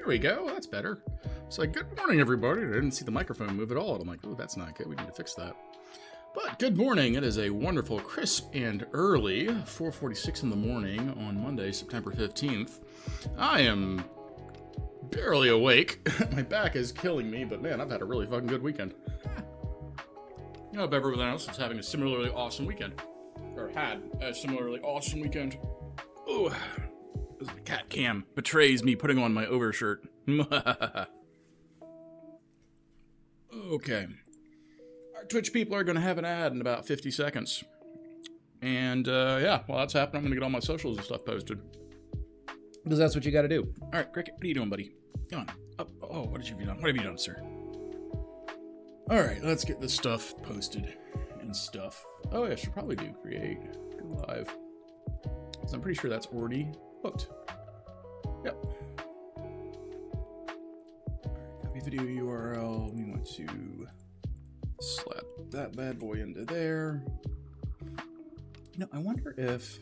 There we go. That's better. It's like, good morning, everybody. I didn't see the microphone move at all. I'm like, oh, that's not good. We need to fix that. But good morning. It is a wonderful, crisp, and early 4:46 in the morning on Monday, September 15th. I am barely awake. My back is killing me, but man, I've had a really fucking good weekend. I hope everyone else is having a similarly awesome weekend. Or had a similarly awesome weekend. Oh, the cat cam betrays me putting on my overshirt. Okay. Our Twitch people are going to have an ad in about 50 seconds. And, yeah, while that's happening, I'm going to get all my socials and stuff posted. Because that's what you got to do. All right, Cricket, what are you doing, buddy? Come on. Up. Oh, what have you done? What have you done, sir? All right, let's get this stuff posted and stuff. Oh, yeah, I should probably do create, go live. So I'm pretty sure that's already booked. Yep. Copy video URL. We want to slap that bad boy into there. You know, I wonder if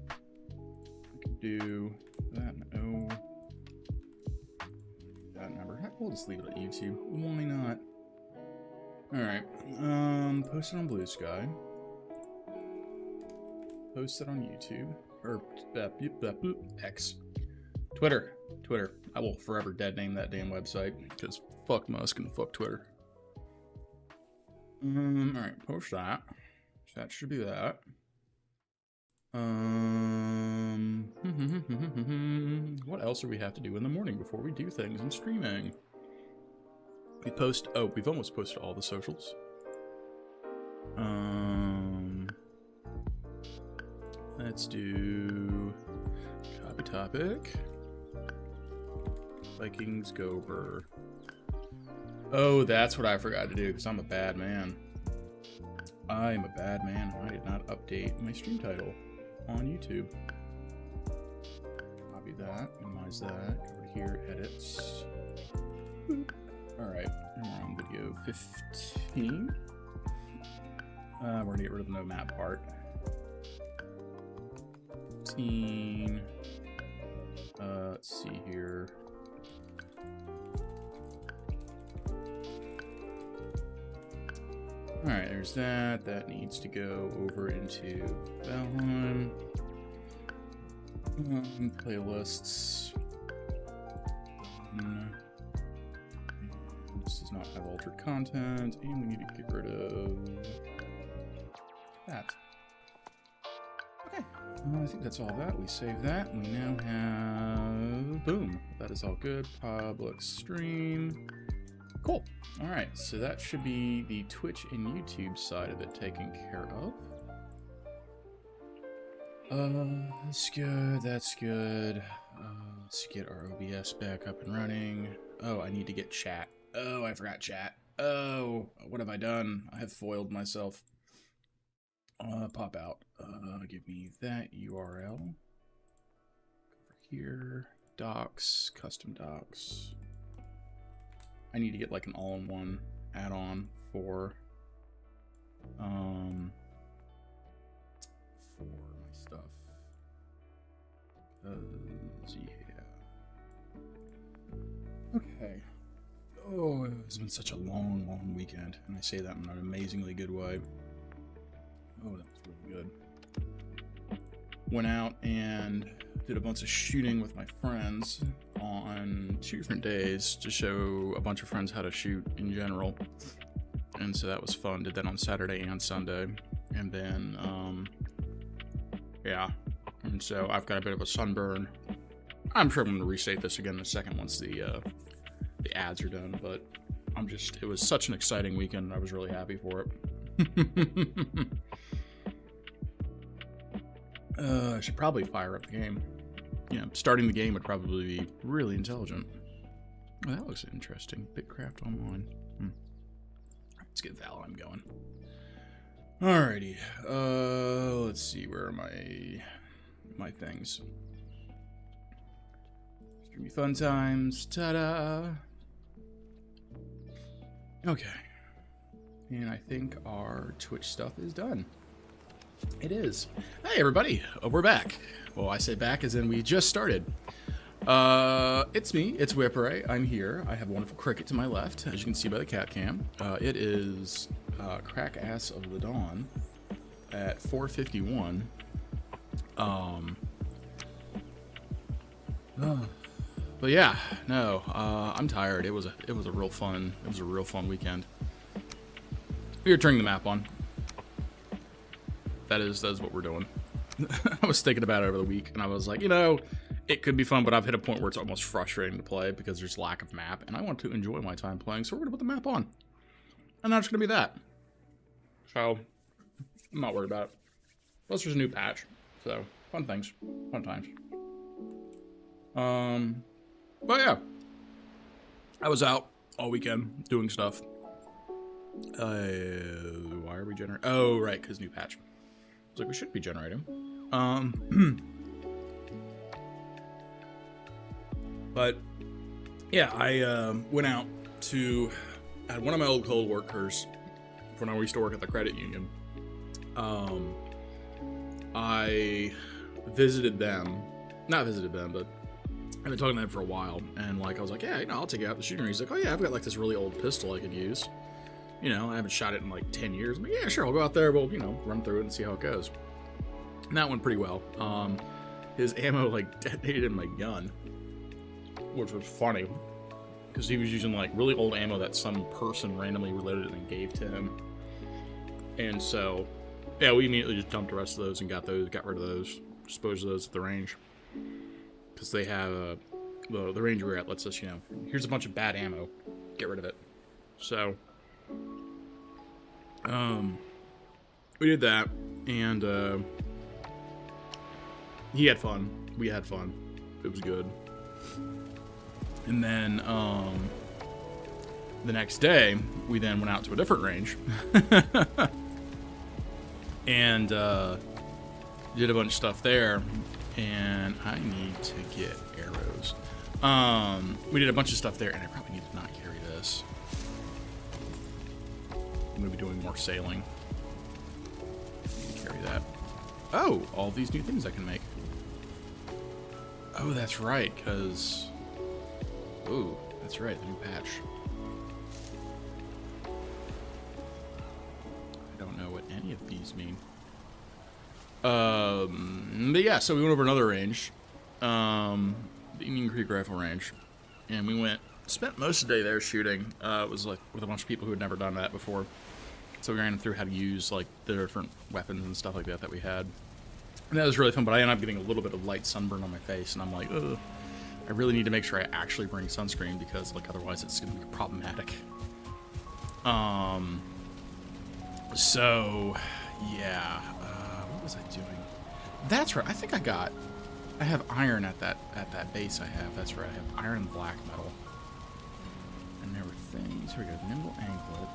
I could do that. No. That number. Heck, we'll just leave it at YouTube. Why not? Alright. Post it on Blue Sky. Post it on YouTube. Or X. Twitter. I will forever dead name that damn website. Because fuck Musk and fuck Twitter. Alright, post that. So that should be that. What else do we have to do in the morning before we do things in streaming? We post, oh, we've almost posted all the socials. Let's do copy topic. Vikings go over. Oh, that's what I forgot to do, because I'm a bad man. I'm a bad man. I did not update my stream title on YouTube. Copy that, minimize that, go over here, edits. Boop. Alright, and we're on video 15. We're gonna get rid of the no map part. 15. Let's see here. Alright, there's that. That needs to go over into Valheim. Playlists. This does not have altered content, and we need to get rid of that. Okay, I think that's all that. We save that. We now have, boom, that is all good. Public stream. Cool. All right, so that should be the Twitch and YouTube side of it taken care of. That's good. That's good. Let's get our OBS back up and running. Oh, I need to get chat. Oh, I forgot chat. Oh, what have I done? I have foiled myself. Pop out. Give me that URL. Over here. Docs, custom docs. I need to get like an all-in-one add-on for my stuff. Yeah. Okay. Oh, it's been such a long weekend, and I say that in an amazingly good way. Oh, that was really good. Went out and did a bunch of shooting with my friends on 2 different days to show a bunch of friends how to shoot in general. And so that was fun. Did that on Saturday and Sunday. And then, yeah. And so I've got a bit of a sunburn. I'm sure I'm going to restate this again in a second once the ads are done, but it was such an exciting weekend. I was really happy for it. I should probably fire up the game. Yeah, starting the game would probably be really intelligent. Oh, that looks interesting. Bitcraft Online. Let's get Valheim going. Alrighty. Let's see. Where are my things? Streamy fun times. Ta-da! Okay. And I think our Twitch stuff is done. It is. Hey, everybody. We're back. Well, I say back as in we just started. It's me. It's Whipray. I'm here. I have a wonderful cricket to my left, as you can see by the cat cam. It is crack ass of the dawn at 4:51. But yeah, no, I'm tired. It was a real fun weekend. We are turning the map on. That is what we're doing. I was thinking about it over the week, and I was like, it could be fun, but I've hit a point where it's almost frustrating to play because there's lack of map, and I want to enjoy my time playing, so we're gonna put the map on, and that's gonna be that. So I'm not worried about it. Plus, there's a new patch, so fun times. But yeah, I was out all weekend doing stuff. Why are we generating? Oh, right, because new patch. I was like, we should be generating. But yeah, I went out to one of my old co-workers when I used to work at the credit union. I visited them, but I've been talking to them for a while, and like I was like, yeah, I'll take you out the shooting range. He's like, oh yeah, I've got like this really old pistol I could use. I haven't shot it in like 10 years. I'm like, yeah, sure, I'll go out there. We'll, run through it and see how it goes. And that went pretty well. His ammo like detonated in my gun, which was funny because he was using like really old ammo that some person randomly reloaded and gave to him. And so, yeah, we immediately just dumped the rest of those and got rid of those, disposed of those at the range. Because they have, the range we're at lets us, here's a bunch of bad ammo, get rid of it. So, we did that, and, he had fun, we had fun, it was good. And then, the next day, we then went out to a different range, and, did a bunch of stuff there, and I need to get arrows. We did a bunch of stuff there, and I probably need to not carry this. I'm gonna be doing more sailing. Need to carry that. Oh, all these new things I can make. Oh, that's right, because... Ooh, that's right, the new patch. I don't know what any of these mean. But yeah, so we went over another range. The Indian Creek Rifle Range. And we spent most of the day there shooting. It was like with a bunch of people who had never done that before. So we ran through how to use like the different weapons and stuff like that we had. And that was really fun, but I ended up getting a little bit of light sunburn on my face, and I'm like, ugh. I really need to make sure I actually bring sunscreen because like otherwise it's gonna be problematic. So yeah, what was I doing? That's right, I think I have iron at that base I have. That's right, I have iron and black metal. And there were things, here we go, nimble anklet.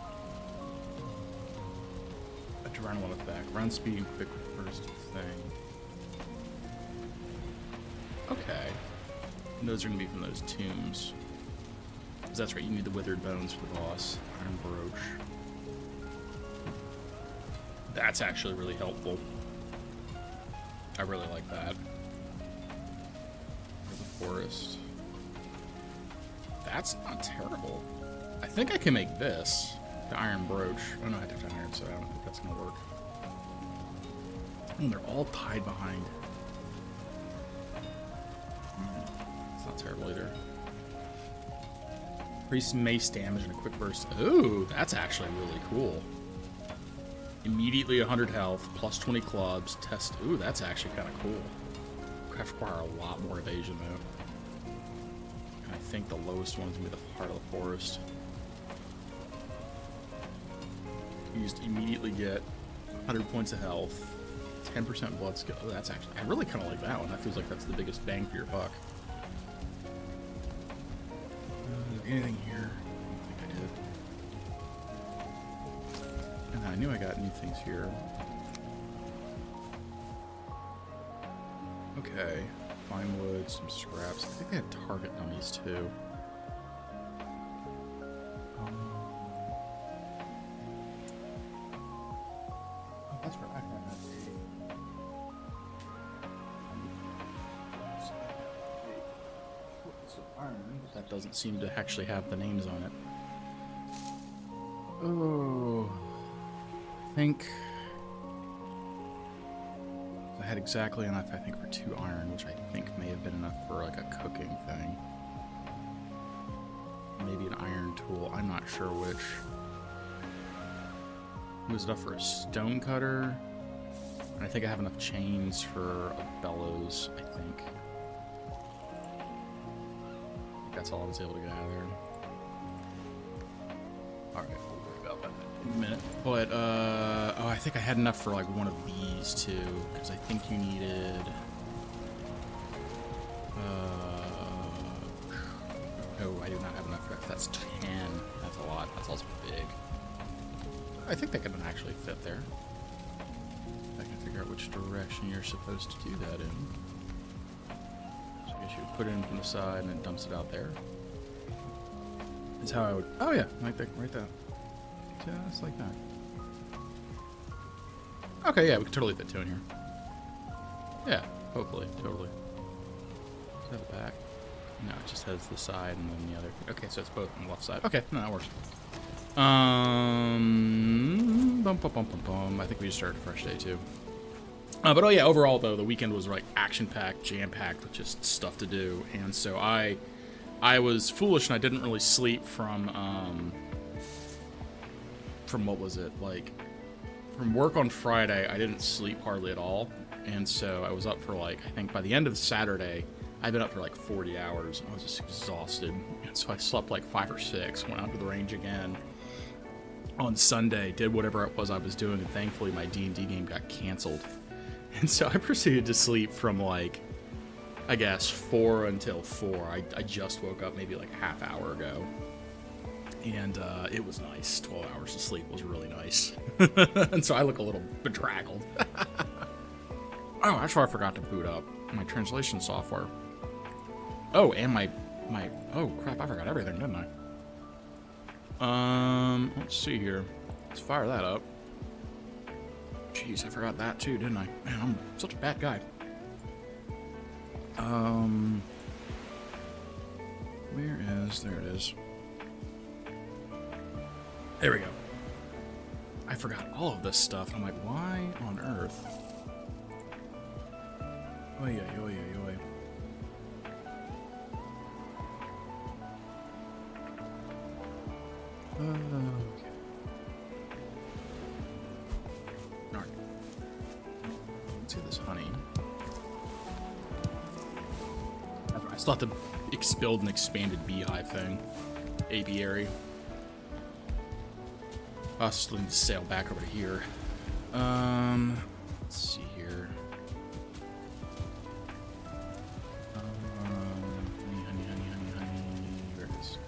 Adrenaline effect, run speed, quick burst thing. Okay. And those are going to be from those tombs. Because that's right, you need the withered bones for the boss. Iron brooch. That's actually really helpful. I really like that. For the forest. That's not terrible. I think I can make this. The iron brooch. Oh no, I have to have iron, so I don't think that's going to work. Oh, they're all tied behind. It's not terrible either. Increase mace damage and a quick burst. Ooh, that's actually really cool. Immediately 100 health, plus 20 clubs. Test. Ooh, that's actually kind of cool. Require a lot more evasion though. And I think the lowest one's gonna be the heart of the forest. You just immediately get 100 points of health, 10% blood skill. Oh, that's actually, I really kind of like that one. That feels like that's the biggest bang for your buck. Anything here? I don't think I did. And I knew I got new things here. Okay. Fine wood, some scraps. I think they had target dummies too. Oh, that's right. I had That doesn't seem to actually have the names on it. Oh, I think I had exactly enough, I think, for 2 iron, which I think may have been enough for like a cooking thing. Maybe an iron tool, I'm not sure which. It was enough for a stone cutter. And I think I have enough chains for a bellows, I think. That's all I was able to get out of there. Alright, we'll worry about that in a minute. But, oh, I think I had enough for, like, one of these, too. Because I think you needed... oh, I do not have enough for that. That's 10. That's a lot. That's also big. I think they can actually fit there. I can figure out which direction you're supposed to do that in. So I guess you would put it in from the side and then dumps it out there. Is how I would... Oh yeah, right there. Just like that. Okay, yeah, we can totally fit 2 in here. Yeah, hopefully, totally. Is that the back? No, it just has the side and then the other. Okay, so it's both on the left side. Okay, no, that works. I think we just started a fresh day too. But oh yeah, overall though, the weekend was like action-packed, jam-packed with just stuff to do, and so I was foolish and I didn't really sleep from what was it, like from work on Friday. I didn't sleep hardly at all, and so I was up for like, I think by the end of Saturday I'd been up for like 40 hours. I was just exhausted, and so I slept like 5 or 6, went out to the range again on Sunday, did whatever it was I was doing, and thankfully my D&D game got canceled. And so I proceeded to sleep from like, I guess, 4 until 4. I just woke up maybe like a half hour ago. And it was nice. 12 hours of sleep was really nice. And so I look a little bedraggled. Oh, actually I forgot to boot up my translation software. Oh, and my oh crap, I forgot everything, didn't I? Let's see here. Let's fire that up. Jeez, I forgot that too, didn't I? Man, I'm such a bad guy. Where is... There it is. There we go. I forgot all of this stuff, and I'm like, why on earth? Oy, oy, oy, oy, oy. Okay. Alright. Let's get this honey. I still have to build an expanded beehive thing. Apiary. I still need to sail back over to here. Let's see here. Honey. Where it is?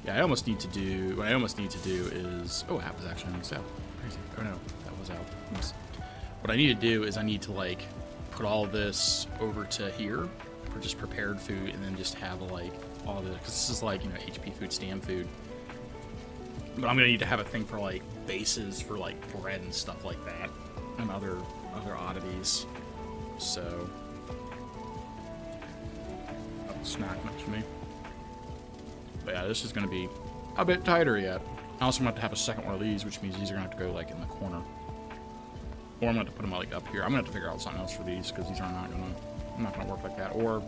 Yeah, what I almost need to do is... Oh, app is actually almost out. Crazy. Oh no, that was out. Oops. What I need to do is I need to, like, put all this over to here for just prepared food, and then just have, like, all the... Because this is, like, you know, HP food, stam food. But I'm gonna need to have a thing for, like, bases for, like, bread and stuff like that, and other oddities. So... That'll snack next to me. But yeah, this is going to be a bit tighter yet. I also have to have a second one of these, which means these are going to have to go, like, in the corner. Or I'm going to have to put them, like, up here. I'm going to have to figure out something else for these, because these are not going to work like that. Or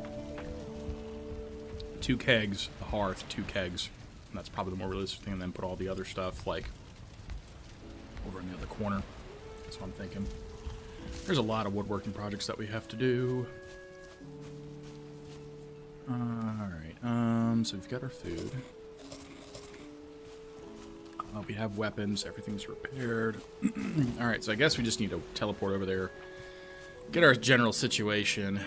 2 kegs, the hearth, 2 kegs. And that's probably the more realistic thing, and then put all the other stuff, like, over in the other corner. That's what I'm thinking. There's a lot of woodworking projects that we have to do. Alright, so we've got our food. We have weapons, everything's repaired. Alright, so I guess we just need to teleport over there, get our general situation,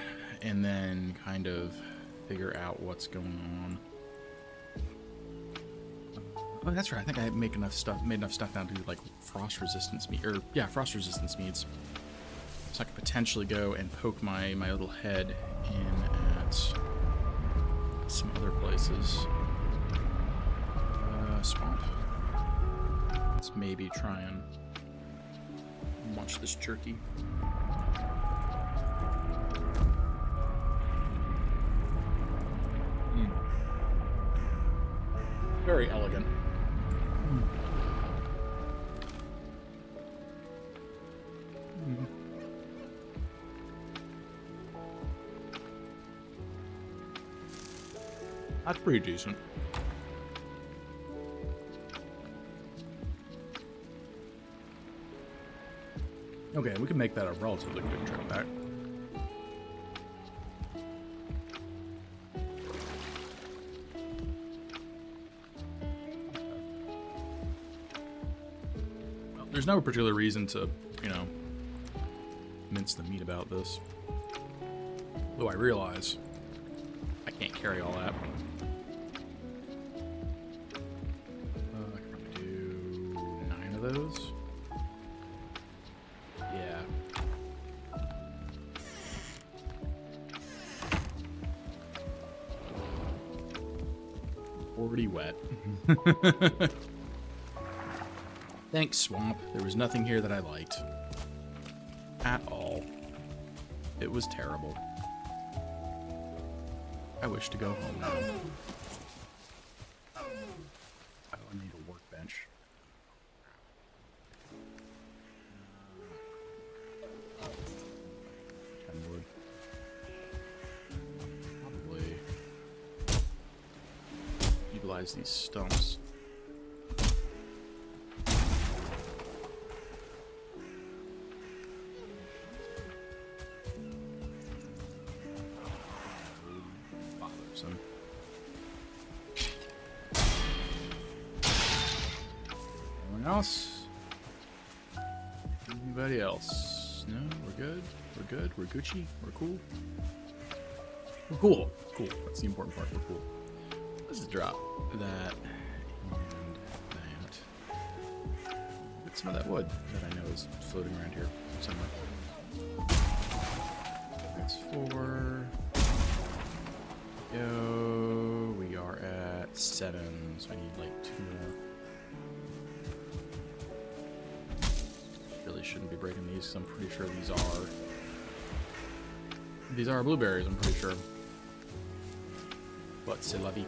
and then kind of figure out what's going on. Oh, that's right, I think I made enough stuff down to do, like, frost resistance meat, or, yeah, frost resistance meats. So I could potentially go and poke my little head in at some other places. Swamp. Let's maybe try and munch this jerky. Very elegant. That's pretty decent. Okay, we can make that a relatively quick trip back. Well, there's no particular reason to, you know, mince the meat about this. Though I realize I can't carry all that. I could probably do 9 of those. Yeah. Already wet. Thanks, Swamp. There was nothing here that I liked. At all. It was terrible. I wish to go home now. I need a workbench. Wood. Probably utilize these stumps. Bothersome. Anyone else? Anybody else? No, we're good. We're good. We're Gucci. We're cool. We're cool. Cool. That's the important part. We're cool. Let's just drop that and that. Get some of that wood that I know is floating around here somewhere. That's 4. Go. We are at 7, so I need like 2 more. Really shouldn't be breaking these because I'm pretty sure these are blueberries, I'm pretty sure. But c'est la vie.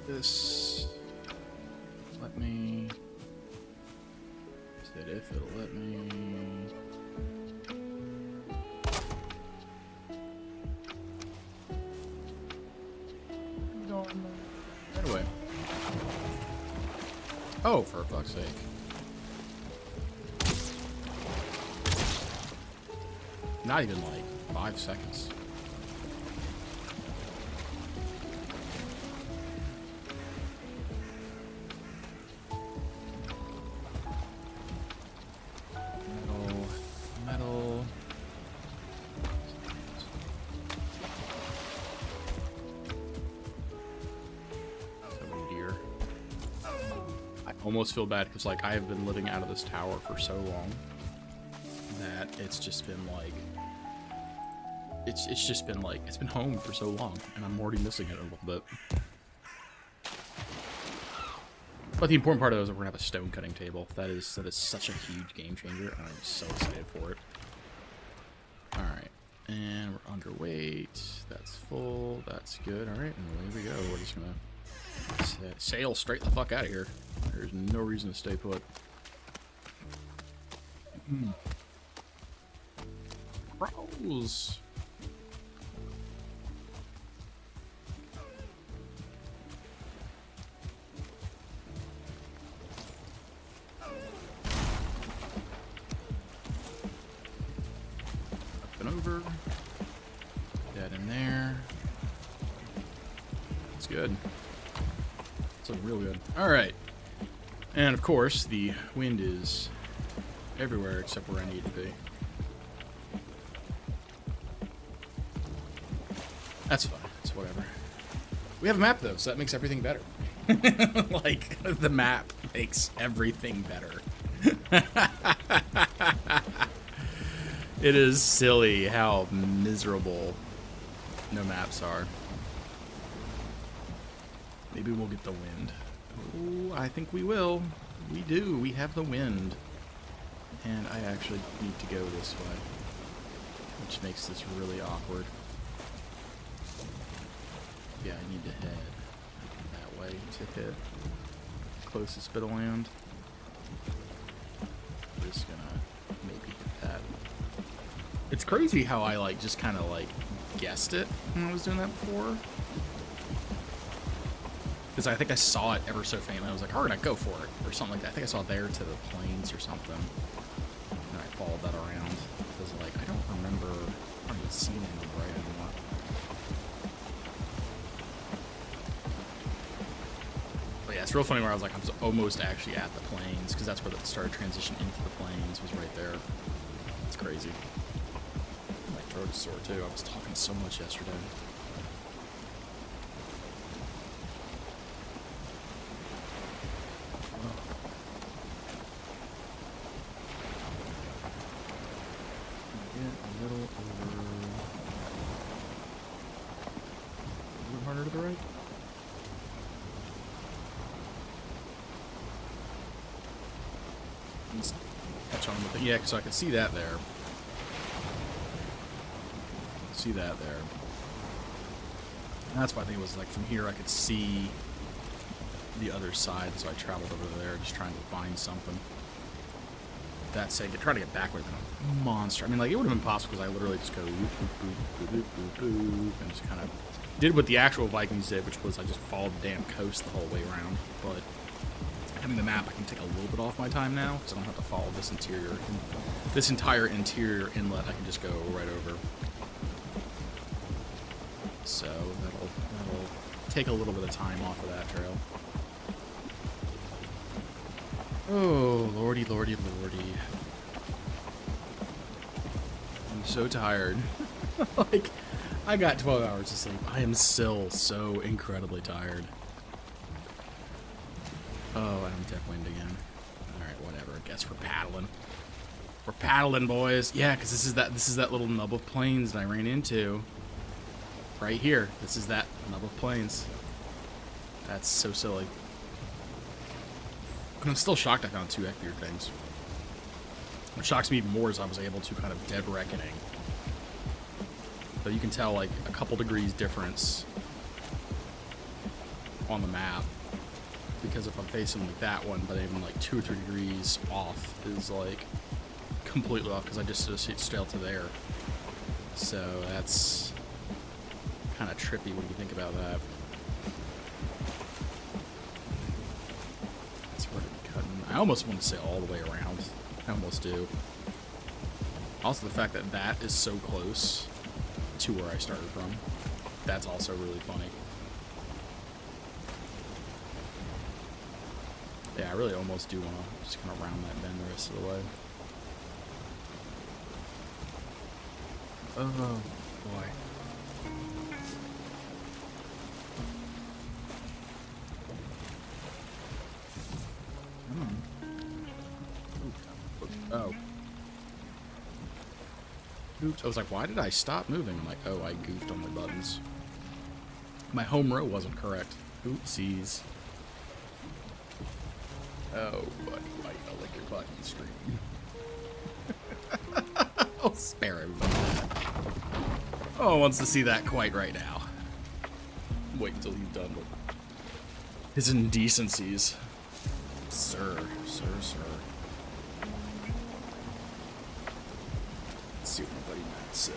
This let me said if it'll let me. Right away. Oh, for fuck's sake. Not even like 5 seconds. Metal. So dear. I almost feel bad because like I have been living out of this tower for so long that it's just been like it's been home for so long, and I'm already missing it a little bit. But the important part of it is that we're gonna have a stone cutting table. That is such a huge game changer, and I'm so excited for it. All right, and we're underweight. That's full. That's good. All right, and there we go. We're just gonna sail straight the fuck out of here. There's no reason to stay put. Crows. Over. That in there. That's good. It's looking real good. Alright. And of course, the wind is everywhere except where I need to be. That's fine. It's whatever. We have a map though, so that makes everything better. Like, the map makes everything better. It is silly how miserable no maps are. Maybe we'll get the wind. Oh, I think we will. We do. We have the wind. And I actually need to go this way, which makes this really awkward. Yeah, I need to head that way to hit closest bit of land. I'm just gonna maybe hit that. It's crazy how I like just kind of like guessed it when I was doing that before. Because I think I saw it ever so faintly. I was like, "Oh, we're gonna go for it," or something like that. I think I saw it there to the plains or something. And I followed that around. Because like I don't remember. I don't even see anything right anymore. But yeah, it's real funny where I was like, I was almost actually at the plains because that's where the started transition into the plains was right there. It's crazy. My throat is sore too. I was talking so much yesterday. Yeah, so I can see that there. See that there. And that's why I think it was like from here I could see the other side, so I traveled over there just trying to find something. That said, try to get backward than a monster. I mean, like, it would have been possible because I literally just go boop, boop, boop, boop, boop, boop, and just kind of did what the actual Vikings did, which was I just followed the damn coast the whole way around. But having the map, I can take a little bit off my time now because I don't have to follow this entire interior inlet. I can just go right over. So that'll take a little bit of time off of that trail. Oh, lordy, lordy, lordy. I'm so tired. Like, I got 12 hours of sleep. I am still so incredibly tired. Oh, I'm deaf wind again. Alright, whatever. I guess we're paddling. We're paddling, boys. Yeah, because this is that little nub of plains that I ran into. Right here. This is that nub of plains. That's so silly. And I'm still shocked I found 2 Eckbeard things. What shocks me even more is I was able to kind of dead reckoning. So you can tell like a couple degrees difference on the map. Because if I'm facing like that one, but even like 2 or 3 degrees off is like completely off because I just straight to there. So that's kind of trippy when you think about that. That's where I'm cutting. I almost want to say all the way around. I almost do. Also, the fact that that is so close to where I started from. That's also really funny. Yeah, I really almost do want to just kind of round that bend the rest of the way. Oh, boy. Oh. Oops. I was like, why did I stop moving? I'm like, oh, I goofed on my buttons. My home row wasn't correct. Oopsies. Oh, buddy, why you gotta lick your butt and scream? I'll spare everybody that. Oh, wants to see that quite right now. Wait until he's done with his indecencies. Sir. Let's see what my buddy Matt said.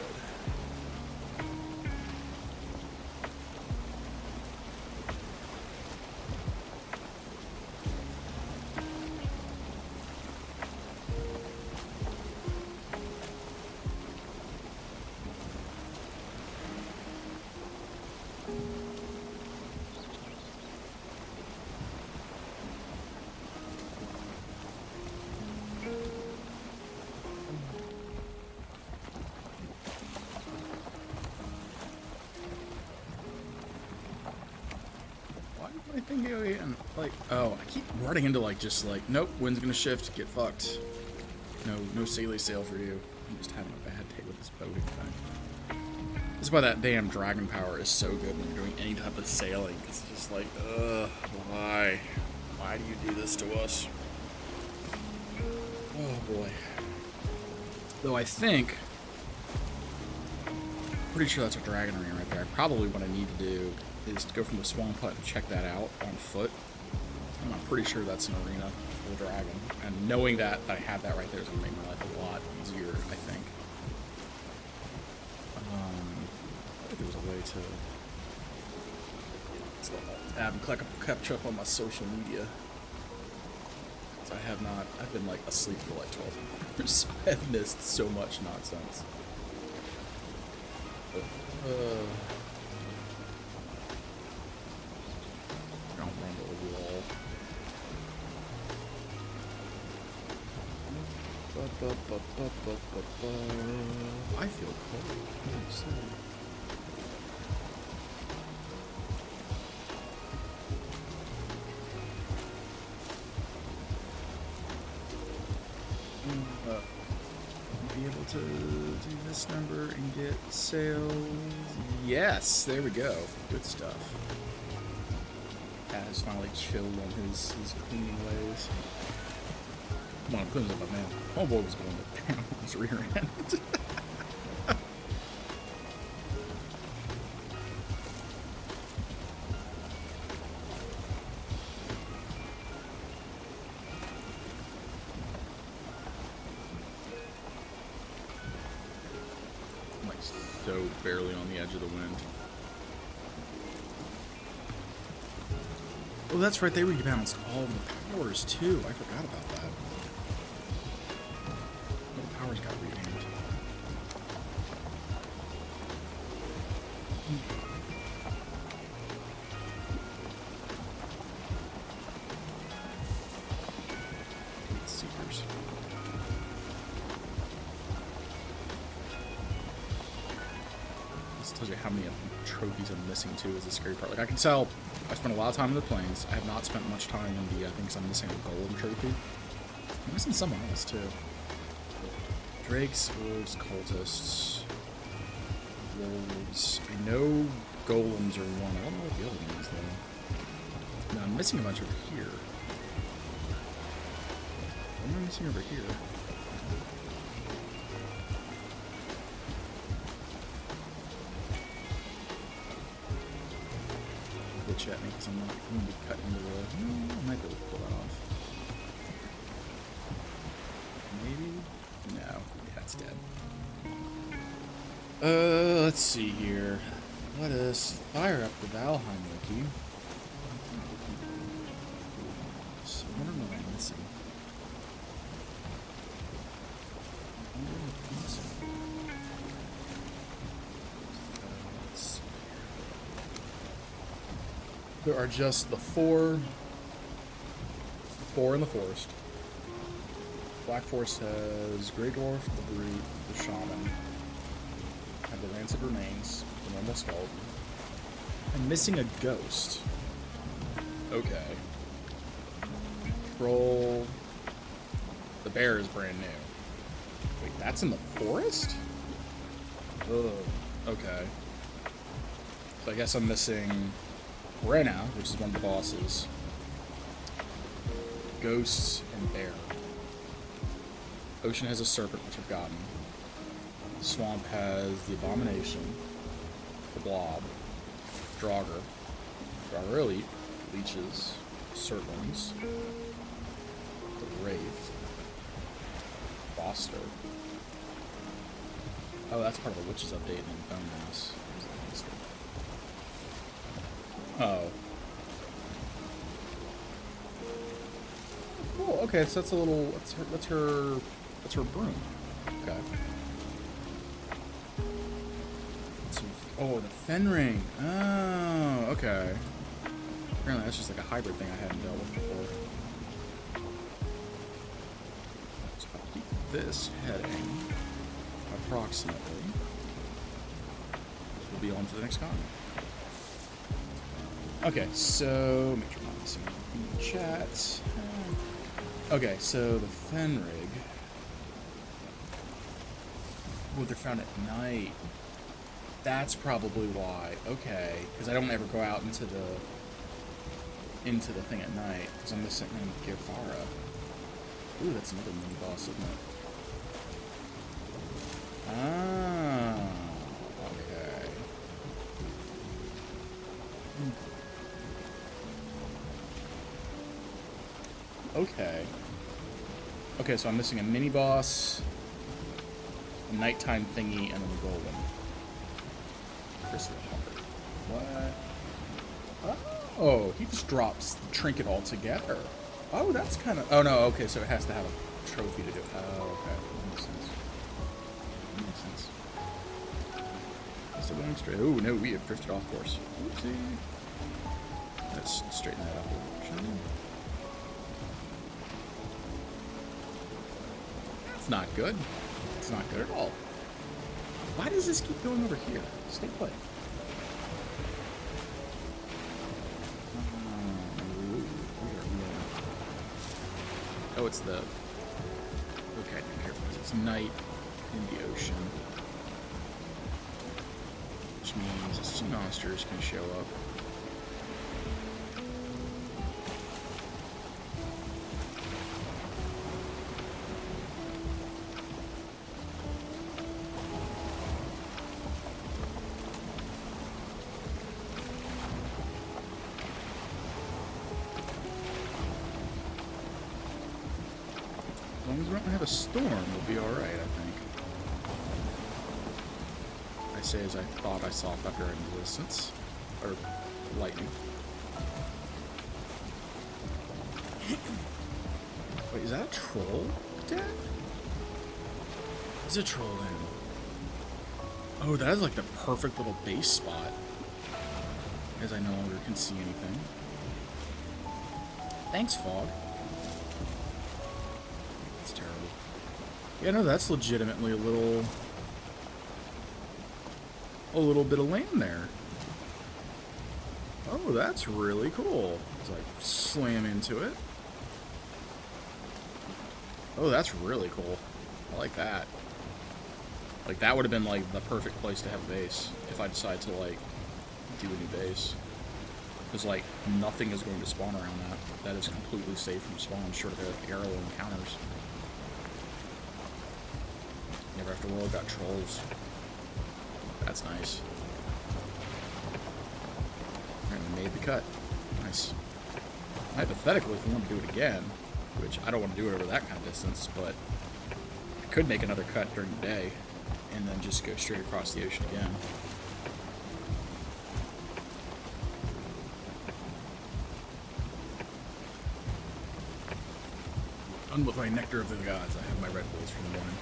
Like, oh, I keep running into like, just like, nope, wind's gonna shift, get fucked. No saily sail for you. I'm just having a bad day with this boating thing. This is why that damn dragon power is so good when you're doing any type of sailing. It's just like, why? Why do you do this to us? Oh boy. Though I think, pretty sure that's a dragon ring right there. Probably what I need to do is to go from the swamp hut and check that out on foot. And I'm pretty sure that's an arena for the dragon. And knowing that I have that right there is going to make my life a lot easier, I think. I think there was a way to tab and catch up on my social media. So I have not, I've been like asleep for like 12 hours. I have missed so much nonsense. Don't run to the wall. I feel cold. I'm so... be able to do this number and get sales. Yes, there we go. Good stuff. Cat has finally chilled on his cleaning ways. Come on, clean up, man. Homeboy was going to down his rear end. So barely on the edge of the wind. Oh, that's right. They rebalanced all of the powers too. I forgot about that. All the powers got revamped. Seekers. This tells you how many trophies I'm missing too is the scary part. Like I can tell I spent a lot of time in the plains. I have not spent much time in the I think I'm missing a golem trophy. I'm missing someone else too. Drakes, wolves, cultists, wolves. I know golems are one. I don't know what the other one is though. No, I'm missing a bunch over here. What am I missing over here? Glitch at me because I'm not going to be cut into the... No, I might be able to pull that off. Maybe? No. Yeah, it's dead. Let's see here. Let us fire up the Valheim wiki. So I wonder what I'm missing. There are just the four in the forest. Black Forest has Grey Dwarf, the Brute, the Shaman, have the Rancid Remains, the normal skeleton. I'm missing a ghost. Okay. Troll. The bear is brand new. Wait, that's in the forest? Ugh. Okay. So I guess I'm missing Rena, which is one of the bosses, Ghosts, and Bear. Ocean has a Serpent, which I've gotten. Swamp has the Abomination, the Blob, Draugr, Draugr Elite, Leeches, Serpents, the Wraith, Foster. Oh, that's part of the Witches update in Bone Mouse. Oh. Oh, okay, so that's a little, that's her broom. Okay. Oh, the Fenring. Oh, okay. Apparently that's just like a hybrid thing I hadn't dealt with before. So I'll keep this heading approximately. We'll be on to the next con. Okay, so make sure I'm not missing anything in the chat. Okay, so the Fenrig. Oh, they're found at night. That's probably why. Okay, because I don't ever go out into the thing at night because I'm missing Gearfara. Ooh, that's another mini boss, isn't it? Ah, okay. Okay. Okay, so I'm missing a mini-boss, a nighttime thingy, and a golem. Crystal Heart. What? Oh, he just drops the trinket altogether. Oh, that's kind of... Oh, no, okay, so it has to have a trophy to do it. Oh, okay. That makes sense. That makes sense. Still going straight. Oh, no, we have drifted off course. Oopsie. Let's straighten that up a little, shall we? That's not good. It's not good at all. Why does this keep going over here? Stay put. Oh, it's the... Okay, careful. It's night in the ocean. Which means sea monsters can show up. As long as we don't have a storm, we'll be alright, I think. I say as I thought I saw thunder in the distance. Or lightning. Wait, is that a troll, Dad? Is a troll in? Oh, that is like the perfect little base spot. As I no longer can see anything. Thanks, fog. Yeah, no, that's legitimately a little bit of land there. Oh, that's really cool. As I slam into it. Oh, that's really cool. I like that. Like, that would have been, like, the perfect place to have a base if I decide to, like, do a new base. Because, like, nothing is going to spawn around that. That is completely safe from spawn, short of arrow encounters. Never have to worry about trolls. That's nice. Alright, we made the cut. Nice. Hypothetically, if we want to do it again, which I don't want to do it over that kind of distance, but I could make another cut during the day, and then just go straight across the ocean again. With my nectar of the gods, I have my Red Bulls for the morning.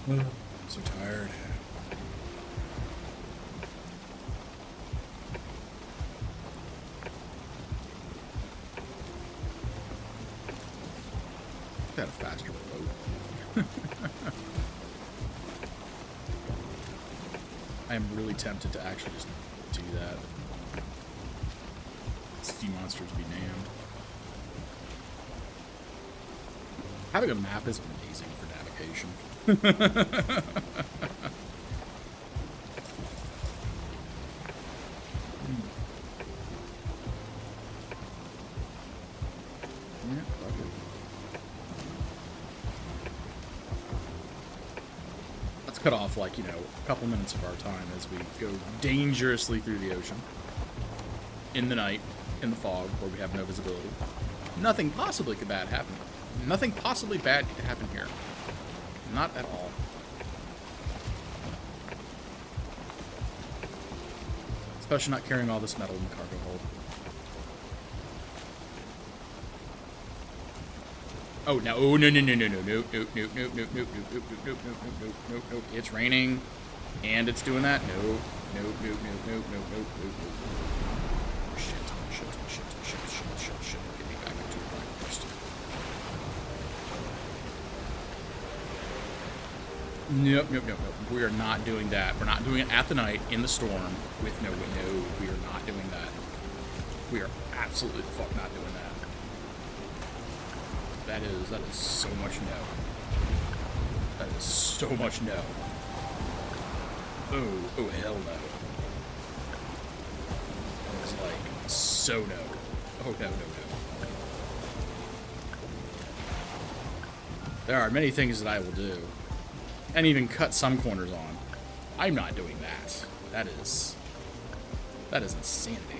I'm so tired. Got a faster boat. I am really tempted to actually just do that. Sea monsters be damned. Having a map is amazing for navigation. Let's cut off, like, you know, a couple minutes of our time as we go dangerously through the ocean. In the night, in the fog, where we have no visibility. Nothing possibly could bad happen. Nothing possibly bad could happen here. Not at all. Especially not carrying all this metal in the cargo hold. Oh, no. Oh, no, no, no, no, no, no, no, no, no, no, no, no, no, no, no, no, no, no. It's raining, and it's doing that. No, no, no, no, no, no, no, no. Shit, shit, shit, shit, shit, shit, shit. Get me back into it first. Nope, nope, nope, nope. We are not doing that. We're not doing it at the night, in the storm, with no window. We are not doing that. We are absolutely the fuck not doing that. That is so much no. That is so much no. Oh, hell no. That is like, so no. Oh, no, no, no. There are many things that I will do. And even cut some corners on. I'm not doing that. That is That is insanity.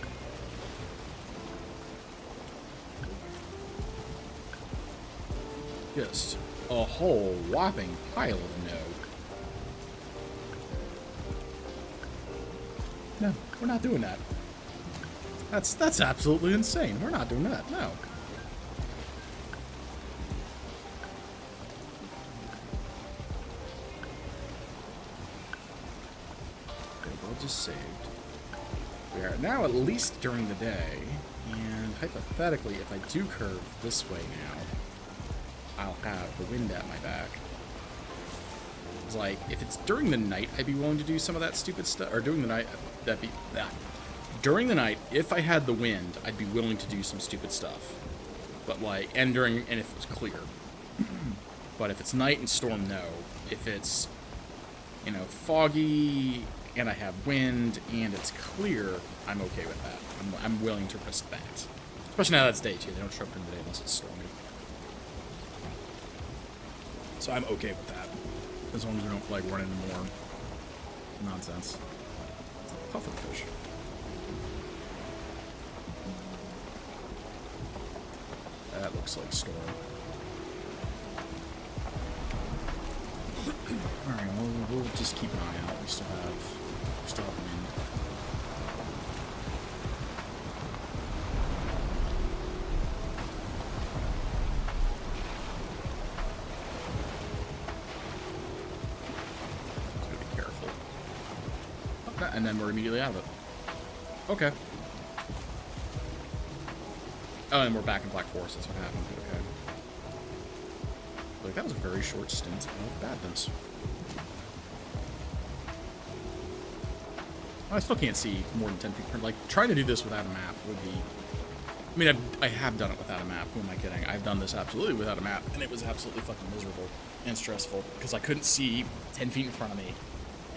Just a whole whopping pile of no. No, we're not doing that. That's absolutely insane. We're not doing that. No. Okay, well, just saved. We are now at least during the day, and hypothetically, if I do curve this way now, I'll have the wind at my back. It's like, if it's during the night, I'd be willing to do some of that stupid stuff. Or during the night, during the night, if I had the wind, I'd be willing to do some stupid stuff. But like, and if it was clear. But if it's night and storm, no. If it's, you know, foggy and I have wind and it's clear, I'm okay with that. I'm willing to risk that. Especially now that it's day too. They don't show up during the day unless it's stormy. So I'm okay with that. As long as we don't like run into more nonsense. It's a pufferfish. That looks like storm. Alright, well, we'll just keep an eye out. We still have wind. Gotta be careful. Okay, and then we're immediately out of it. Okay. Oh, and we're back in Black Forest. That's what happened. Okay. Like, that was a very short stint of badness. I still can't see more than 10 feet. Like, trying to do this without a map would be... I mean, I have done it without a map. Who am I kidding? I've done this absolutely without a map, and it was absolutely fucking miserable and stressful because I couldn't see 10 feet in front of me.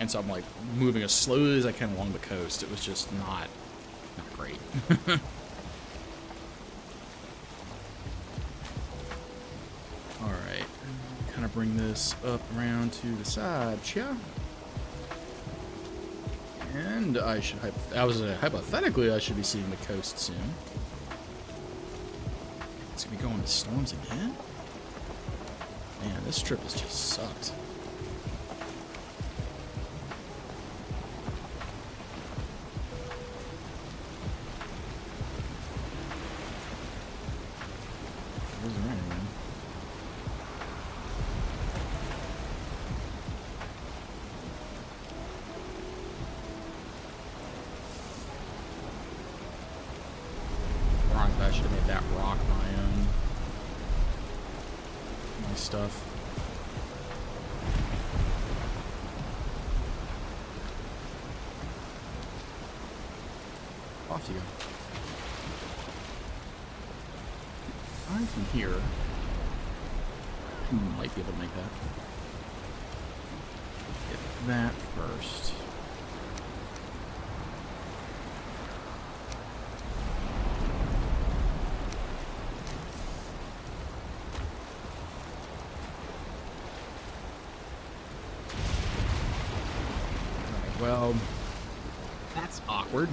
And so I'm, like, moving as slowly as I can along the coast. It was just not great. Alright. Kind of bring this up around to the side, yeah? And I should hypothetically I should be seeing the coast soon. It's gonna be going to storms again? Man, this trip has just sucked. Where's the rain, man? I should have made that rock my stuff. Off you go. I from here might be able to make that. Get that first. Well, that's awkward.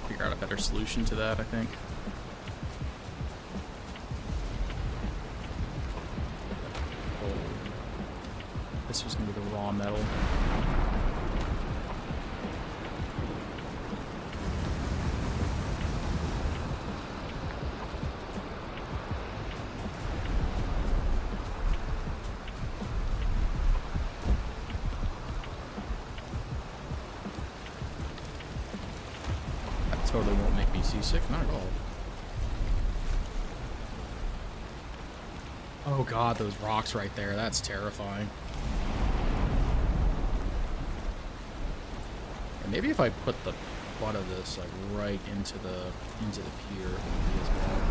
Figure out a better solution to that, I think. Oh. This was going to be the raw metal. Totally won't make me seasick, not at all. Oh god, those rocks right there, that's terrifying. And maybe if I put the butt of this like right into the pier, it wouldn't be as bad.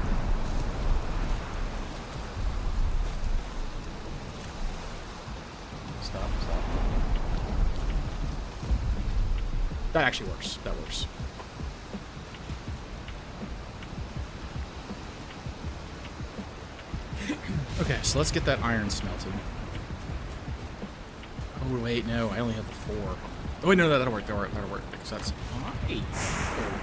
Stop. That actually works. That works. Okay, so let's get that iron smelted. Oh, wait, no, I only have the 4. Oh, wait, no, that'll work, that'll work, because that's... Hi. Oh.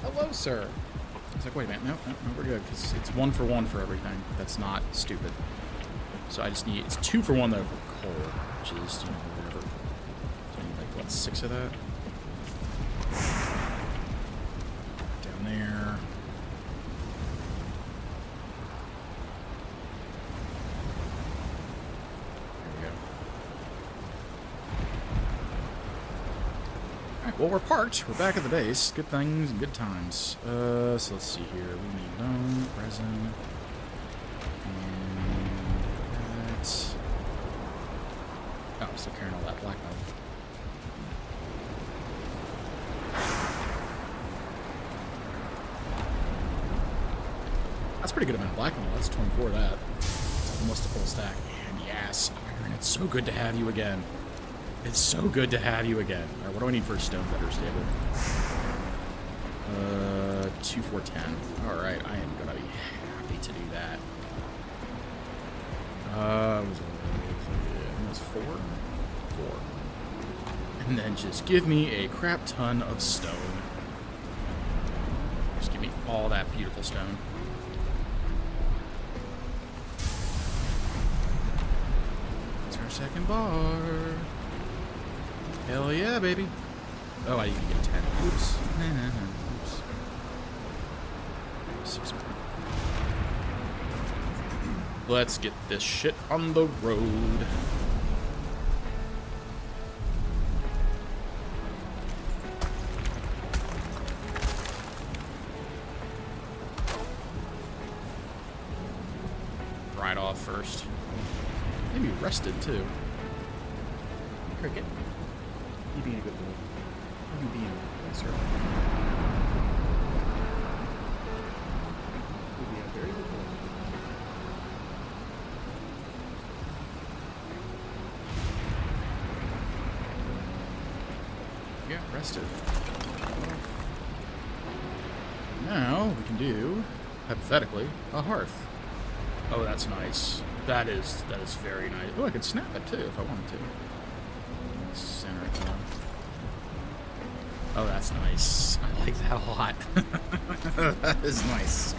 Hello, sir. I was like, wait a minute, no, we're good, because it's 1 for 1 for everything. That's not stupid. So I just need... It's 2 for 1, though, for coal, which is, you know, whatever. So I need, like, what, 6 of that? Down there. Well, we're parked. We're back at the base. Good things and good times. So let's see here. We need bone, resin, and that. Oh, I'm still carrying all that black metal. That's a pretty good amount of black metal. That's 24 of that. That's almost a full stack. And yes, iron. It's so good to have you again. It's so good to have you again. All right, what do I need for a stone cutter stable? 2 for 10. All right, I am gonna be happy to do that. It was 4? 4. And then just give me a crap ton of stone. Just give me all that beautiful stone. It's our second bar. Hell yeah, baby. Oh, I need to get 10. Oops. Oops. 6 more. Let's get this shit on the road. Ride off first. Maybe rested too. Cricket. You being a good boy. You being a good boy, sir. You being a very good boy. Yeah, rested. Now we can do, hypothetically, a hearth. Oh, that's nice. That is very nice. Oh, I could snap it too if I wanted to. Center it down. Oh, that's nice. I like that a lot. That is nice.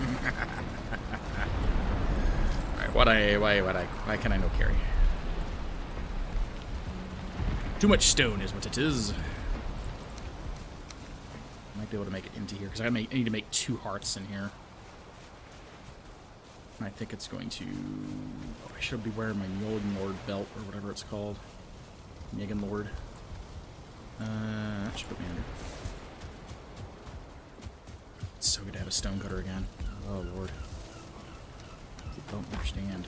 Alright, why can I no carry? Too much stone is what it is. Might be able to make it into here, because I need to make 2 hearths in here. And I think it's going to... Oh, I should be wearing my Mjolnir Lord belt, or whatever it's called. Megan Lord. That should put me under. It's so good to have a stone cutter again. Oh, Lord. I don't understand.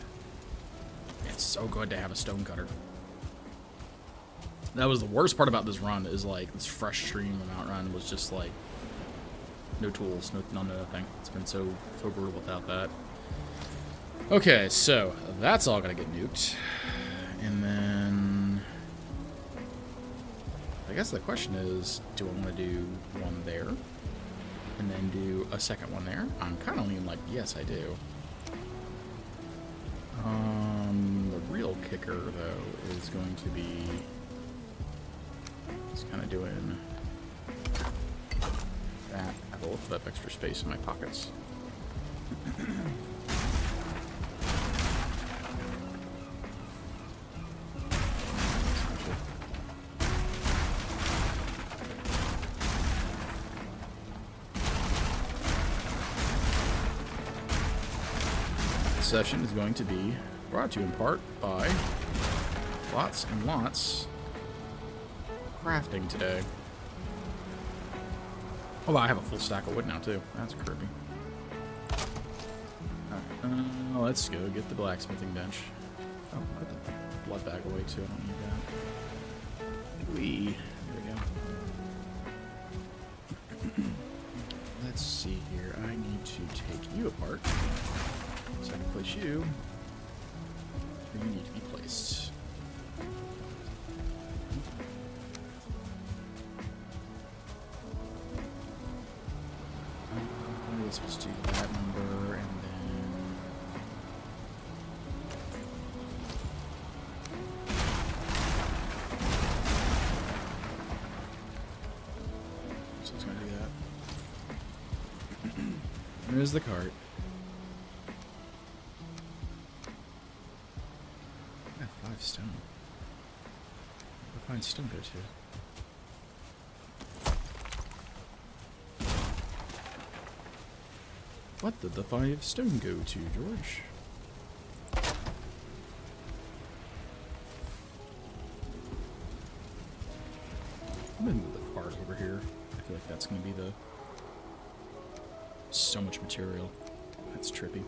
It's so good to have a stone cutter. That was the worst part about this run, is like this fresh stream of outrun was just like no tools, nothing. It's been so brutal without that. Okay, so that's all gonna get nuked. And then I guess the question is, do I want to do one there and then do a second one there? I'm kind of leaning like, yes, I do. The real kicker, though, is going to be just kind of doing that. I will lift up extra space in my pockets. Session is going to be brought to you in part by lots and lots of crafting today. Oh, wow, I have a full stack of wood now too. That's creepy. Alright, let's go get the blacksmithing bench. Oh, put the blood bag away too. I don't need that. Wee. There we go. Let's see here. I need to take you apart. So I can place you where you need to be placed. Let's just do that number and then There's the cart. Yeah, 5 stone. Where find stone go to? What did the 5 stone go to, George? I'm gonna move the cart over here. I feel like that's gonna be the... So much material. That's trippy.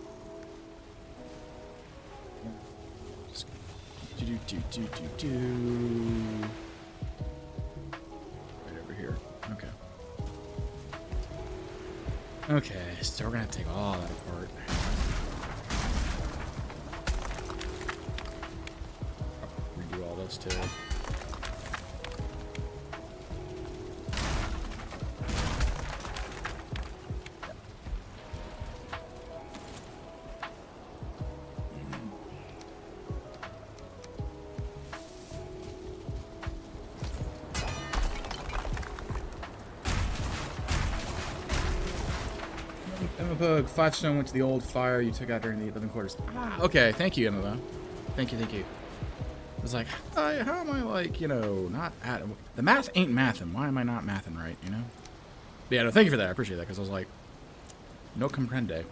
Just do. Right over here. Okay. Okay, so we're gonna have to take all that apart. Redo all those too. Bug, 5 stone went to the old fire you took out during the living quarters. Ah, okay, thank you, Emma. Thank you. I was like, how am I, like, you know, not at... The math ain't mathing. Why am I not mathing right, you know? But yeah, no, thank you for that. I appreciate that, because I was like, no comprende.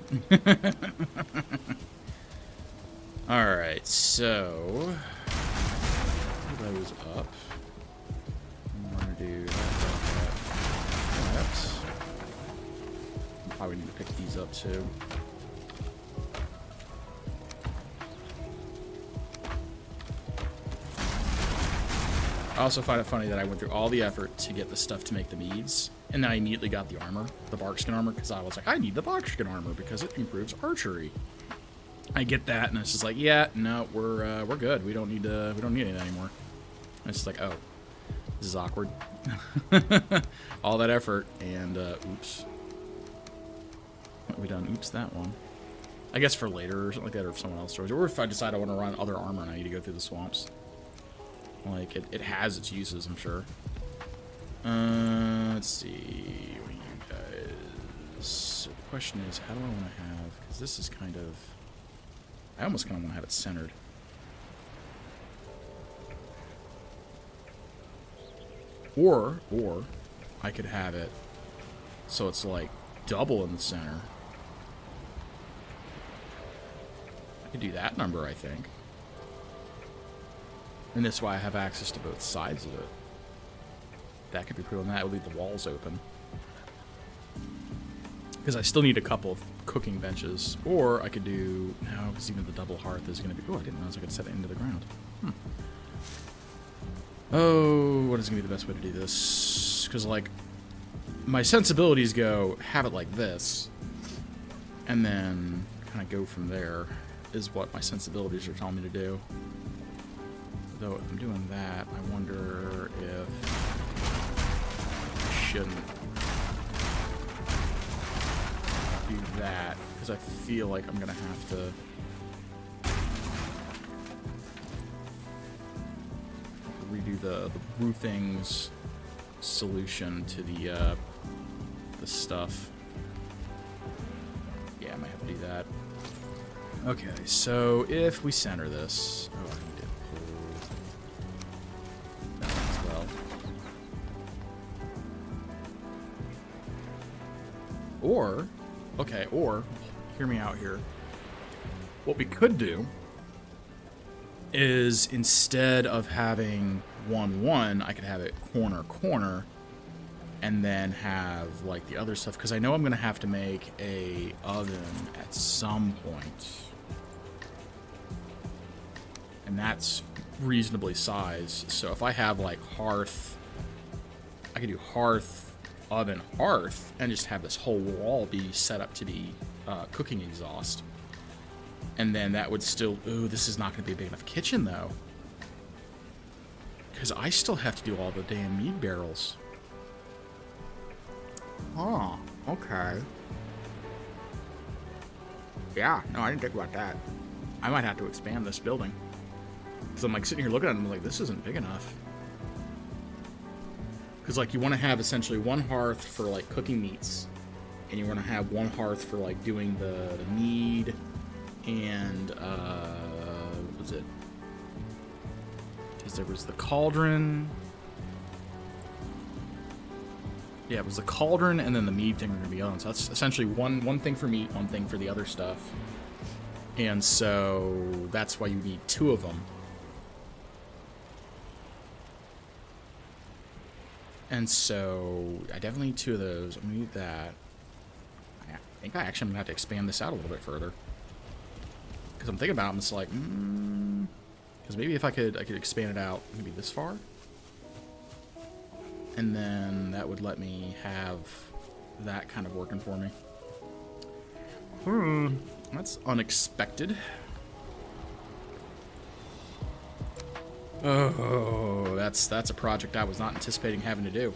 Alright, so... Put those up. I'm going to do that. Probably need to pick these up too. I also find it funny that I went through all the effort to get the stuff to make the meads, and then I immediately got the armor, the barkskin armor, because I was like, I need the barkskin armor because it improves archery. I get that, and it's just like, yeah, no, we're good. We don't need it anymore. And it's just like, oh, this is awkward. All that effort, and oops. We done oops that one. I guess for later or something like that, or if someone else throws it, or if I decide I want to run other armor and I need to go through the swamps. Like it has its uses, I'm sure. Let's see, what do you guys? So the question is, how do I want to have? Because this is kind of, I almost kind of want to have it centered. Or I could have it so it's like double in the center. I could do that number, I think. And this is why I have access to both sides of it. That could be cool, and that would leave the walls open. Because I still need a couple of cooking benches. Or I could do... No, because even the double hearth is going to be... Oh, I didn't realize I could set it into the ground. Oh, what is going to be the best way to do this? Because, like, my sensibilities go, have it like this. And then kind of go from there. Is what my sensibilities are telling me to do. Though if I'm doing that, I wonder if I shouldn't do that, because I feel like I'm gonna have to redo the roofing's solution to the stuff. Yeah, I might have to do that. Okay, so if we center this... Oh, I need to pull that as well. Or, okay, or, hear me out here. What we could do is instead of having 1-1, I could have it corner, and then have, like, the other stuff, because I know I'm going to have to make a oven at some point. And that's reasonably sized. So if I have, like, hearth, I could do hearth, oven, hearth, and just have this whole wall be set up to be cooking exhaust. And then that would still... Ooh, this is not going to be a big enough kitchen, though. Because I still have to do all the damn meat barrels. Oh, okay. Yeah, no, I didn't think about that. I might have to expand this building. Because I'm like sitting here looking at it and I'm like, this isn't big enough. Because like you want to have essentially one hearth for like cooking meats. and you're gonna have one hearth for like doing the mead and what was it? Because there was the cauldron. Yeah, it was the cauldron and then the mead thing we're gonna be on. So that's essentially one thing for meat, one thing for the other stuff. And so that's why you need two of them. And so I definitely need two of those. I'm gonna need that. I think I actually am gonna have to expand this out a little bit further. Because I'm thinking about it, I'm just like, because maybe if I could expand it out maybe this far. And then that would let me have that kind of working for me. That's unexpected. Oh, that's a project I was not anticipating having to do.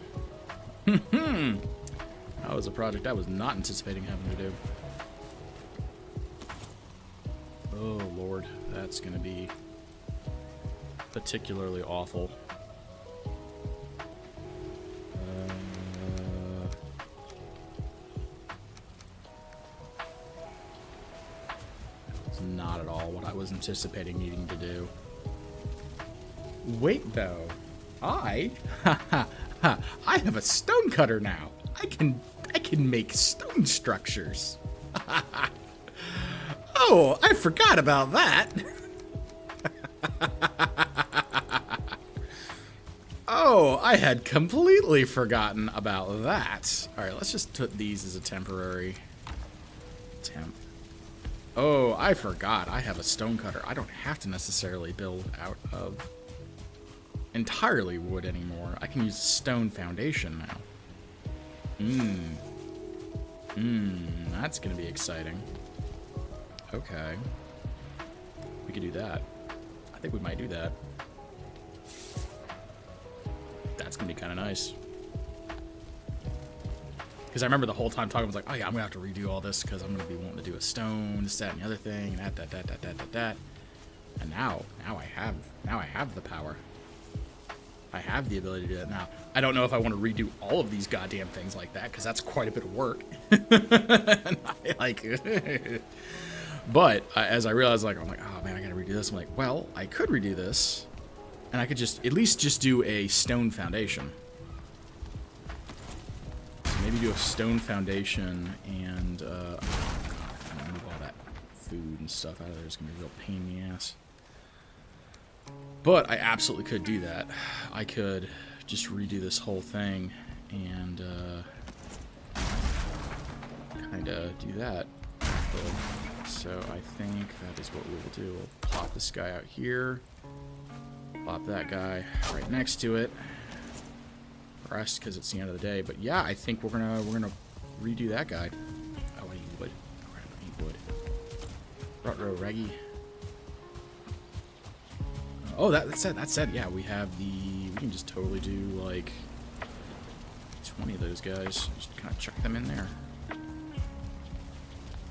That was a project I was not anticipating having to do. Oh, Lord. That's going to be particularly awful. It's not at all what I was anticipating needing to do. Wait, though. I have a stone cutter now. I can make stone structures. Oh, I forgot about that. Oh, I had completely forgotten about that. All right, let's just put these as a temporary temp. Oh, I forgot. I have a stone cutter. I don't have to necessarily build out of entirely wood anymore. I can use stone foundation now. That's gonna be exciting. Okay. We could do that. I think we might do that. That's gonna be kind of nice. Because I remember the whole time talking, I was like, oh yeah, I'm gonna have to redo all this because I'm gonna be wanting to do a stone, this, that, and the other thing, and that. And now I have the power. I have the ability to do that now. I don't know if I want to redo all of these goddamn things like that, because that's quite a bit of work. But as I realized, I'm like, oh man, I gotta redo this. I'm like, well, I could redo this, and I could just at least just do a stone foundation. So maybe do a stone foundation, and oh god, I'm gonna move all that food and stuff out of there. It's gonna be a real pain in the ass. But I absolutely could do that. I could just redo this whole thing and kind of do that. So I think that is what we will do. We'll plop this guy out here. Plop that guy right next to it. Rest because it's the end of the day. But yeah, I think we're gonna redo that guy. Oh, I need wood. Oh, I need wood. Rutro Reggie. Oh, that said, yeah, we can just totally do, like, 20 of those guys. Just kind of chuck them in there.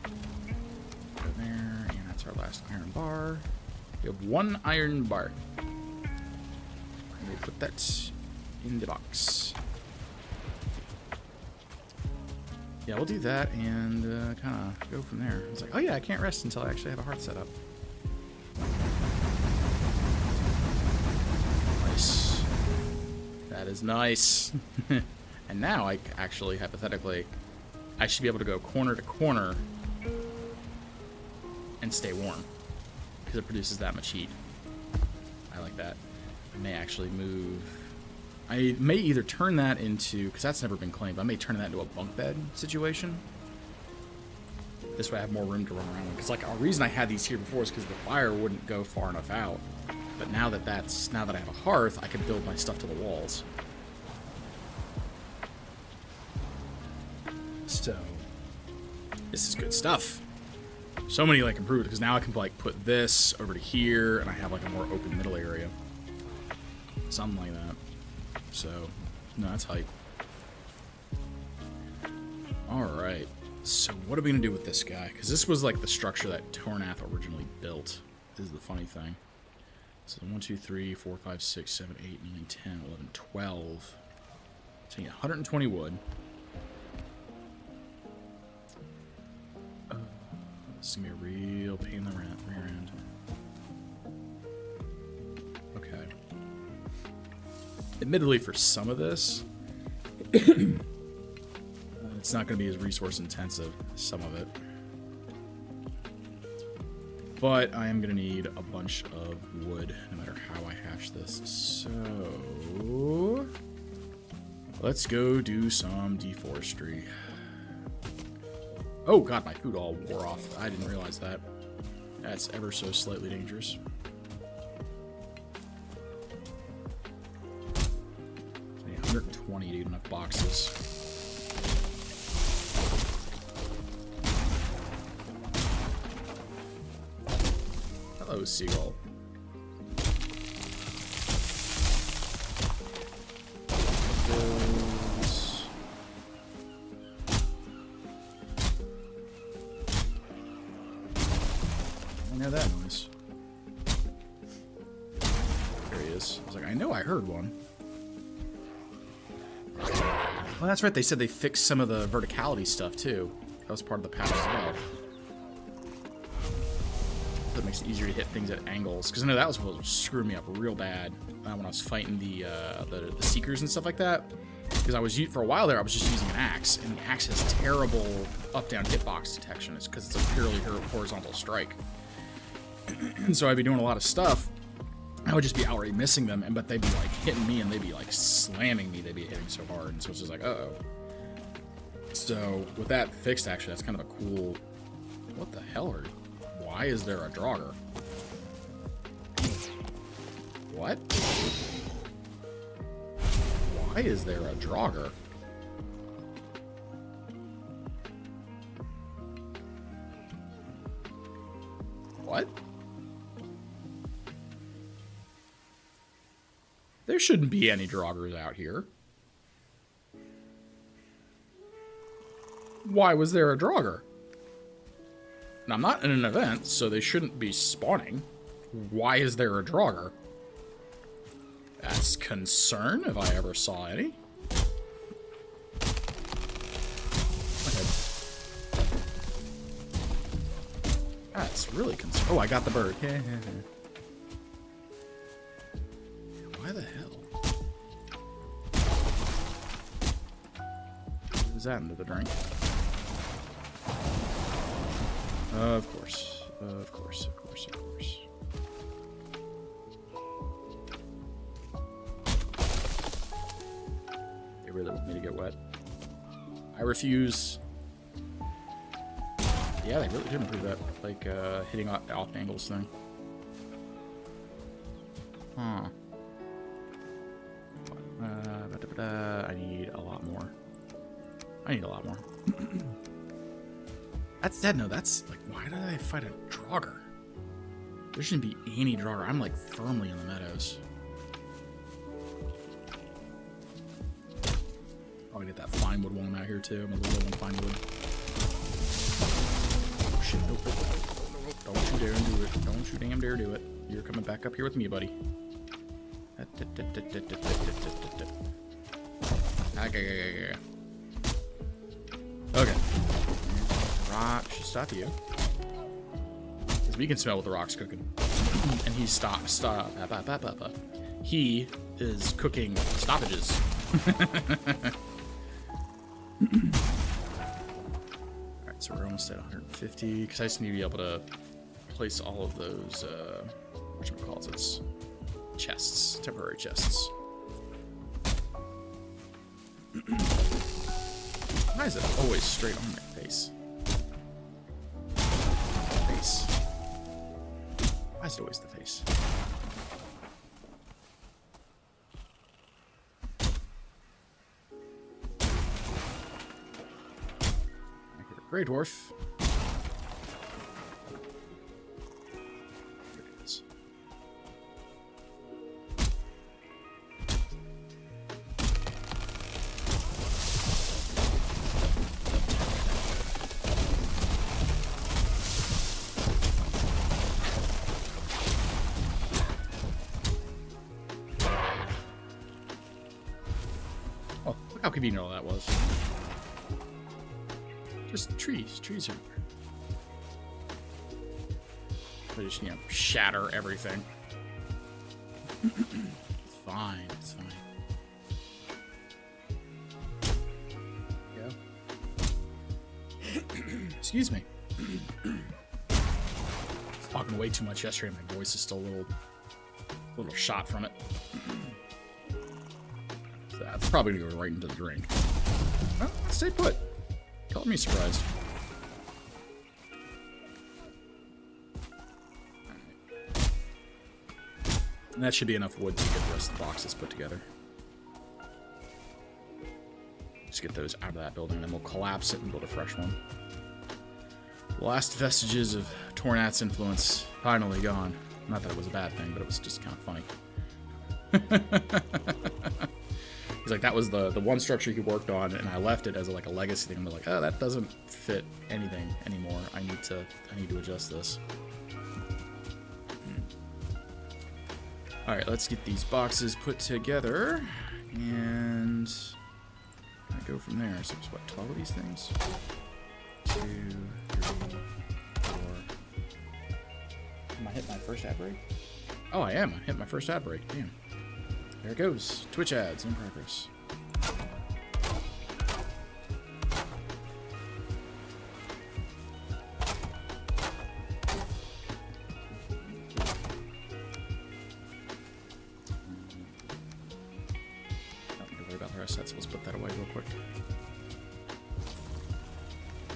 Go there, and that's our last iron bar. We have one iron bar. And we'll put that in the box. Yeah, we'll do that and kind of go from there. It's like, oh yeah, I can't rest until I actually have a hearth set up. That is nice. And now I actually, hypothetically, I should be able to go corner to corner and stay warm because it produces that much heat. I like that. I may actually move. I may either turn that into, because that's never been claimed, I may turn that into a bunk bed situation. This way I have more room to run around. Because like a reason I had these here before is because the fire wouldn't go far enough out. But now that I have a hearth, I can build my stuff to the walls. So this is good stuff. So many like improved because now I can like put this over to here, and I have like a more open middle area, something like that. So no, that's hype. All right. So what are we gonna do with this guy? Because this was like the structure that Tornath originally built. This is the funny thing. So 1, 2, 3, 4, 5, 6, 7, 8, 9, 10, 11, 12. So you get 120 wood. This is going to be a real pain in the rear end. Okay. Admittedly, for some of this, it's not going to be as resource intensive, some of it. But I am going to need a bunch of wood, no matter how I hash this. So, let's go do some deforestry. Oh god, my food all wore off. I didn't realize that. That's ever so slightly dangerous. I need 120 to get enough boxes. Hello, seagull. I know that noise. There he is. I was like, I know I heard one. Well, that's right. They said they fixed some of the verticality stuff, too. That was part of the patch as well. That makes it easier to hit things at angles. Because I know that was what was screwing me up real bad when I was fighting the seekers and stuff like that. Because I was, for a while there, I was just using an axe. And the axe has terrible up-down hitbox detection. It's because it's a purely horizontal strike. And so I'd be doing a lot of stuff. I would just be outright missing them, but they'd be like hitting me and they'd be like slamming me. They'd be hitting so hard. And so it's just like, uh-oh. So with that fixed, actually, that's kind of a cool... What the hell are... Why is there a Draugr? What? Why is there a Draugr? What? There shouldn't be any Draugrs out here. Why was there a Draugr? And I'm not in an event, so they shouldn't be spawning. Why is there a Draugr? That's concern, if I ever saw any. Okay. That's really concern. Oh, I got the bird. Why the hell? What was that into the drink? Of course. Of course, of course, of course. They really want me to get wet. I refuse. Yeah, they really did improve that. Like, hitting off angles thing. Huh. I need a lot more. I need a lot more. That's dead. No, that's like, why did I fight a Draugr? There shouldn't be any Draugr. I'm like firmly in the meadows. I'll get that fine wood while I'm out here too. I'm a little low on fine wood. Oh shit, nope, nope, nope, nope. Don't you dare do it. Don't you damn dare do it. You're coming back up here with me, buddy. Okay. Rock should stop you. Because we can smell what the rock's cooking. And he's stop. He is cooking stoppages. Alright, so we're almost at 150. Because I just need to be able to place all of those, whatchamacallits, chests, temporary chests. Why is it always straight on my face? Face. Why is it always the face? I hear a Grey Dwarf. There it is. How convenient all that was. Just trees. Trees everywhere. I just, shatter everything. It's fine. It's fine. Excuse me. Talking way too much yesterday. My voice is still a little shot from it. So that's probably gonna go right into the drink. Well, stay put. Call me surprised. Alright. And that should be enough wood to get the rest of the boxes put together. Just get those out of that building, and then we'll collapse it and build a fresh one. The last vestiges of Tornat's influence finally gone. Not that it was a bad thing, but it was just kind of funny. He's like, that was the one structure he worked on, and I left it as a legacy thing. I'm like, oh, that doesn't fit anything anymore. I need to adjust this. All right, let's get these boxes put together, and I go from there. So it's what, 12 of these things? 2, 3, 4. Am I hitting my first ad break? Oh, I am. I hit my first ad break. Damn. There it goes. Twitch ads in progress. Don't need to worry about the rest of that, so let's put that away real quick.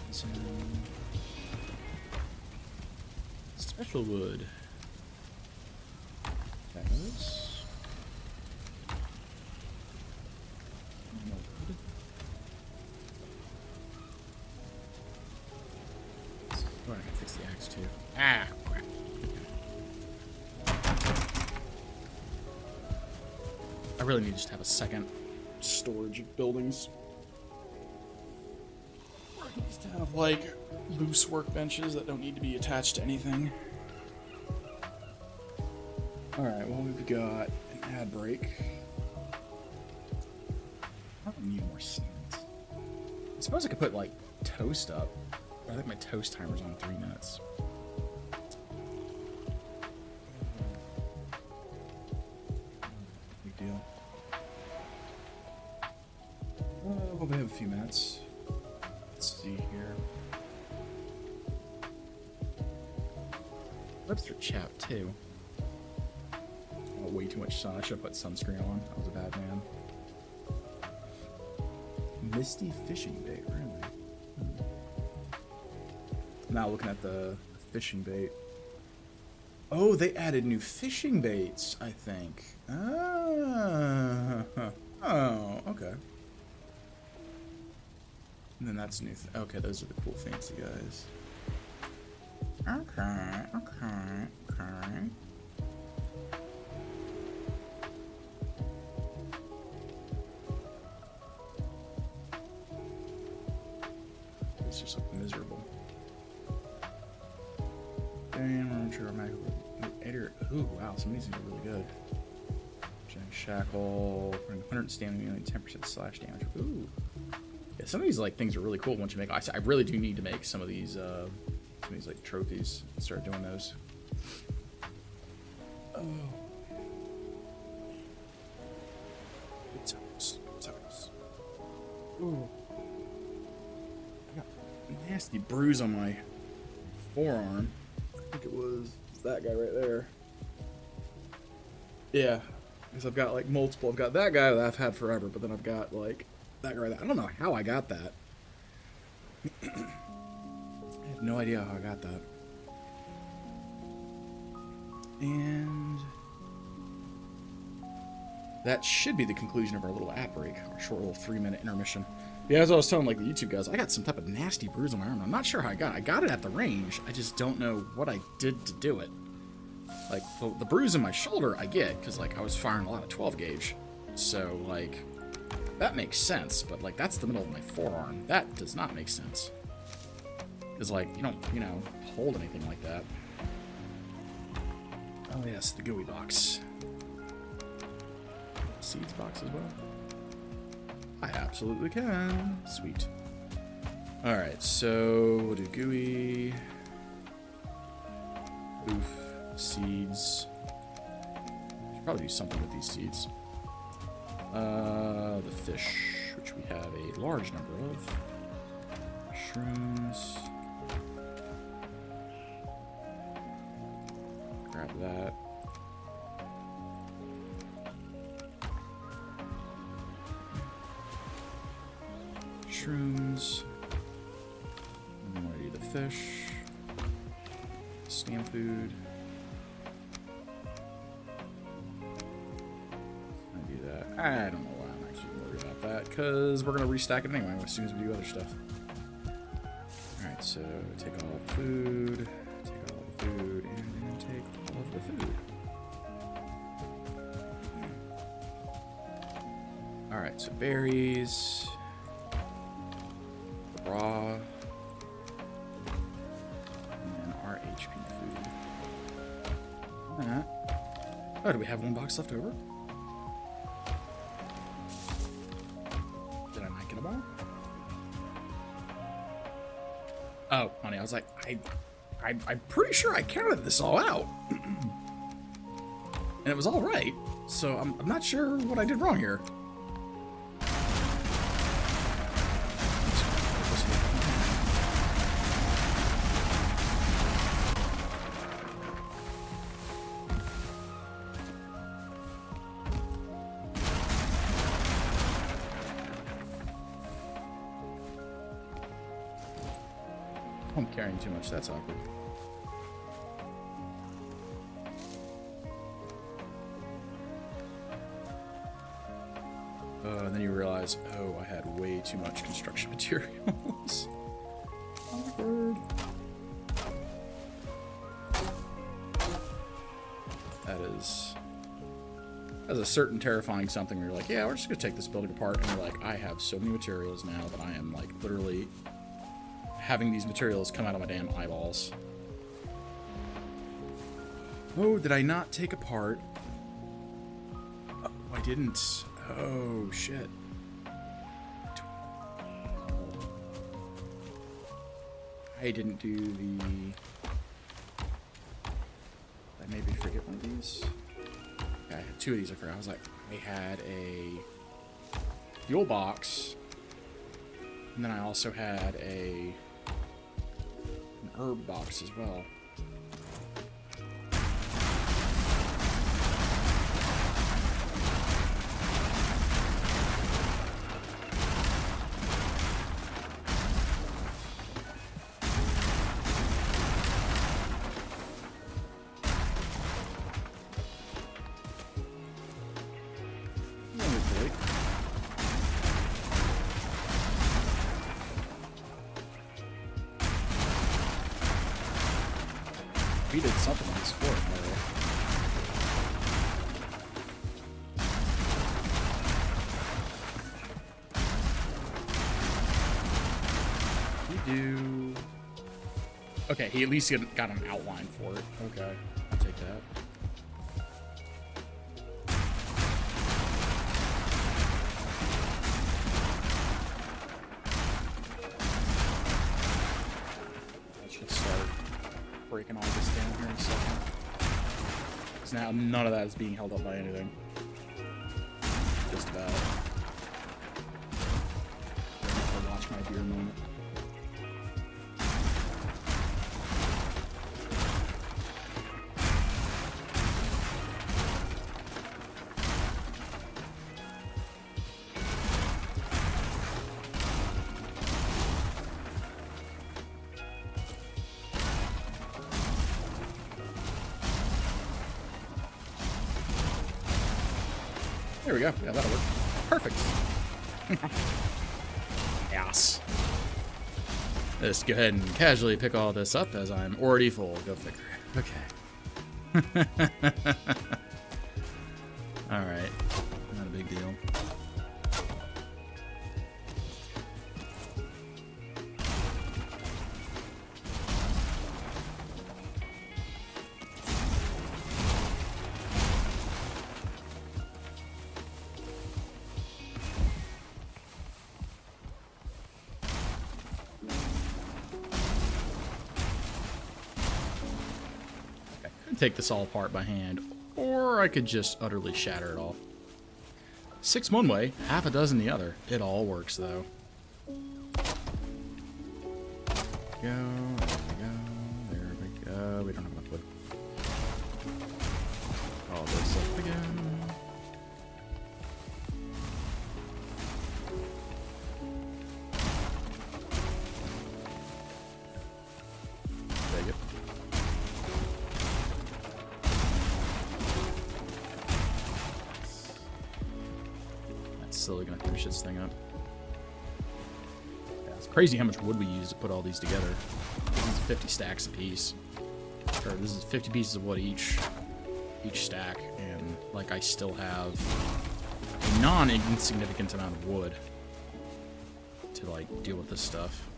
So, special wood. That goes. Oh, I can fix the axe too. Ah, crap. I really need to just have a second storage of buildings. I can just have loose workbenches that don't need to be attached to anything. Alright, well, we've got an ad break. I don't need more sand. I suppose I could put, toast up. But I think my toast timer's on 3 minutes. Big deal. We'll have a few minutes. Let's see here. Lips are chapped, too. Way too much sun. I should have put sunscreen on. I was a bad man. Misty fishing bait, really? Now looking at the fishing bait. Oh, they added new fishing baits, I think. Oh, okay. And then that's new. Okay, those are the cool fancy guys. Okay. It's just miserable. Damn, I'm sure I'm ooh, wow, some of these are really good. Shackle, 100 stamina, 10% slash damage. Ooh. Yeah, some of these things are really cool once you make. I really do need to make some of these trophies and start doing those. Oh. Good times. Ooh. I got a nasty bruise on my forearm. I think it's that guy right there. Yeah, because I've got multiple. I've got that guy that I've had forever, but then I've got that guy. I don't know how I got that. I have no idea how I got that. And that should be the conclusion of our little ad break, our short little 3-minute intermission. Yeah, as I was telling the YouTube guys, I got some type of nasty bruise on my arm. I'm not sure how I got it. I got it at the range. I just don't know what I did to do it. The bruise in my shoulder I get, because I was firing a lot of 12 gauge. So that makes sense, but that's the middle of my forearm. That does not make sense. Because you don't, hold anything like that. Oh yes, the gooey box. Seeds box as well. I absolutely can. Sweet. Alright, so we'll do gooey. Oof. Seeds. Should probably do something with these seeds. The fish, which we have a large number of. Mushrooms. Grab that. Mushrooms. And then I do the fish. Stam food. I do that. I don't know why I'm actually worried about that, because we're going to restack it anyway as soon as we do other stuff. Alright, so take all the food, take all the food, and then take all of the food. Alright, so berries, raw, and then our HP food. That. Oh, do we have one box left over? Did I not get a bar? Oh, honey, I was like, I'm pretty sure I counted this all out. And it was all right. So I'm not sure what I did wrong here. I'm carrying too much, that's awkward. And then you realize, oh, I had way too much construction materials. Awkward. That's a certain terrifying something where you're like, yeah, we're just gonna take this building apart, and you're like, I have so many materials now that I am like literally having these materials come out of my damn eyeballs. Oh, did I not take apart? Oh, I didn't. Oh, shit. I didn't do the... I maybe forget one of these. Yeah, I had two of these I forgot. I was like, I had a fuel box, and then I also had an herb box as well. We did something on this floor, by the way. We do... Okay, he at least got an outline for it. Okay, I'll take that. I should start breaking all this down here in a second. Because now none of that is being held up by anything. Just about. I'll watch my deer moment. There we go. Yeah, that'll work. Perfect. Yes. Let's go ahead and casually pick all this up as I'm already full. Go figure. Okay. Alright. Not a big deal. I'd take this all apart by hand, or I could just utterly shatter it all. 6 one way, half a dozen the other. It all works, though. There we go. We don't have enough wood. All this up again. Take it. That's slowly gonna finish this thing up. It's crazy how much wood we use to put all these together. This is 50 stacks a piece. Or this is 50 pieces of wood each stack, and like I still have a non-insignificant amount of wood to like deal with this stuff.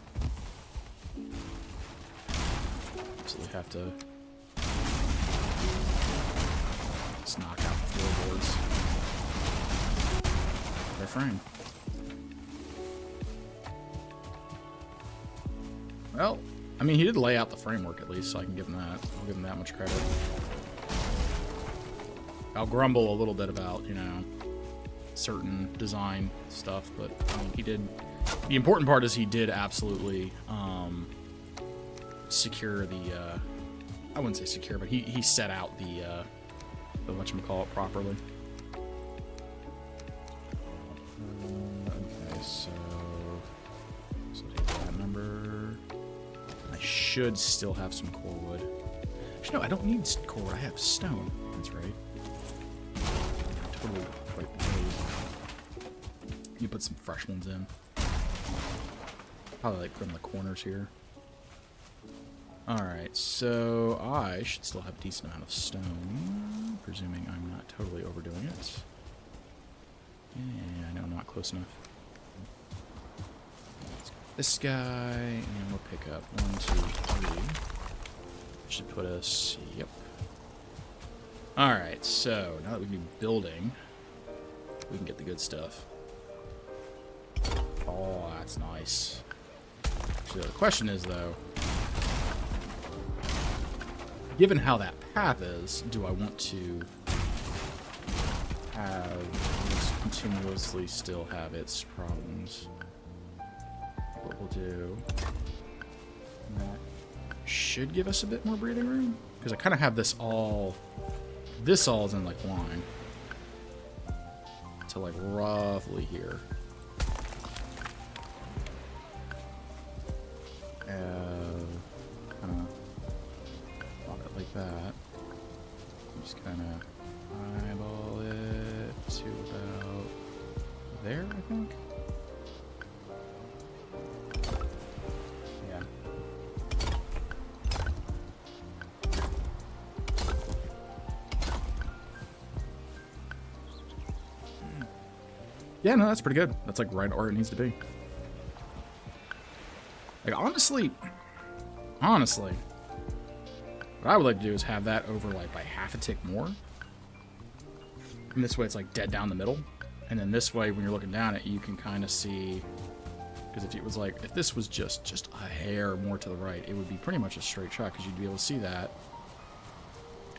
Absolutely have to just knock out the floorboards. Their frame. Well, I mean, he did lay out the framework at least, so I can give him that. I'll give him that much credit. I'll grumble a little bit about, you know, certain design stuff, but I mean, he did. The important part is he did absolutely secure the. I wouldn't say secure, but he set out the whatchamacallit properly. Okay, so take that number. I should still have some core wood. Actually, no, I don't need core wood. I have stone. That's right. Totally quite crazy. You put some fresh ones in. Probably like from the corners here. Alright, so I should still have a decent amount of stone, presuming I'm not totally overdoing it. Yeah, I know I'm not close enough. Let's get this guy, and we'll pick up 1, 2, 3. Should put us, yep. Alright, so now that we've been building, we can get the good stuff. Oh, that's nice. So the question is, though, given how that path is, do I want to have this continuously still have its problems? What we'll do, that should give us a bit more breathing room, because I kind of have this all is in like line to like roughly here. Kind of lock it like that. Just kind of eyeball it to about there, I think. Yeah. Yeah, no, that's pretty good. That's like right where it needs to be. Like, honestly, what I would like to do is have that over, like, by half a tick more. And this way it's, like, dead down the middle. And then this way, when you're looking down it, you can kind of see... Because if it was, like, if this was just a hair more to the right, it would be pretty much a straight shot, because you'd be able to see that.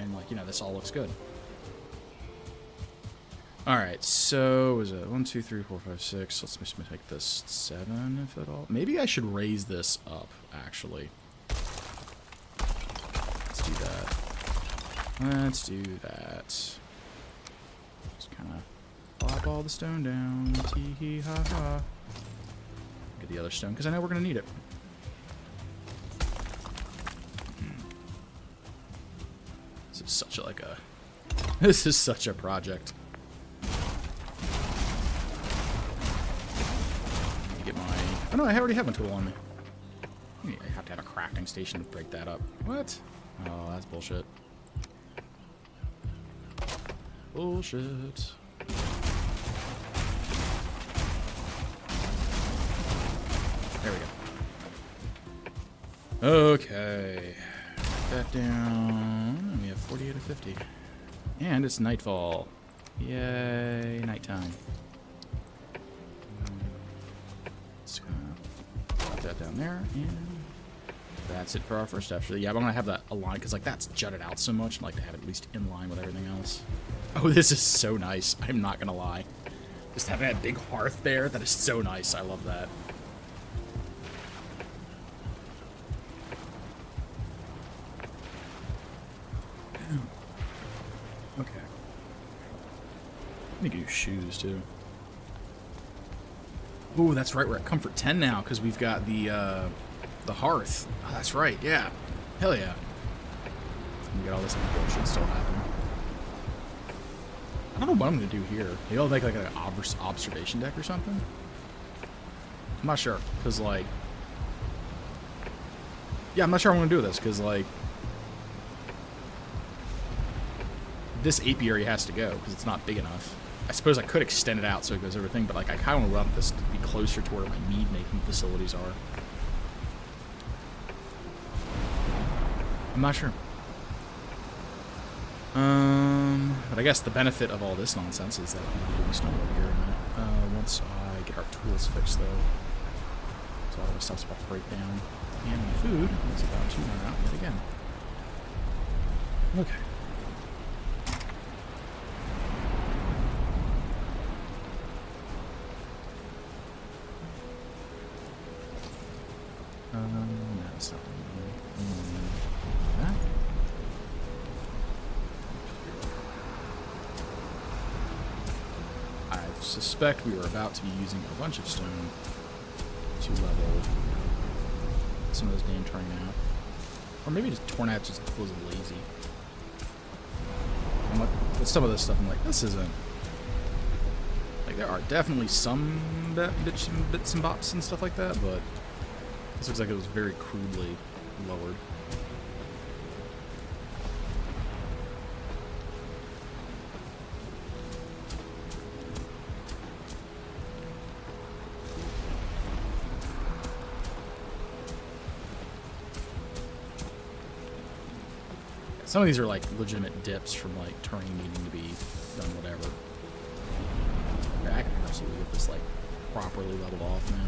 And, like, you know, this all looks good. Alright, so is it 1, 2, 3, 4, 5, 6? Let's just make this 7, if at all. Maybe I should raise this up, actually. Let's do that. Let's do that. Just kind of plop all the stone down. Tee-hee ha ha. Get the other stone, because I know we're going to need it. This is such a, like a... This is such a project. Oh no, I already have a tool on me. I have to have a crafting station to break that up. What? Oh, that's bullshit. Bullshit. There we go. Okay. Back down. We have 48 of 50. And it's nightfall. Yay, nighttime. Just gonna put that down there, and That's it for our first after. Yeah, I'm gonna have that aligned because like that's jutted out so much. I'd like to have it at least in line with everything else. Oh, this is so nice. I'm not gonna lie. Just having that big hearth there, that is so nice. I love that. Okay. Let me get you shoes too. Oh, that's right. We're at comfort 10 now because we've got the hearth. Oh, that's right. Yeah. Hell yeah. We got all this bullshit still happening. I don't know what I'm gonna do here. Maybe I'll make like an observation deck or something. I'm not sure because like, yeah, I'm not sure I'm gonna do this because like, this apiary has to go because it's not big enough. I suppose I could extend it out so it goes everything, but like I kind of want this to be closer to where my mead making facilities are. I'm not sure. But I guess the benefit of all this nonsense is that I'm doing snow over here. Once I get our tools fixed, though, so all this stuff's about to break down, and my food is about to run out yet again. Okay. No, it's not that. I suspect we are about to be using a bunch of stone to level some of those damn turning out. Or maybe just Tornat just was lazy. And with some of this stuff, I'm like, this isn't... Like, there are definitely some bits and bops and stuff like that, but this looks like it was very crudely lowered. Some of these are like legitimate dips from like terrain needing to be done whatever. Yeah, I can absolutely get this like properly leveled off now.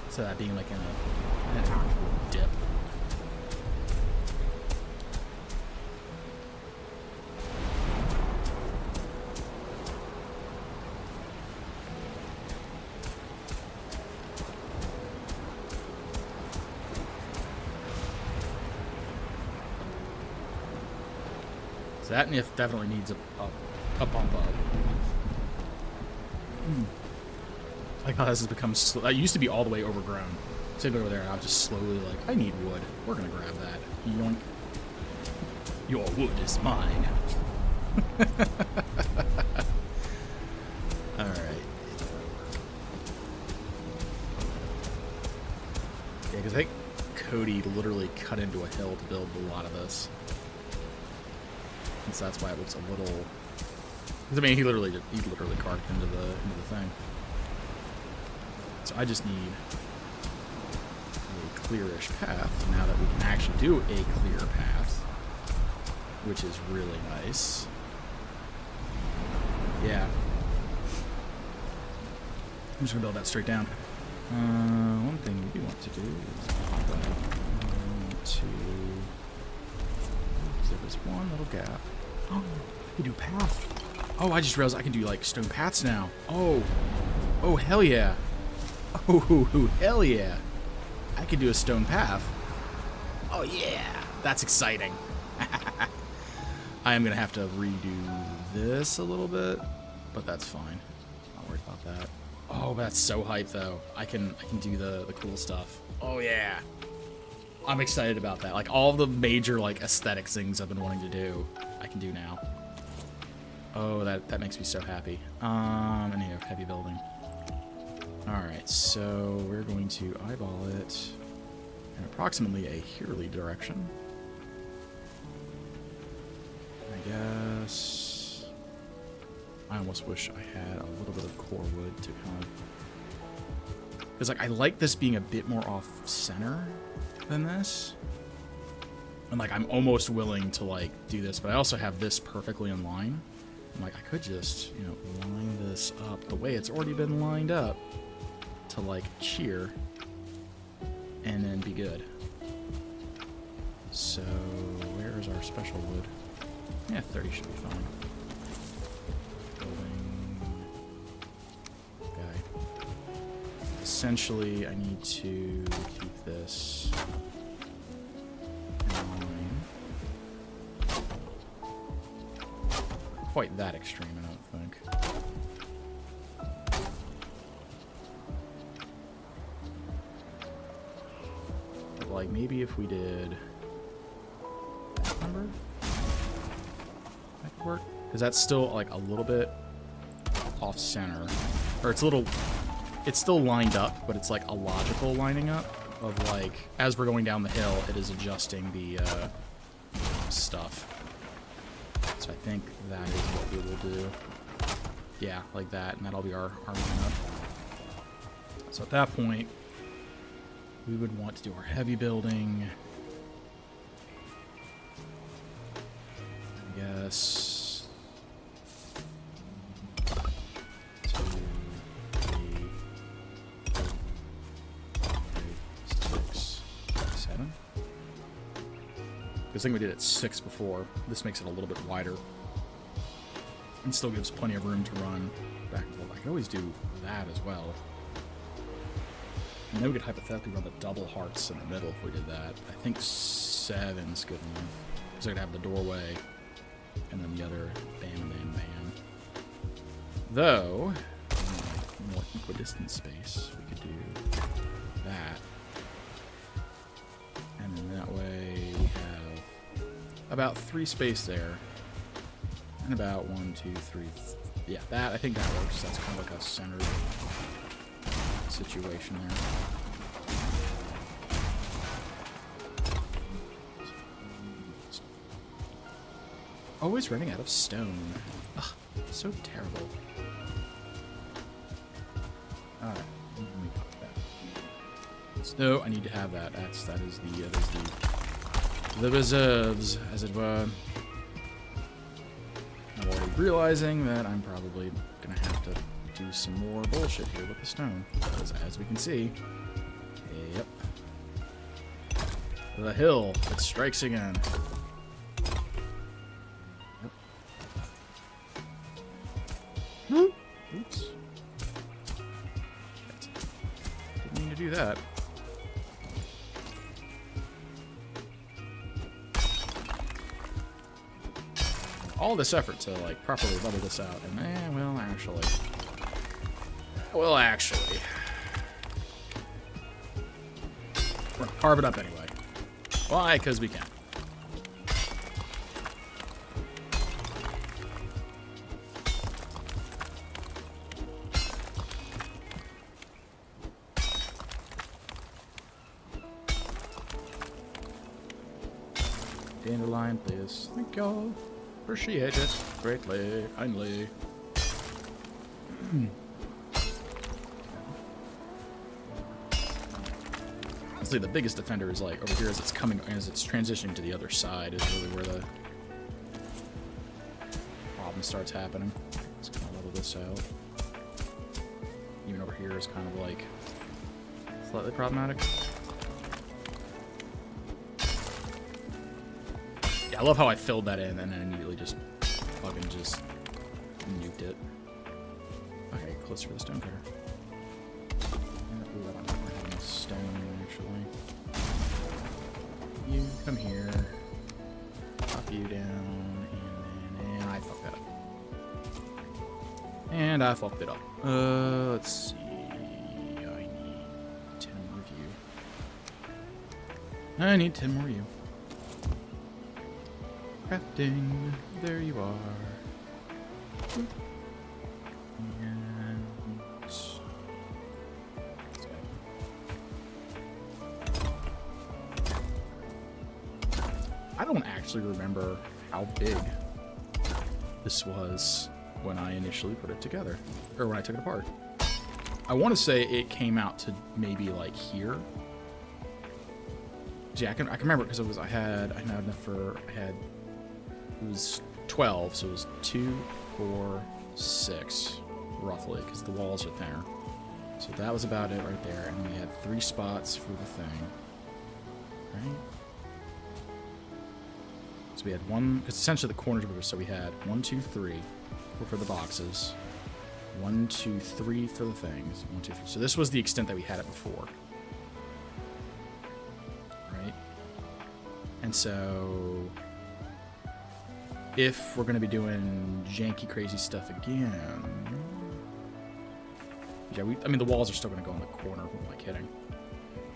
So that being like an actual dip. So that NIF definitely needs a bump up. Like how this has become that used to be all the way overgrown. Same over there, and I'm just slowly like, I need wood. We're gonna grab that. Yoink. Your wood is mine. Alright. Yeah, because I think Cody literally cut into a hill to build a lot of this. And so that's why it looks a little... I mean, he literally carved into the thing. So I just need a clearish path now that we can actually do a clear path, which is really nice. Yeah. I'm just gonna build that straight down. One thing we do want to do is pop that to... So there's one little gap. Oh, we do path. Oh, I just realized I can do like stone paths now. Oh, hell yeah. Oh, hell yeah. I can do a stone path. Oh, yeah. That's exciting. I am going to have to redo this a little bit, but that's fine. Not worried about that. Oh, that's so hype, though. I can do the cool stuff. Oh, yeah. I'm excited about that. Like, all the major, like, aesthetic things I've been wanting to do, I can do now. Oh, that makes me so happy. Anyhow, heavy building. Alright, so we're going to eyeball it in approximately a Hurley direction. I guess... I almost wish I had a little bit of core wood to kind of... Because, like, I like this being a bit more off-center than this. And, like, I'm almost willing to, like, do this, but I also have this perfectly in line. I'm like, I could just, you know, line this up the way it's already been lined up to, like, cheer and then be good. So, where is our special wood? Yeah, 30 should be fine. Building. Okay. Essentially, I need to keep this in line. Quite that extreme, I don't think. But, like, maybe if we did that number, that could work. Because that's still, like, a little bit off center. Or it's a little, it's still lined up, but it's, like, a logical lining up of, like, as we're going down the hill, it is adjusting the stuff. So I think that is what we will do. Yeah, like that, and that'll be our lineup. So at that point, we would want to do our heavy building. I guess 2, 3, 6, 7. Because I think we did it 6 before. This makes it a little bit wider. And still gives plenty of room to run back and forth. I could always do that as well. And then we could hypothetically run the double hearts in the middle if we did that. I think 7's good enough. Because I could have the doorway and then the other bam, bam, bam. Though, more equidistant space, we could do that. And then that way we have about 3 space there. And about 1, 2, 3. Yeah, that, I think that works. That's kind of like a centered situation there. Always running out of stone. Ugh, so terrible. Alright, let me pop that. No, I need to have that. That is the reserves, as it were. I'm already realizing that I'm probably gonna have to do some more bullshit here with the stone, because as we can see, yep, the hill, it strikes again. Yep. Oops. Didn't mean to do that. All this effort to, like, properly level this out, and well, actually, we're gonna carve it up anyway. Why? Because we can. Dandelion, please. Thank y'all. Appreciate it greatly, kindly. Honestly, the biggest offender is like over here as it's transitioning to the other side is really where the problem starts happening. Let's kind of level this out. Even over here is kind of like slightly problematic. I love how I filled that in and then immediately just fucking just nuked it. Okay, closer to the stone cutter. Ooh, I don't know if we're having a stone, actually. You come here. Pop you down. And I fucked that up. And I fucked it up. Let's see. I need 10 more of you. I need 10 more of you. Crafting, there you are. And I don't actually remember how big this was when I initially put it together, or when I took it apart. I want to say it came out to maybe like here. Yeah, I can remember because it was it was 12, so it was 2, 4, 6, roughly, because the walls are there. So that was about it right there, and we had 3 spots for the thing, right? So we had one, it's essentially the corners were, so we had 1, 2, 3 were for the boxes, 1, 2, 3 for the things, 1, 2, 3. So this was the extent that we had it before, right? And so if we're going to be doing janky, crazy stuff again, yeah, I mean, the walls are still going to go in the corner. Who am I kidding?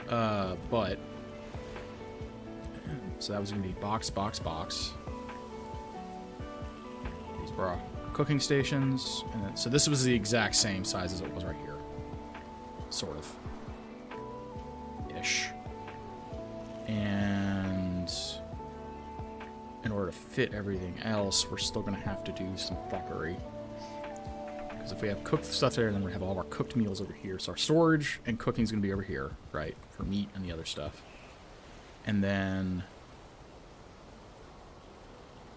But so that was going to be box, box, box. These were our cooking stations, and then, so this was the exact same size as it was right here, sort of, ish. And in order to fit everything else, we're still going to have to do some fuckery. Because if we have cooked stuff there, then we have all of our cooked meals over here. So our storage and cooking is going to be over here, right? For meat and the other stuff. And then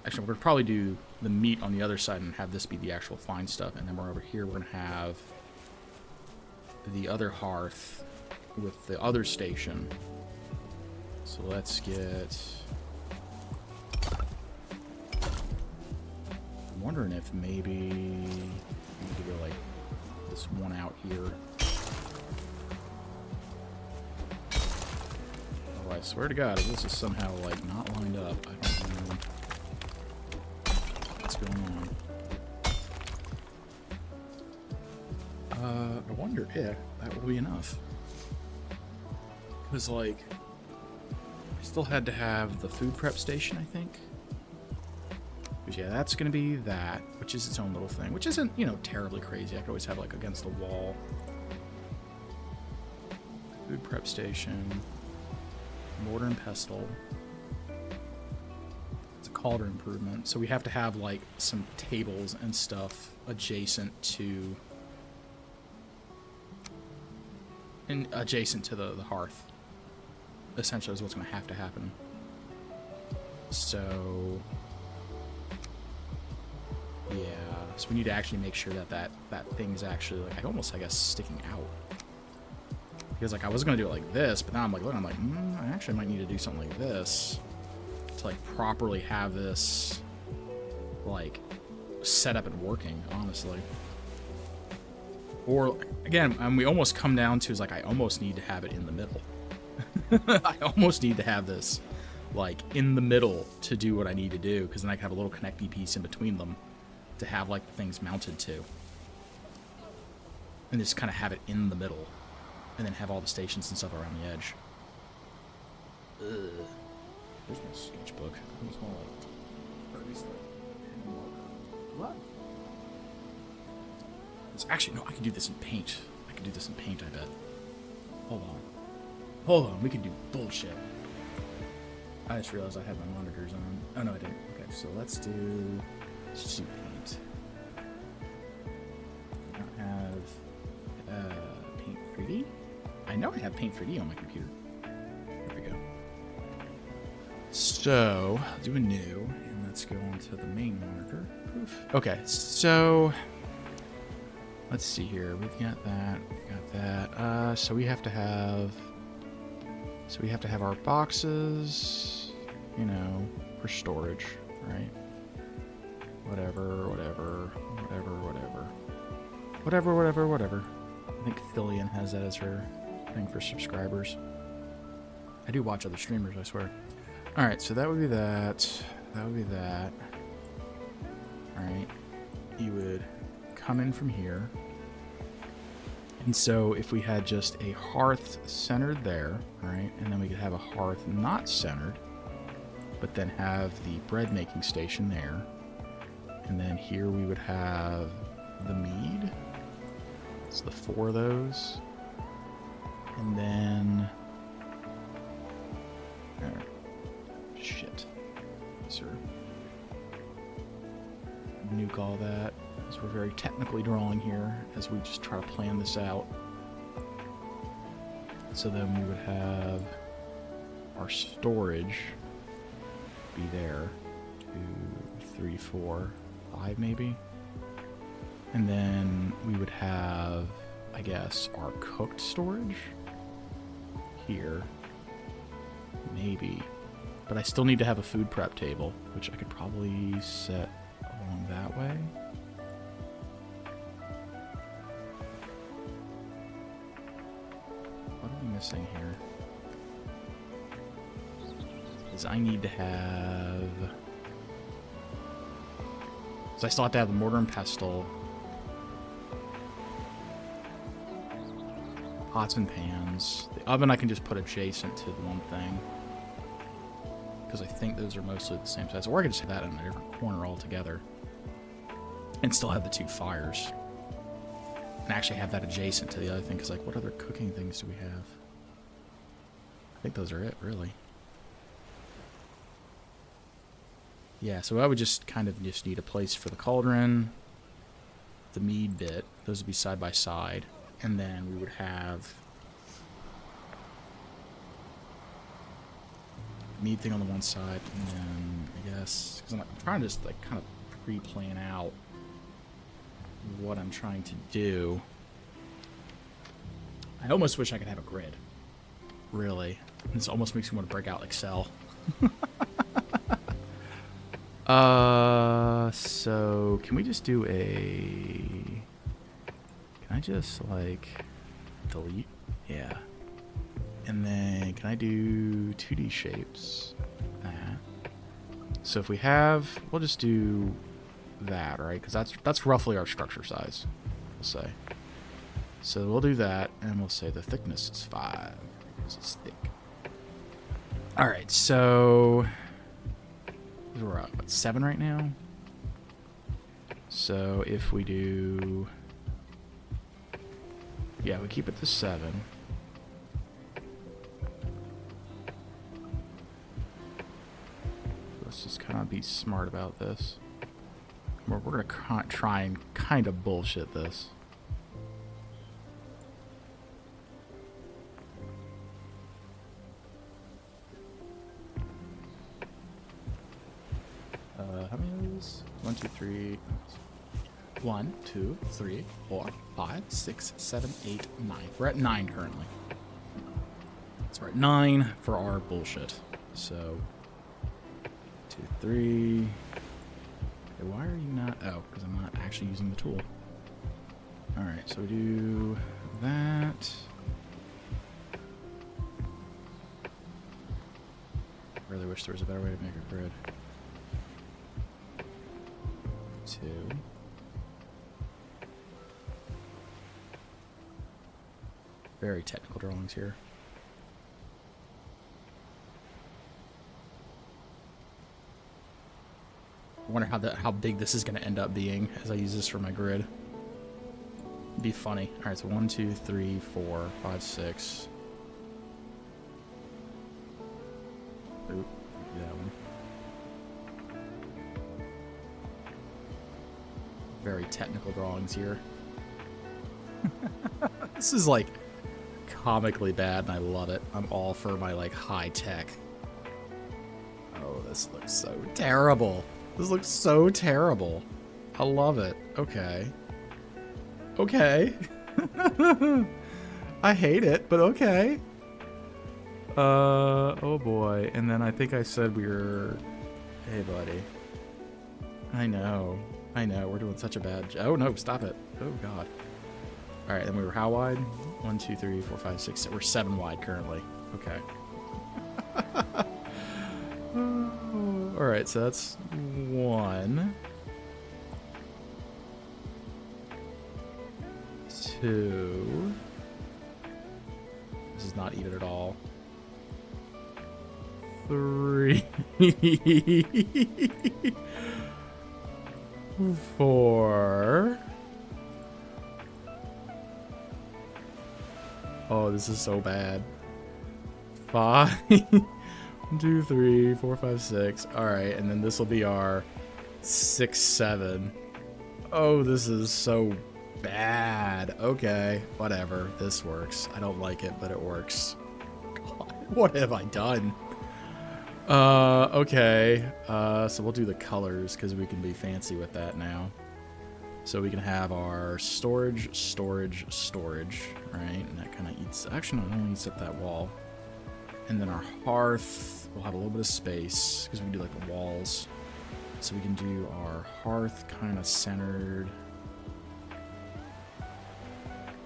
actually, we're going to probably do the meat on the other side and have this be the actual fine stuff. And then we're over here, we're going to have the other hearth with the other station. So let's get... I'm wondering if maybe we could go like this one out here. Oh, I swear to God, if this is somehow like not lined up, I don't know what's going on. I wonder if that will be enough. Because like, I still had to have the food prep station, I think. Because yeah, that's going to be that, which is its own little thing, which isn't, you know, terribly crazy. I could always have like against the wall. Food prep station. Mortar and pestle. It's a cauldron improvement. So we have to have like some tables and stuff adjacent to the hearth. Essentially is what's going to happen. So yeah, so we need to actually make sure that thing's actually like almost, I guess, sticking out. Because like I was gonna do it like this, but now I'm like, look, I actually might need to do something like this to like properly have this like set up and working, honestly. Or again, we almost come down to is like I almost need to have it in the middle. I almost need to have this like in the middle to do what I need to do, because then I can have a little connecting piece in between them to have like the things mounted to, and just kind of have it in the middle, and then have all the stations and stuff around the edge. Where's my sketchbook? What? It's actually, no, I can do this in paint. I bet. Hold on, we can do bullshit. I just realized I had my monitors on. Oh no, I didn't. Okay, so let's do paint. I don't have Paint 3D. I know I have Paint 3D on my computer. There we go. So, I'll do a new, and let's go on to the main monitor. Oof. Okay, so let's see here. We've got that. So we have to have our boxes, you know, for storage, right? Whatever. I think Thillian has that as her thing for subscribers. I do watch other streamers, I swear. Alright, so that would be that. Alright. You would come in from here. And so if we had just a hearth centered there, right, and then we could have a hearth not centered, but then have the bread making station there. And then here we would have the mead. It's the 4 of those. And then... shit. Sir. Nuke all that, as we're very technically drawing here, as we just try to plan this out. So then we would have our storage be there. 2, 3, 4, 5 maybe. And then we would have, I guess, our cooked storage here. Maybe. But I still need to have a food prep table, which I could probably set along that way. What are we missing here? Because I need to have... So I still have to have the mortar and pestle. Pots and pans. The oven I can just put adjacent to the one thing, because I think those are mostly the same size. Or I can just have that in a different corner altogether and still have the 2 fires. And actually have that adjacent to the other thing, because like, what other cooking things do we have? I think those are it, really. Yeah, so I would just kind of just need a place for the cauldron, the mead bit. Those would be side by side. And then we would have meat thing on the one side, and then I guess, because I'm trying to just like kind of pre-plan out what I'm trying to do. I almost wish I could have a grid. Really. This almost makes me want to break out Excel. So can we just do a... Can I just, like, delete? Yeah. And then, can I do 2D shapes? That. So if we have, we'll just do that, right? Because that's roughly our structure size, we'll say. So we'll do that, and we'll say the thickness is 5. This is thick. All right, so we're at, what, 7 right now? So if we do... Yeah, we keep it to 7. Let's just kind of be smart about this. We're going to try and kind of bullshit this. How many of these? 1, 2, 3... 1, 2, 3, 4, 5, 6, 7, 8, 9. We're at 9 currently. So we're at 9 for our bullshit. So 2, 3. Okay, why are you not? Oh, because I'm not actually using the tool. All right, so we do that. Really wish there was a better way to make a grid. 2. Very technical drawings here. I wonder how big this is going to end up being as I use this for my grid. It'd be funny. All right, so 1, 2, 3, 4, 5, 6. Oop, that one. Very technical drawings here. This is like comically bad, and I love it. I'm all for my like high tech. Oh, this looks so terrible. This looks so terrible. I love it. Okay. Okay. I hate it, but okay. Oh boy. And then I think I said we were... Hey, buddy. I know. I know. We're doing such a bad job. Oh, no. Stop it. Oh, God. All right. Then we were how wide? 1, 2, 3, 4, 5, 6, 7. We're 7 wide currently. Okay. All right. So that's 1. 2. This is not even at all. 3. 4. Oh, this is so bad. 5. 1, 2, 3, 4, 5, 6. All right, and then this will be our 6, 7. Oh, this is so bad. Okay, whatever. This works. I don't like it, but it works. God, what have I done? Okay. So we'll do the colors because we can be fancy with that now. So we can have our storage, right? And that kind of eats, actually no, it only eats up that wall. And then our hearth, we'll have a little bit of space because we can do like the walls. So we can do our hearth kind of centered.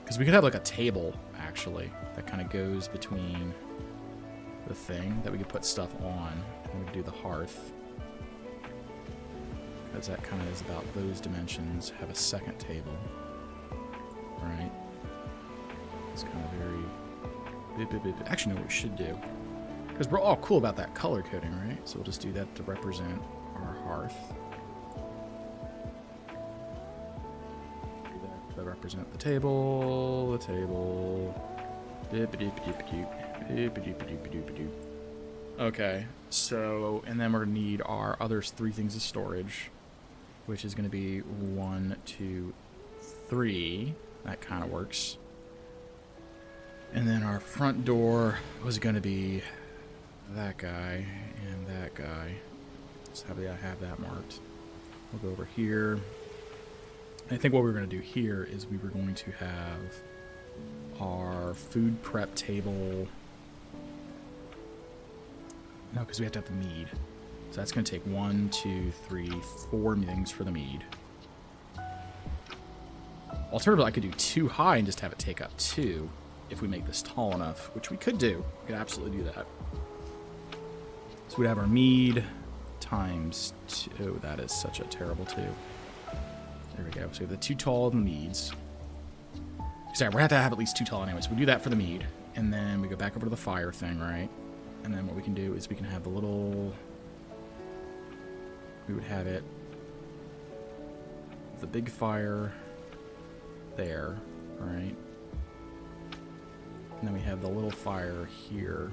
Because we could have like a table, actually, that kind of goes between the thing that we could put stuff on. And we could do the hearth. Because that kind of is about those dimensions. Have a second table. Right? It's kind of very... Actually, no, what we should do. Because we're all cool about that color coding, right? So we'll just do that to represent our hearth. Do that to represent the table. Okay, so, and then we're going to need our other 3 things of storage, which is going to be 1, 2, 3. That kind of works. And then our front door was going to be that guy and that guy. So how do I have that marked? We'll go over here. And I think what we were going to do here is we were going to have our food prep table. No, because we have to have the mead. So that's going to take 1, 2, 3, 4 things for the mead. Alternatively, I could do 2 high and just have it take up 2 if we make this tall enough, which we could do. We could absolutely do that. So we'd have our mead times 2. That is such a terrible 2. There we go. So we have the 2 tall meads. Sorry, we're going to have to have at least 2 tall anyways. We do that for the mead. And then we go back over to the fire thing, right? And then what we can do is we can have the little... We would have it... The big fire there, right? And then we have the little fire here.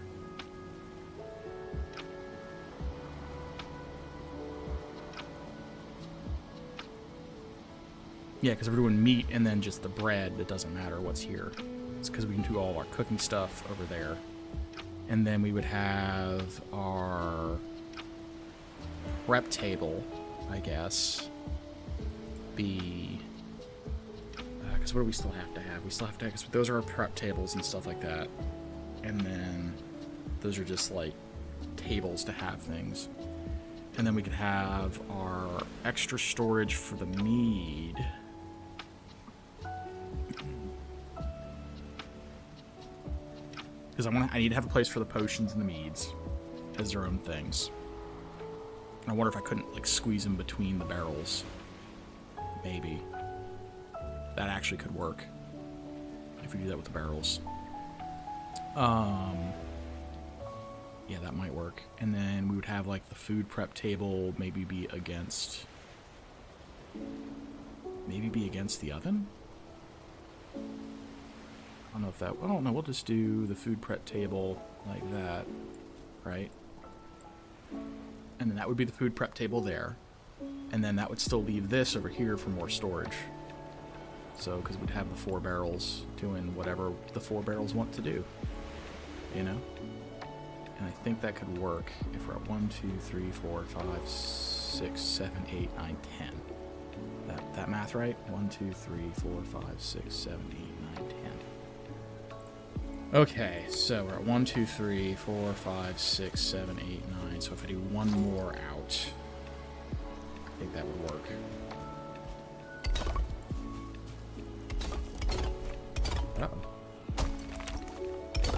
Yeah, because we're doing meat and then just the bread, it doesn't matter what's here. It's because we can do all our cooking stuff over there. And then we would have our prep table, I guess, be... Because what do we still have to have? We still have to have... Because those are our prep tables and stuff like that. And then those are just, like, tables to have things. And then we could have our extra storage for the mead. Because I need to have a place for the potions and the meads as their own things. I wonder if I couldn't like squeeze them between the barrels. Maybe. That actually could work. If we do that with the barrels. Yeah, that might work. And then we would have like the food prep table maybe be against... Maybe be against the oven? I don't know if that... I don't know, we'll just do the food prep table like that. Right? And then that would be the food prep table there. And then that would still leave this over here for more storage. So, because we'd have the 4 barrels doing whatever the 4 barrels want to do. You know? And I think that could work if we're at 1, 2, 3, 4, 5, 6, 7, 8, 9, 10. That math right? 1, 2, 3, 4, 5, 6, 7, 8, 9, 10. Okay, so we're at 1, 2, 3, 4, 5, 6, 7, 8, 9. So if I do 1 more out, I think that would work. Uh-oh.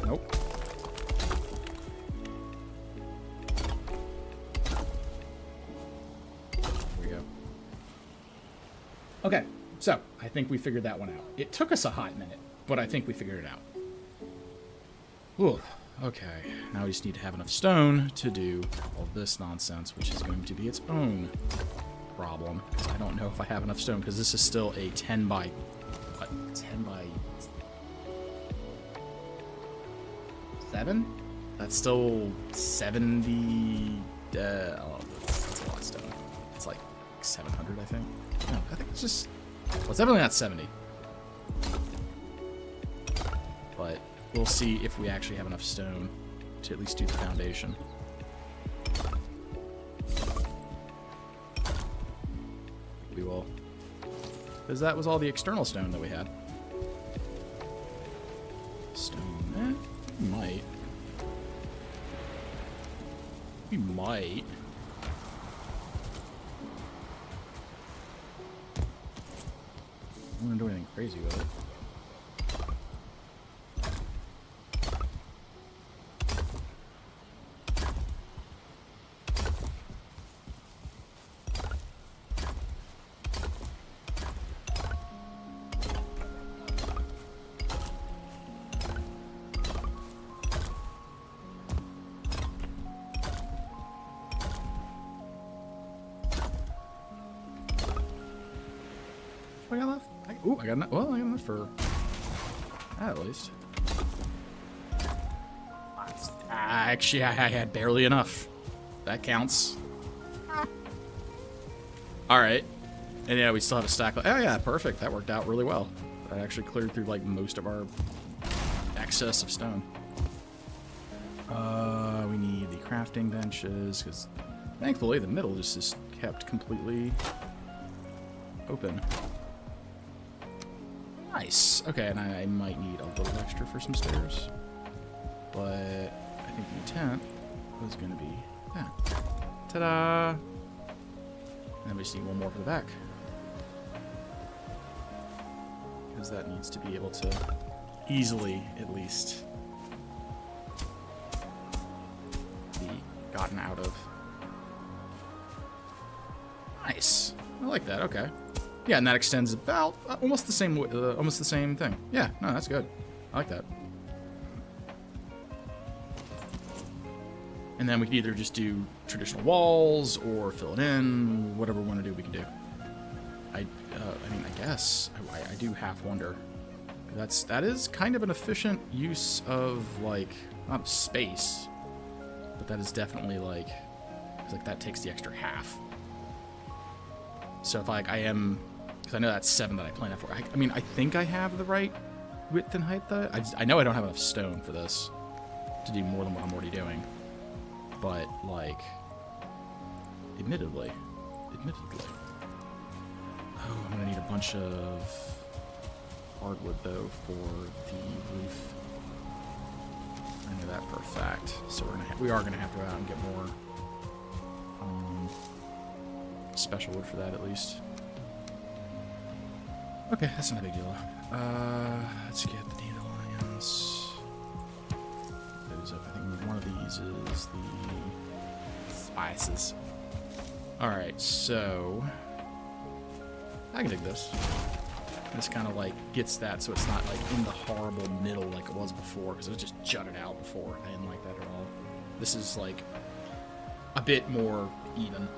Nope. There we go. Okay, so I think we figured that one out. It took us a hot minute, but I think we figured it out. Ooh, okay. Now we just need to have enough stone to do all this nonsense, which is going to be its own problem. I don't know if I have enough stone, because this is still a 10 by... What? 10 by... 7? That's still 70... oh, that's a lot of stone. It's like 700, I think. No, I think it's just... Well, it's definitely not 70. But... We'll see if we actually have enough stone to at least do the foundation. we will. Because that was all the external stone that we had. Stone. We might. We might. I don't want to do anything crazy with it. I got enough. I got enough. Well, I got enough for that at least. Actually, I had barely enough. That counts. All right, and yeah, we still have a stack. Oh yeah, perfect. That worked out really well. That actually cleared through like most of our excess of stone. We need the crafting benches because thankfully the middle just is kept completely open. Nice. Okay, and I might need a little extra for some stairs. But I think the intent was going to be that. Ta-da! And then we just need one more for the back. Because that needs to be able to easily, at least, be gotten out of. Nice. I like that. Okay. Yeah, and that extends about almost the same thing. Yeah, no, that's good. I like that. And then we can either just do traditional walls or fill it in. Whatever we want to do, we can do. I mean, I guess I do half wonder. That is kind of an efficient use of like not space, but that is definitely like that takes the extra half. So if I am. Because I know that's 7 that I planned that for. I mean, I think I have the right width and height. I know I don't have enough stone for this to do more than what I'm already doing. But, like, admittedly. Oh, I'm going to need a bunch of hardwood, though, for the roof. I know that for a fact. So we are going to have to go out and get more special wood for that, at least. Okay, that's not a big deal. Let's get the dandelions. Those up. I think one of these is the spices. Alright, so I can dig this. This kind of like gets that so it's not like in the horrible middle like it was before, because it was just jutted out before. I didn't like that at all. This is like a bit more even.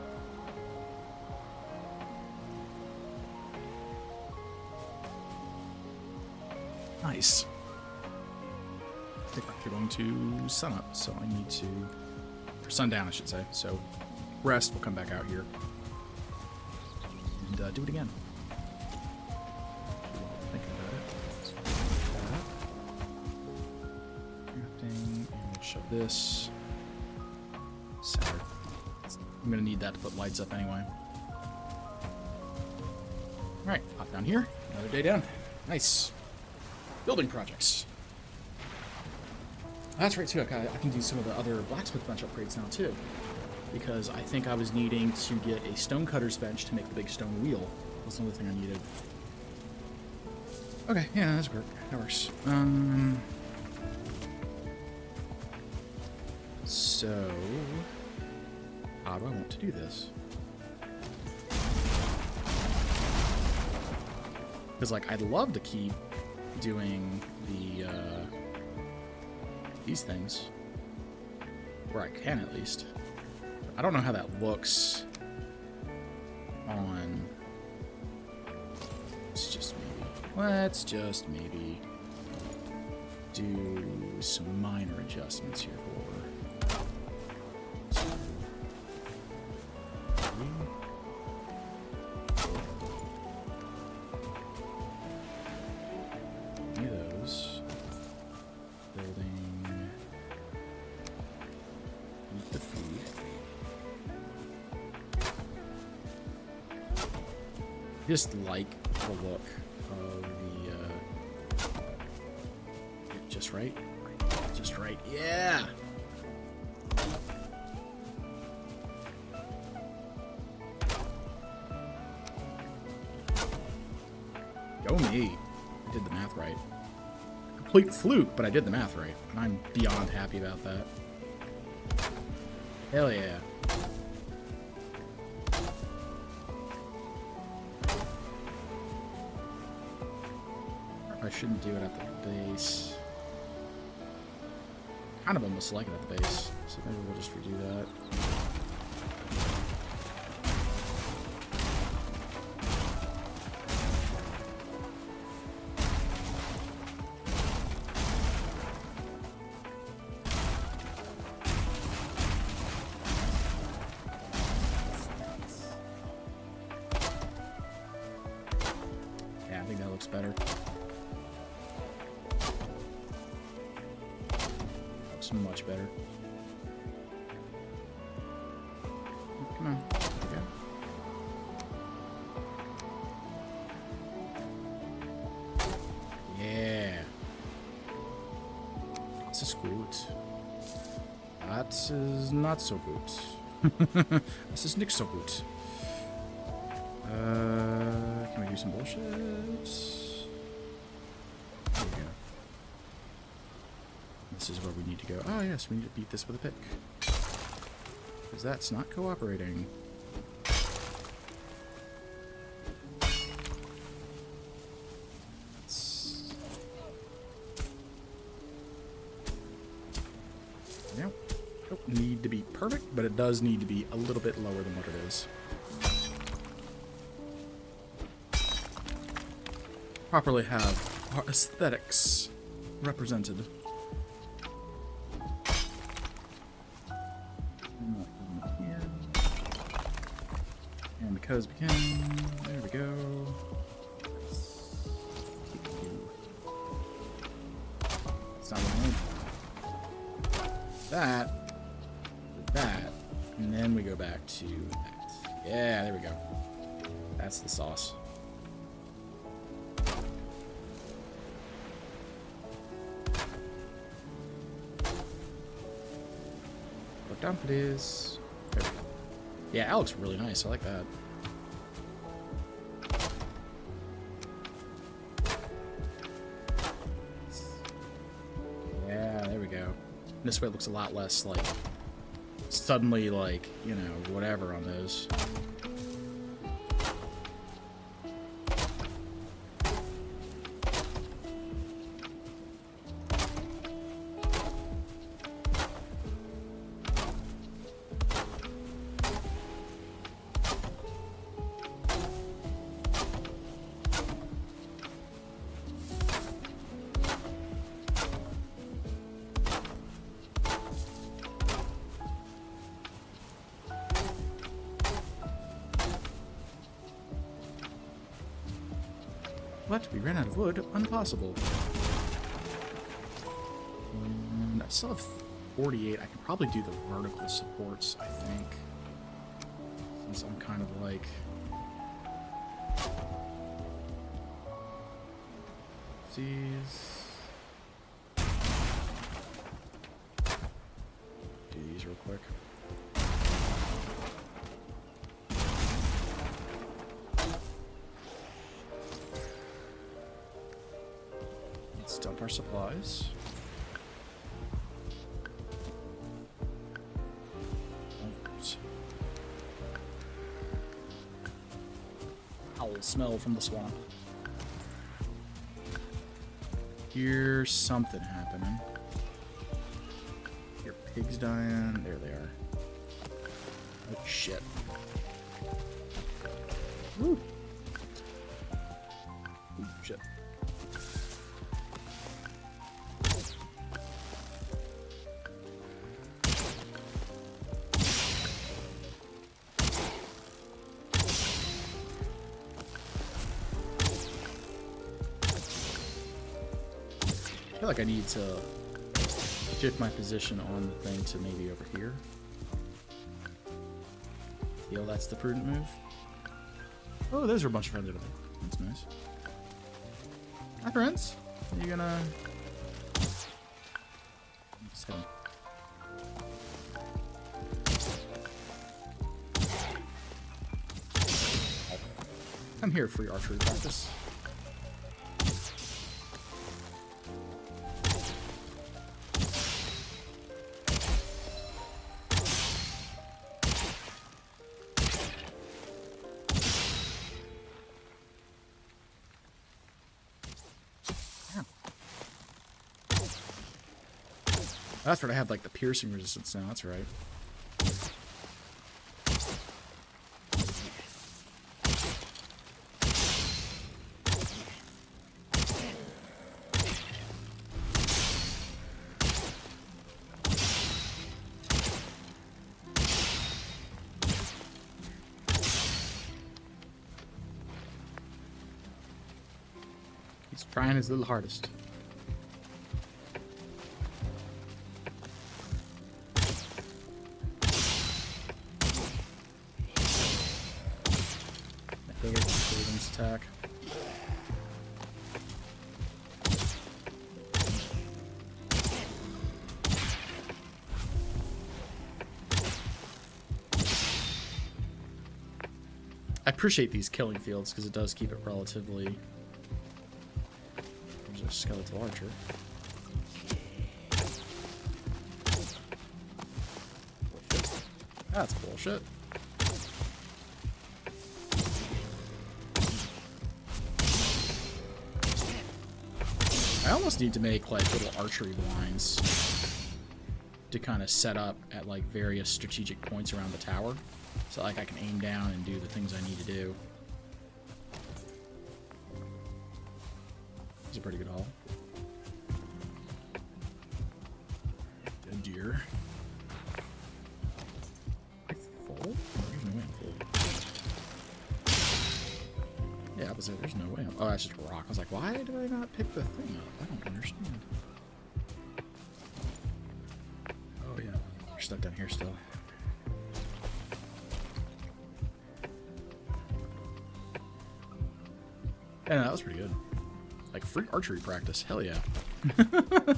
Nice. I think we're going to sun up, so I need to... Or sundown, I should say. So, rest, we'll come back out here. And do it again. Thinking about it. Let's do that. Crafting, and we'll shove this. Center. I'm going to need that to put lights up anyway. Alright, hop down here. Another day down. Nice. Building projects. That's right too. I can do some of the other blacksmith bench upgrades now too, because I think I was needing to get a stonecutter's bench to make the big stone wheel. That's another thing I needed. Okay, yeah, that's great. That works. So how do I want to do this? Because like I'd love to keep doing the these things where I can at least. I don't know how that looks on. Let's just maybe do some minor adjustments here for those. Building. Eat the food. just like the look of the, just right. Just right. Yeah! Go me. I did the math right. Complete fluke, but I did the math right. And I'm beyond happy about that. Hell yeah. I shouldn't do it at the base. Kind of almost like it at the base. So maybe we'll just redo that. Yeah, I think that looks better. Much better. Come on. Okay. Yeah. Das ist gut. That is not so good. This is nicht so gut. Can we do some bullshit? This is where we need to go. Oh, yes, we need to beat this with a pick. Because that's not cooperating. Yeah. Don't need to be perfect, but it does need to be a little bit lower than what it is. Properly have our aesthetics represented. Because we can. There we go. It's not what I need. That. And then we go back to that. Yeah, there we go. That's the sauce. Look down, please. There we go. Yeah, that looks really nice. I like that. This way it looks a lot less, like, suddenly, like, you know, whatever on those. What? We ran out of wood? Impossible. And I still have 48. I can probably do the vertical supports, I think. Since I'm kind of like... These... Do these real quick. Dump our supplies. Foul smell from the swamp. Here's something happening. Your pig's dying. There they are. Oh shit. Woo. Ooh, shit. I feel like I need to shift my position on the thing to maybe over here. Feel that's the prudent move. Oh, there's a bunch of friends over there. That's nice. Hi, friends. Are you gonna... Just hit him. I'm here for your archery practice. That's right, I have like the piercing resistance now, that's right. He's trying his little hardest. Attack. I appreciate these killing fields because it does keep it relatively. There's a skeletal archer. That's bullshit. I almost need to make like little archery blinds to kind of set up at like various strategic points around the tower, so like I can aim down and do the things I need to do. It's a pretty good haul. Dead deer. Full? Oh, there's no way I'm full. Yeah, I was like, there's no way. Oh, that's just a rock. I was like, why did I not pick the thing up? I don't understand. Oh, yeah. There's stuff down here still. Yeah, that was pretty good. Like, free archery practice. Hell yeah.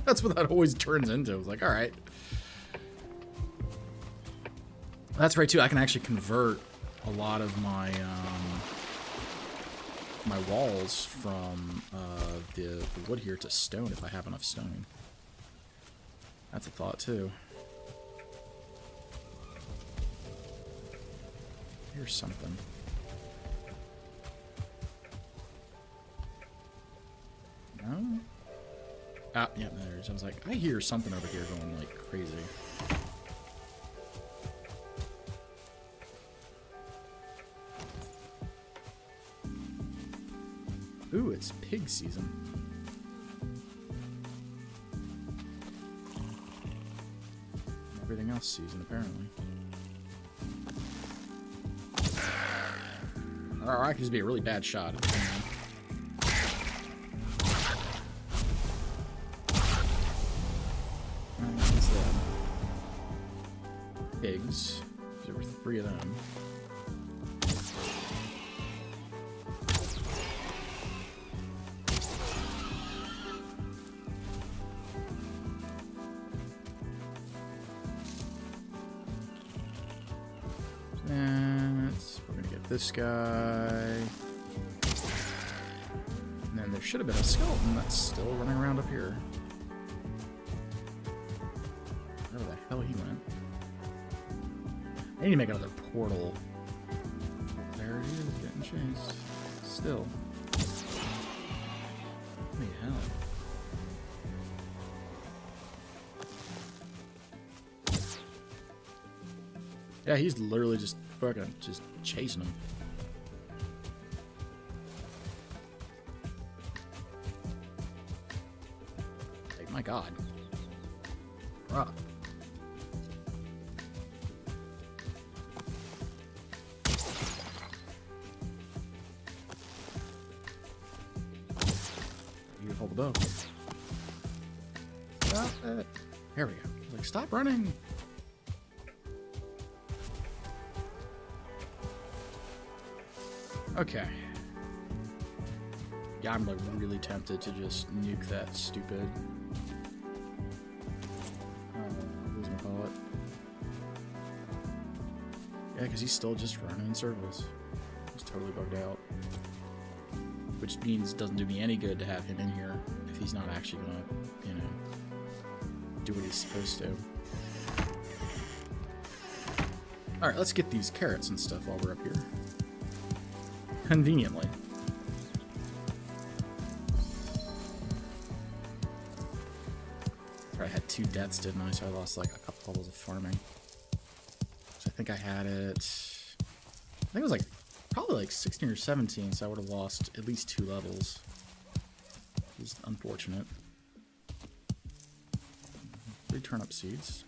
That's what that always turns into. I was like, alright. That's right, too. I can actually convert a lot of my, my walls from the wood here to stone if I have enough stone. That's a thought too. Here's something. No? Ah, yeah, there it is. I was like, I hear something over here going like crazy. Ooh, it's pig season. Everything else season, apparently. Or I could just be a really bad shot. What's that? Pigs. There were 3 of them. This guy. And then there should have been a skeleton that's still running around up here. Where the hell he went? I need to make another portal. There he is, getting chased. Still. Holy hell. Yeah, he's literally just fucking just chasing him. Like, my god. Rock. You hold the bow. Stop it. There we go. Like, stop running. Okay. Yeah, I'm like really tempted to just nuke that stupid. Who's gonna call it? Yeah, because he's still just running in circles. He's totally bugged out. Which means it doesn't do me any good to have him in here if he's not actually gonna, you know, do what he's supposed to. Alright, let's get these carrots and stuff while we're up here. Conveniently. I had 2 deaths, didn't I? So I lost like a couple levels of farming. So I think I had it... I think it was like probably like 16 or 17, so I would have lost at least 2 levels. Which is unfortunate. 3 turnip seeds.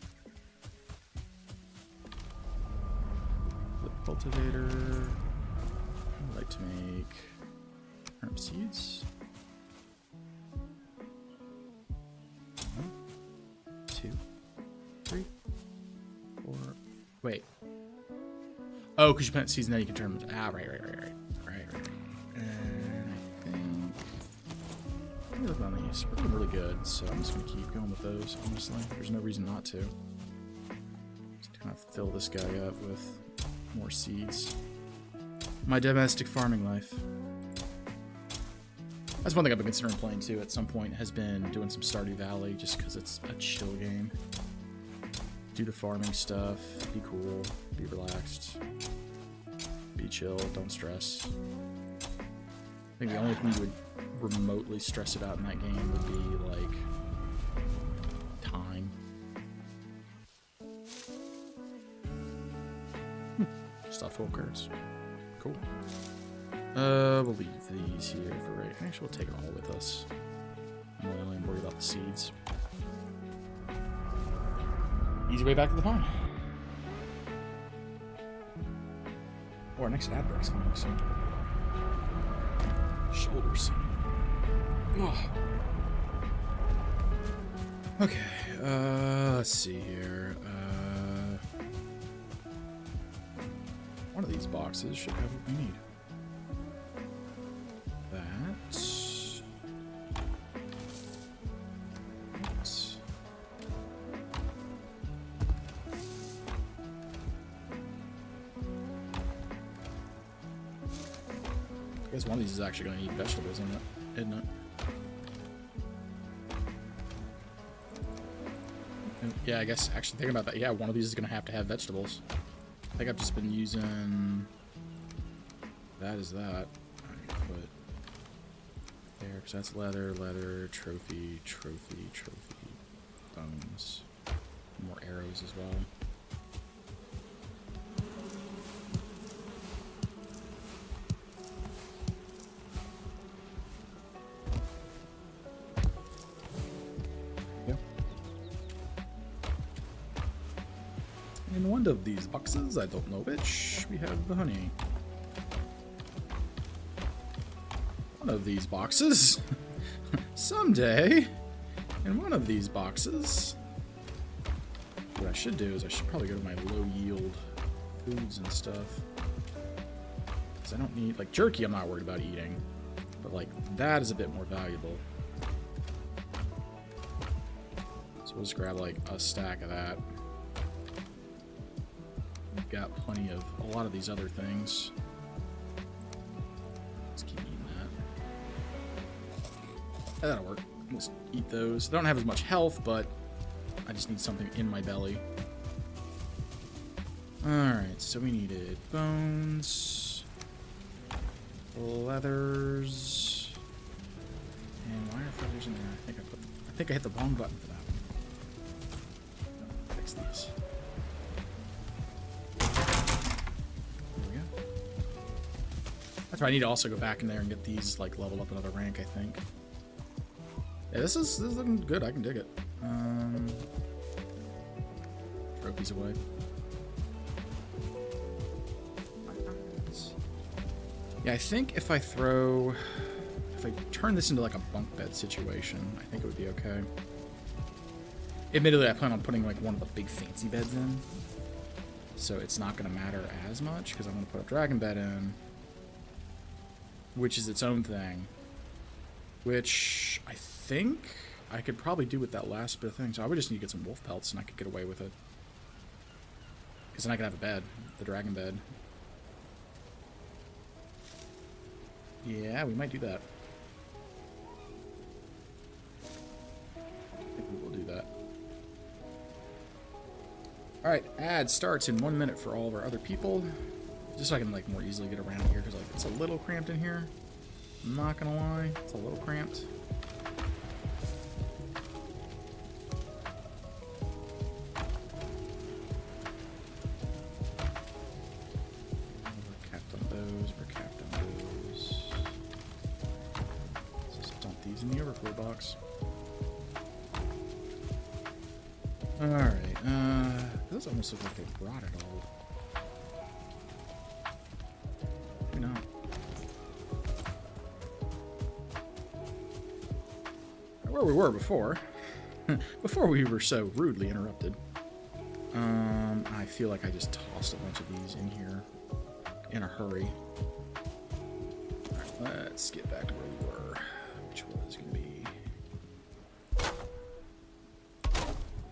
Flip cultivator. I'd like to make turnip seeds. 1, 2, 3, 4. Wait. Oh, because you plant seeds and then you can turn them. Ah, right. And I think. Let me look on these. We're doing really good, so I'm just going to keep going with those, honestly. There's no reason not to. Just kind of fill this guy up with more seeds. My domestic farming life. That's one thing I've been considering playing too at some point, has been doing some Stardew Valley just because it's a chill game. Do the farming stuff, be cool, be relaxed, be chill, don't stress. I think the only thing you would remotely stress about in that game would be like time. Stuff full cards. Cool. We'll leave these here for right. Actually, we'll take it all with us. I'm not only worried about the seeds. Easy way back to the farm. Oh, our next ad break's coming soon. Shoulders. Oh. Okay. Let's see here. One of these boxes should have what we need. I guess one of these is actually going to need vegetables in it, isn't it? Yeah, I guess actually thinking about that, yeah, one of these is going to have vegetables. I think I've just been using that as that. I put there because that's leather, trophy, bones, more arrows as well. In one of these boxes, I don't know which, we have the honey. One of these boxes, someday, in one of these boxes, what I should do is I should probably go to my low yield foods and stuff. Because I don't need, like jerky I'm not worried about eating, but like that is a bit more valuable. So we'll just grab like a stack of that. We've got plenty of a lot of these other things. Let's keep eating that. That'll work. Let's eat those. They don't have as much health, but I just need something in my belly. Alright, so we needed bones, leathers, and why are feathers in there? I think I hit the wrong button for that one. Fix these. That's why I need to also go back in there and get these like leveled up another rank, I think. Yeah, this is looking good. I can dig it. Trophies away. Yeah, I think if I turn this into like a bunk bed situation, I think it would be okay. Admittedly, I plan on putting like one of the big fancy beds in, so it's not going to matter as much because I'm going to put a dragon bed in. which is its own thing. Which I think I could probably do with that last bit of thing. So I would just need to get some wolf pelts and I could get away with it. Because then I could have a bed, the dragon bed. Yeah, we might do that. I think we will do that. Alright, ad starts in 1 minute for all of our other people. Just so I can like more easily get around here, because like it's a little cramped in here. I'm not gonna lie, it's a little cramped. We're capped on those, we're capped on those. Let's just dump these in the overflow box. Alright, those almost look like they brought it all. Maybe not. Where we were before. Before we were so rudely interrupted. I feel like I just tossed a bunch of these in here in a hurry. Alright, let's get back to where we were. Which was going to be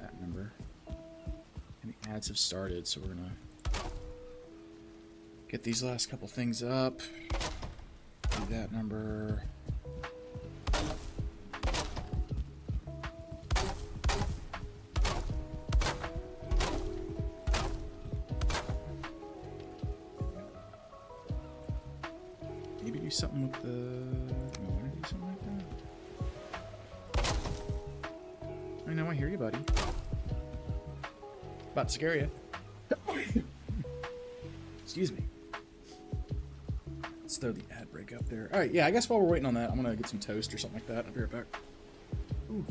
that number. And the ads have started, so we're going to get these last couple things up. Do that number. Maybe do something with the... I want to do something like that. I know, I hear you, buddy. About to scare you. Excuse me. Let's throw the ad break up there. Alright, yeah, I guess while we're waiting on that, I'm going to get some toast or something like that. I'll be right back. Ooh.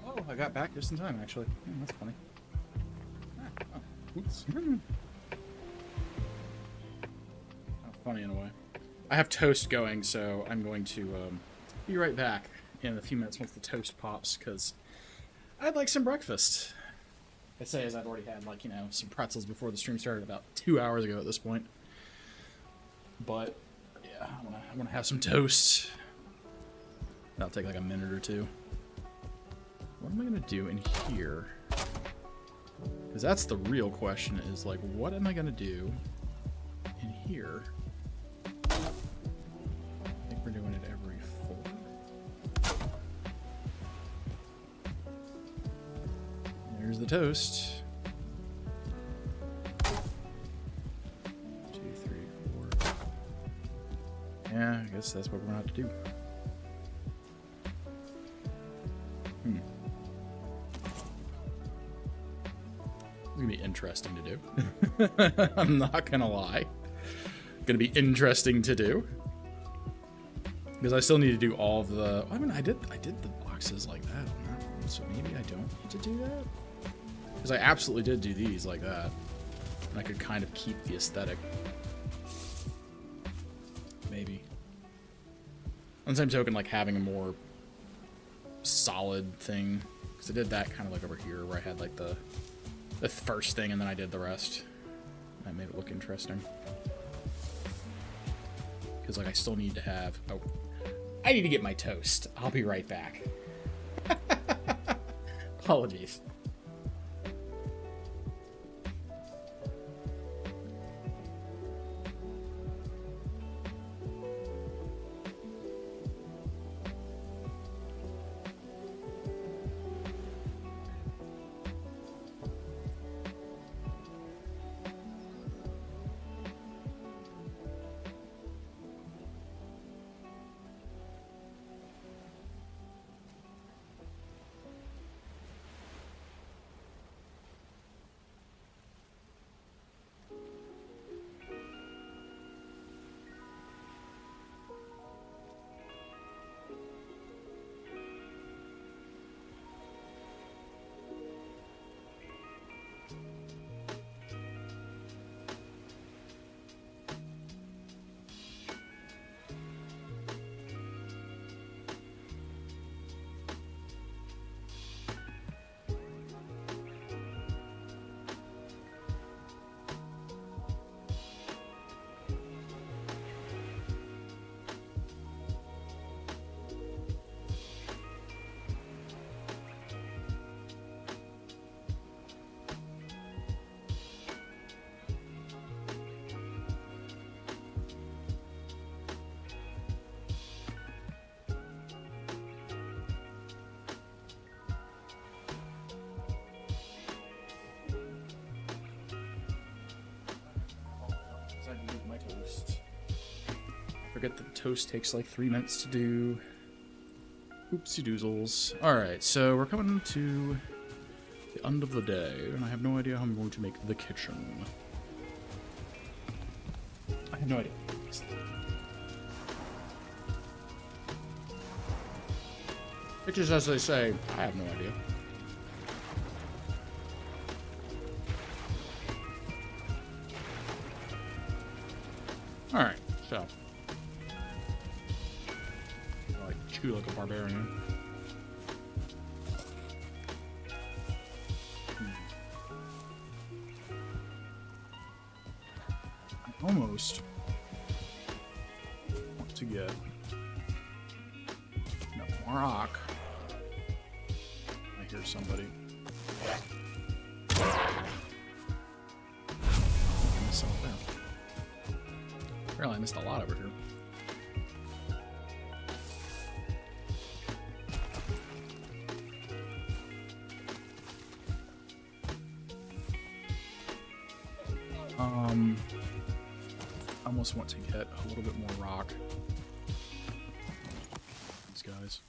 Oh, I got back just in time, actually. That's funny. Oh, oops. Funny in a way. I have toast going, so I'm going to be right back in a few minutes once the toast pops, because I'd like some breakfast. I say as I've already had, like, you know, some pretzels before the stream started about 2 hours ago at this point. But, yeah, I wanna have some toast. That'll take like a minute or two. What am I gonna do in here? Because that's the real question, is like, what am I going to do in here? I think we're doing it every 4. There's the toast. 2, 3, 4. Yeah, I guess that's what we're going to have to do. It's going to be interesting to do. I'm not going to lie. Going to be interesting to do. Because I still need to do all of the... I mean, I did the boxes like that on that one, so maybe I don't need to do that? Because I absolutely did do these like that. And I could kind of keep the aesthetic. Maybe. On the same token, like having a more solid thing. Because I did that kind of like over here where I had like the first thing and then I did the rest. That made it look interesting. Because like I still need to have... Oh, I need to get my toast. I'll be right back. Apologies. Forget that the toast takes like 3 minutes to do. Oopsie doozles. Alright, so we're coming to the end of the day, and I have no idea how I'm going to make the kitchen. I have no idea. It's just as they say, I have no idea. Alright, so. I like chew like a barbarian. I almost want to get more rock. I hear somebody. Apparently I missed a lot over here. I almost want to get a little bit more rock. These guys.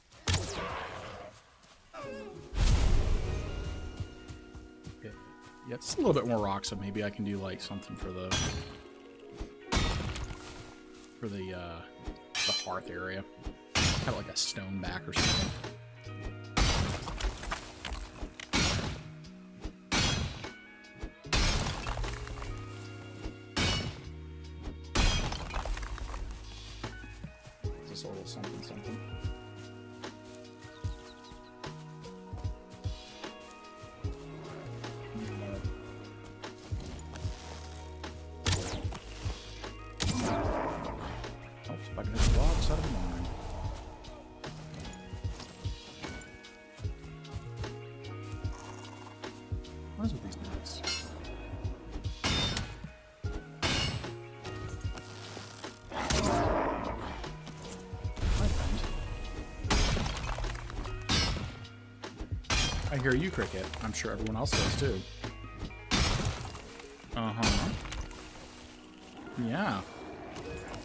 Okay. Yeah, just a little bit more rock, so maybe I can do like something for the hearth area. Kind of like a stone back or something. Just a little something, something. If I can hit the blocks, out of mind. What is with these I hear you, Cricket. I'm sure everyone else does too. Uh-huh. Yeah.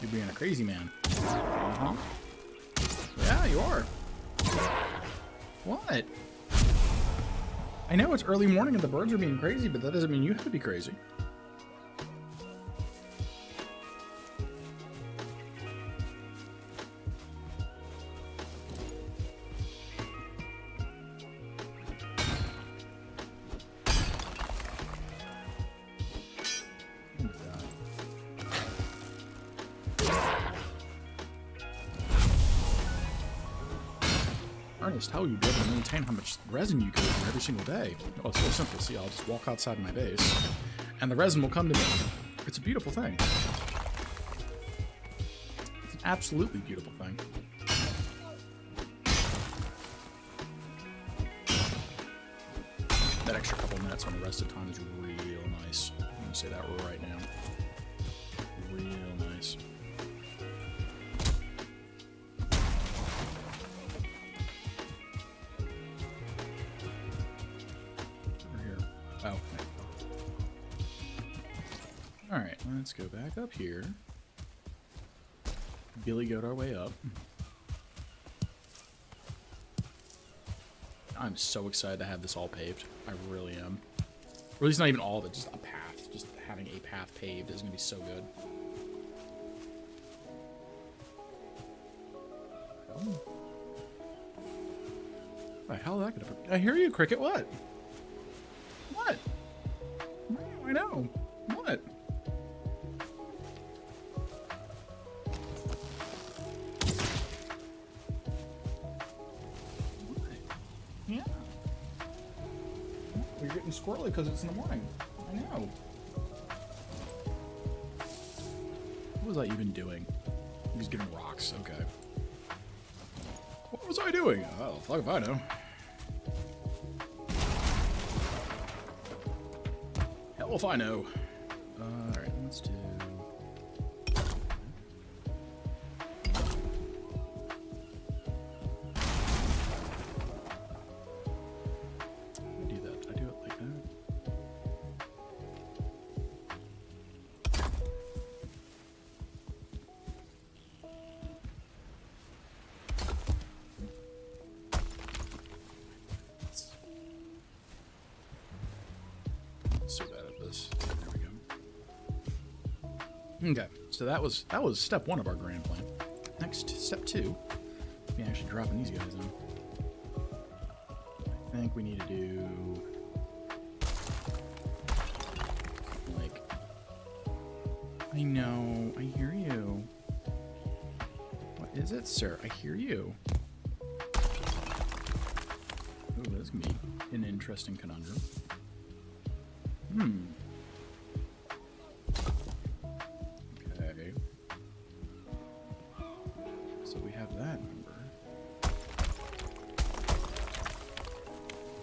You're being a crazy man. Uh-huh. Yeah, you are. What? I know it's early morning and the birds are being crazy, but that doesn't mean you have to be crazy. Ernest, how will you be able to maintain how much resin you go through every single day? Oh, it's really simple. See, I'll just walk outside my base, and the resin will come to me. It's a beautiful thing. It's an absolutely beautiful thing. That extra couple minutes on the rested time is real nice. I'm going to say that right now. Real nice. Oh. Alright, let's go back up here. Billy goat our way up. I'm so excited to have this all paved. I really am. Or at least not even all of it, just a path. Just having a path paved is going to be so good. Oh. What the hell is that going to... I hear you, Cricket. What? What? I know. What? Yeah. You're getting squirrely because it's in the morning. I know. What was I even doing? He was getting rocks. Okay. What was I doing? Oh, fuck if I know. Hell if I know. Alright, let's do... So bad at this. There we go. Okay, so that was step one of our grand plan. Next, step two. We actually dropping these guys in. I think we need to do like. I know. I hear you. What is it, sir? I hear you. Oh, that's gonna be an interesting conundrum. Okay. So we have that number.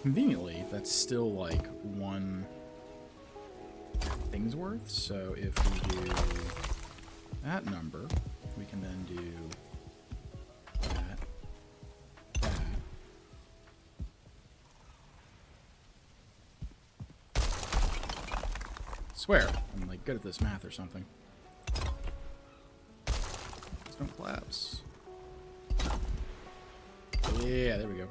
Conveniently, that's still like one thing's worth. So if we do that number, we can then do that. Swear, I'm like good at this math or something. Just don't collapse. Yeah, there we go.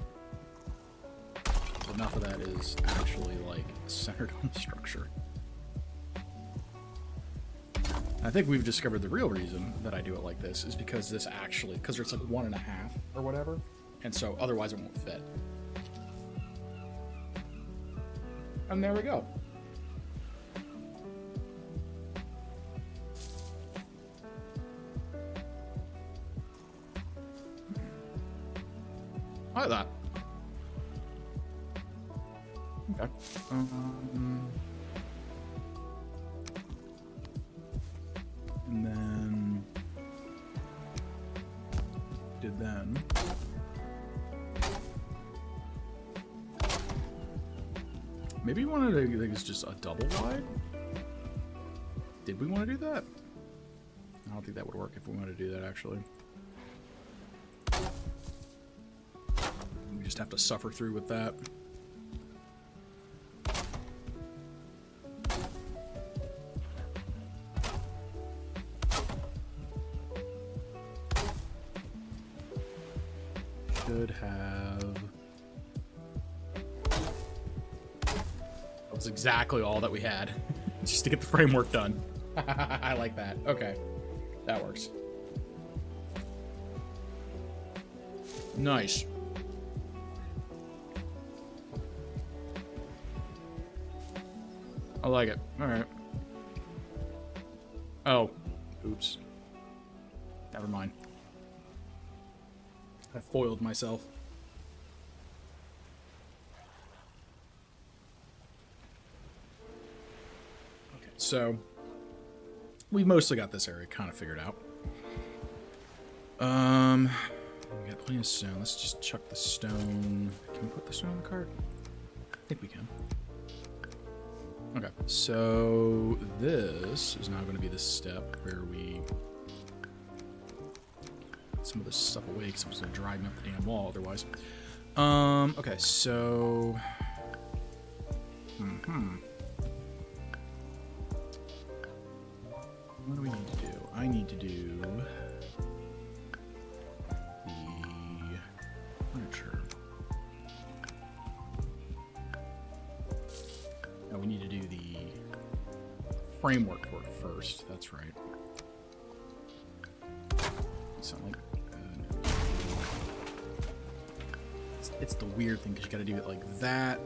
Enough of that is actually like centered on the structure. I think we've discovered the real reason that I do it like this is because this actually, because it's like 1.5 or whatever, and so otherwise it won't fit. And there we go. I like that. Okay. And then did then. Maybe we wanted to think it's just a double wide. Did we want to do that? I don't think that would work if we wanted to do that actually. We just have to suffer through with that. should have... That was exactly all that we had. Just to get the framework done. I like that. Okay. That works. Nice. I like it. All right. Oh. Oops. Never mind. I foiled myself. Okay, so we mostly got this area kind of figured out. We got plenty of stone. Let's just chuck the stone. Can we put the stone in the cart? I think we can. Okay, so this is now going to be the step where we put some of this stuff away because it was going to drive me up the damn wall otherwise. Okay, so what do we need to do? I need to do the furniture. No, we need to do the framework work first. That's right. Something like it's the weird thing because you got to do it like that.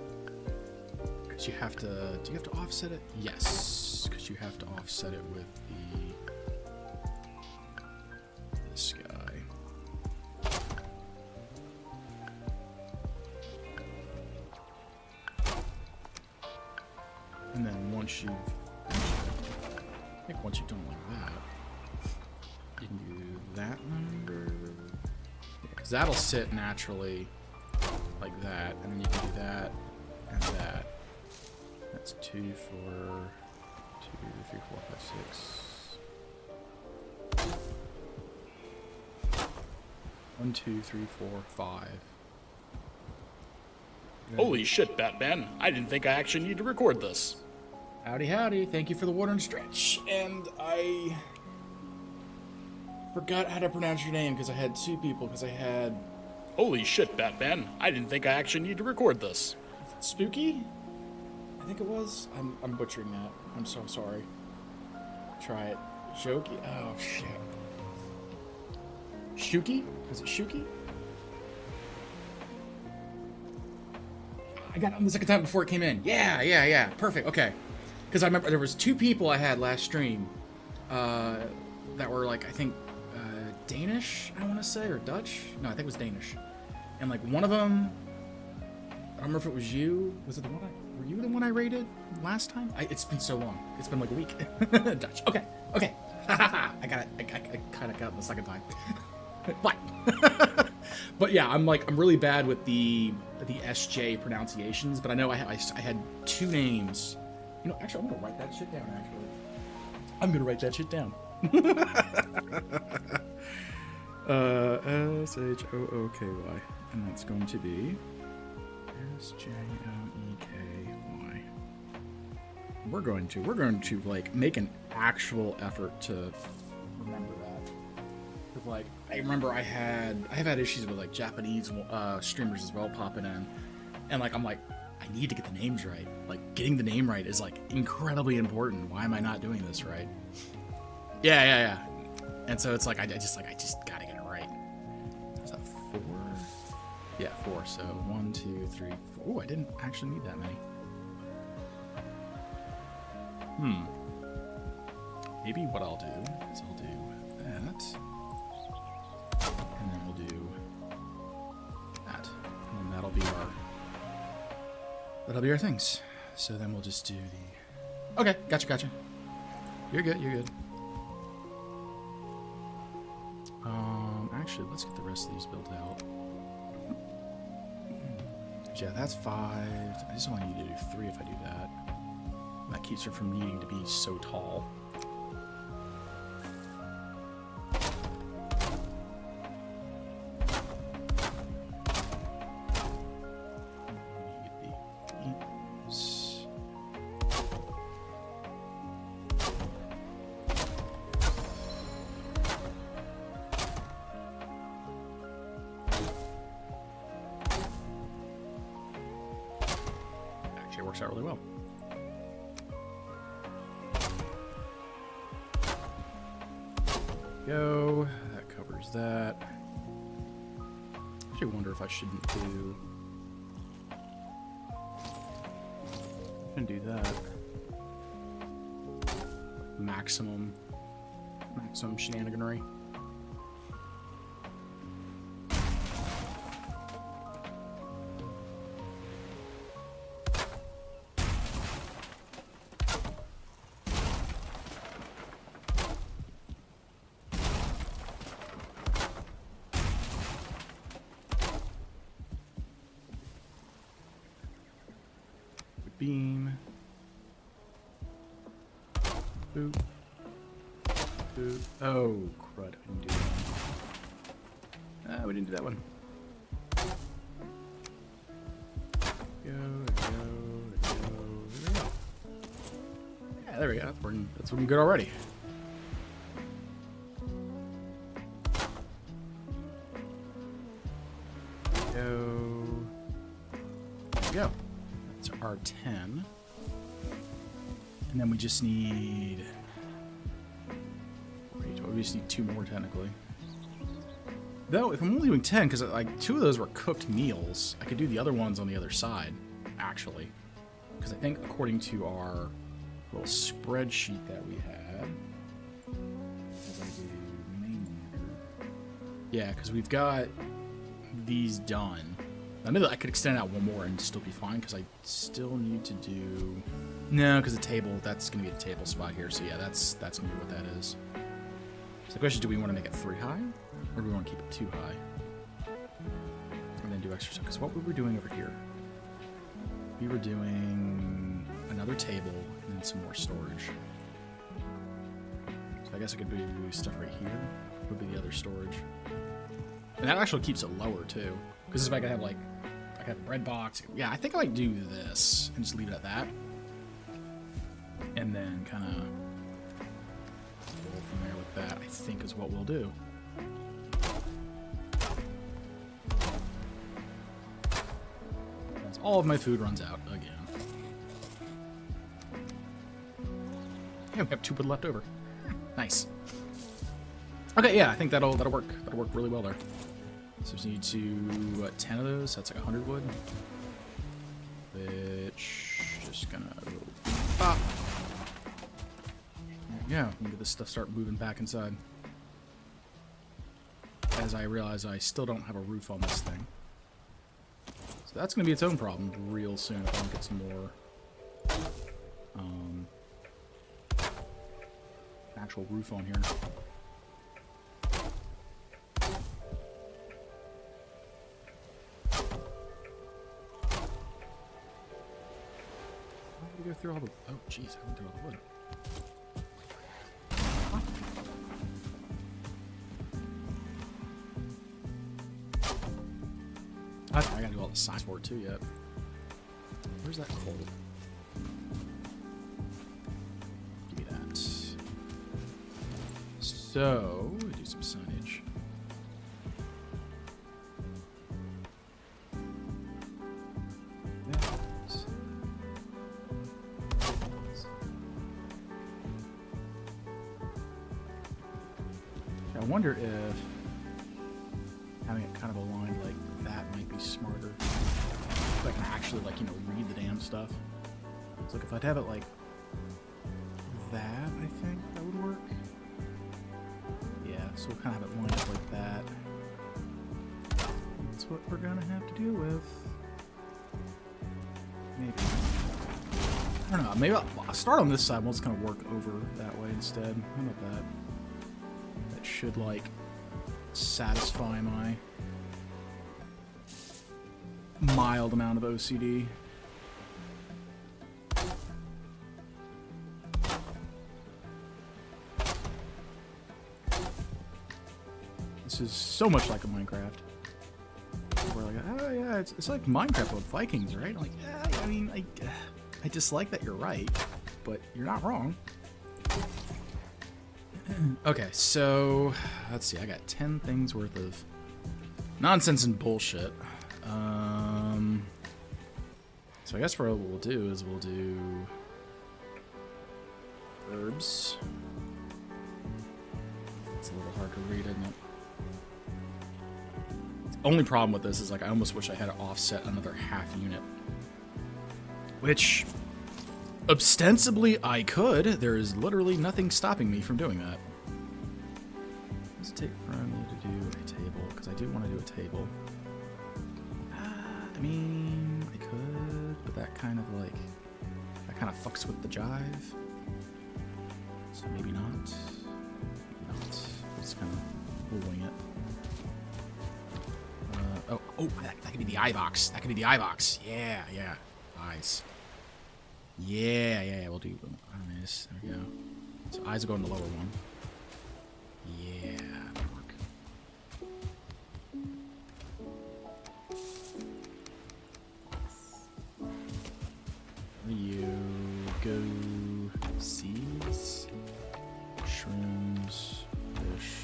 Because you have to. Do you have to offset it? Yes, because you have to offset it with this guy. And then once you've done it like that, you can do that number. Because that'll sit naturally like that, and then you can do that and that. That's 2, 4, 2, 3, 4, 5, 6. 1, 2, 3, 4, 5. Holy shit, Batman. I didn't think I actually need to record this. Howdy, howdy. Thank you for the water and stretch. And I forgot how to pronounce your name because I had 2 people because I had... Holy shit, Batman. I didn't think I actually need to record this. Spooky? I think it was. I'm butchering that. I'm so sorry. Try it. Jokey? Oh, shit. Shuki? Is it Shuki? I got it on the second time before it came in. Yeah. Perfect. Okay. Because I remember there was 2 people I had last stream that were like, I think, Danish, I want to say, or Dutch. No, I think it was Danish. And like one of them, I don't remember if it was you. Was it the one were you the one I rated last time? It's been so long. It's been like a week. Dutch. Okay. I got it. I kind of got it the second time. But but yeah, I'm really bad with the SJ pronunciations. But I know I had 2 names. You know, actually, I'm gonna write that shit down. S-H-O-O-K-Y, and that's going to be S-J-O-E-K-Y. We're going to like make an actual effort to remember that. Because like I remember I've had issues with like Japanese streamers as well popping in, and like I'm like I need to get the names right. Like getting the name right is like incredibly important. Why am I not doing this right? Yeah. And so it's like I just gotta get it right. Is that 4? Yeah, 4. So 1, 2, 3, 4. Oh, I didn't actually need that many. Maybe what I'll do is I'll do that, and then we'll do that, and then that'll be our things. So then we'll just do the. Okay, gotcha. You're good. Actually, let's get the rest of these built out. Yeah, that's 5. I just want you to do 3 if I do that. That keeps her from needing to be so tall. works out really well. Go. That covers that. I actually wonder if I shouldn't do... I can do that. Maximum shenaniganry. Beam. Boop. Boop. Oh, crud. I didn't do that. We didn't do that one. Go. Yeah, there we go. That's looking good already. Go. There we go. That's our 10. And then we just need... We just need 2 more, technically. Though, if I'm only doing 10, because like 2 of those were cooked meals, I could do the other ones on the other side, actually. Because I think according to our little spreadsheet that we had... As I do main here. Yeah, because we've got these done. I know that I could extend out 1 more and still be fine, because I still need to do... No, because the table, that's going to be the table spot here, so yeah, that's going to be what that is. So the question is, do we want to make it 3 high, or do we want to keep it 2 high? And then do extra stuff, because what we were doing over here, we were doing another table, and then some more storage. So I guess I could do stuff right here, would be the other storage. And that actually keeps it lower, too. Because if I could have, like, I could have a bread box. Yeah, I think I might do this and just leave it at that. And then kind of go from there with that, I think is what we'll do. As all of my food runs out again. Yeah, we have 2 wood left over. Nice. Okay, yeah, I think that'll work. That'll work really well there. So we need to, 10 of those? That's like 100 wood. Which, just gonna go pop. Yeah, we can get this stuff start moving back inside. As I realize I still don't have a roof on this thing. So that's gonna be its own problem real soon if I don't get some more actual roof on here. Go through all the... Oh, jeez, I went through all the wood. I gotta do all the science for it too yet. Where's that coal? Give me that. So, we do some signage. I wonder if having it kind of aligned like that might be smarter. If I can actually, like, you know, read the damn stuff. So like if I'd have it like that, I think that would work. Yeah, so we'll kind of have it lined up like that. That's what we're gonna have to deal with. Maybe. I don't know, maybe I'll start on this side. We'll just kind of work over that way instead. How about that? That should, like, satisfy my mild amount of OCD. This is so much like a Minecraft. We're like, oh yeah, it's like Minecraft with Vikings, right? I'm like, yeah, I mean, I dislike that you're right, but you're not wrong. Okay, so let's see. I got 10 things worth of nonsense and bullshit. So I guess what we'll do is we'll do herbs. It's a little hard to read, isn't it? The only problem with this is like I almost wish I had to offset another half unit. Which ostensibly I could. There is literally nothing stopping me from doing that. What does it take for me to do a table? Because I do want to do a table. I mean, I could, but that kind of fucks with the jive. So maybe not. Maybe not. Just kind of wing it. That could be the eye box. That could be the eye box. Yeah. Eyes. Yeah. We'll do eyes. There we go. So eyes will go in the lower one. Yeah, that'll work. You go seeds, shrooms, fish.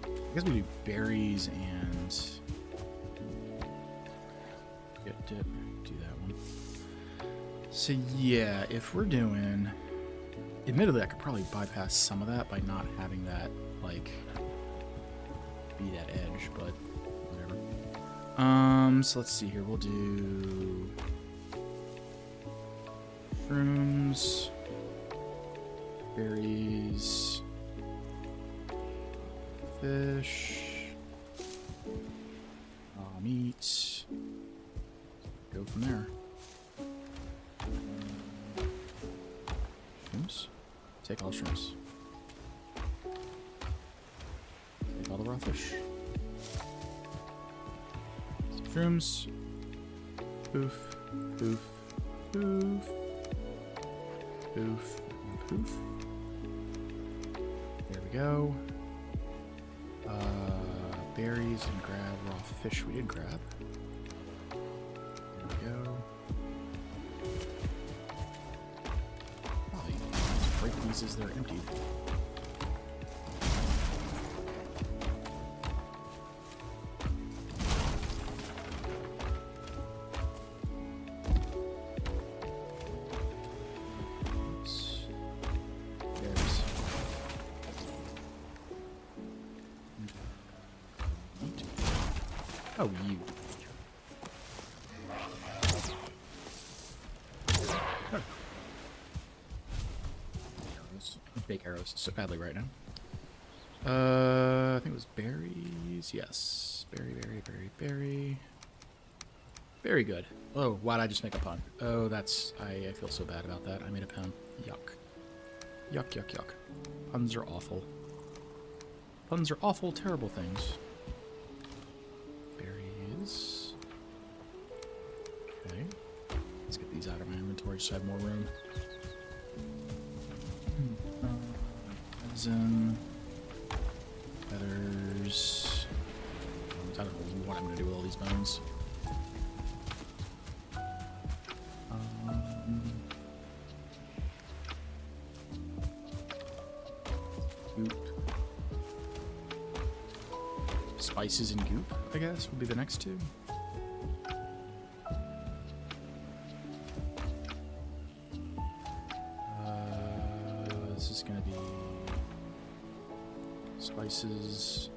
I guess we do berries and do that one. So yeah, if we're doing, admittedly, I could probably bypass some of that by not having that like be that edge, but whatever. So let's see here. We'll do shrooms, berries, fish, meat. Go from there. Shrooms. Take all shrooms. Take all the raw fish. Some shrooms. Poof. Poof. Poof. Poof. And poof. There we go. Berries and grab raw fish we did grab. There we go. Probably break these as they're empty. Oh, you. Arrows. Bake arrows so badly right now. I think it was berries. Yes. Berry. Very good. Oh, why'd I just make a pun? Oh, that's... I feel so bad about that. I made a pun. Yuck. Yuck. Puns are awful. Puns are awful, terrible things. Okay. Let's get these out of my inventory so I have more room. Resin. Feathers. I don't know what I'm going to do with all these bones. Goop. Spices and goop, I guess, would be the next two. This is going to be spices.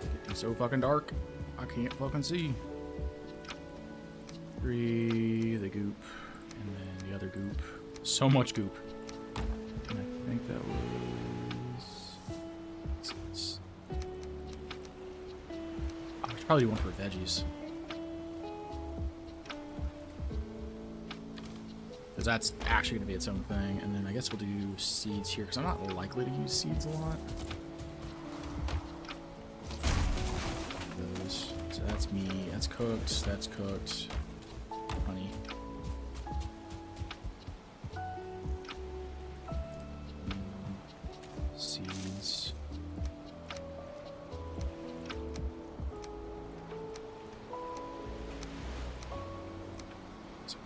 Getting so fucking dark. I can't fucking see. 3, the goop, and then the other goop. So much goop. And I think that was... I should probably do one for veggies. Because that's actually going to be its own thing. And then I guess we'll do seeds here, because I'm not likely to use seeds a lot. So that's me. That's cooked. That's cooked. Honey. Seeds.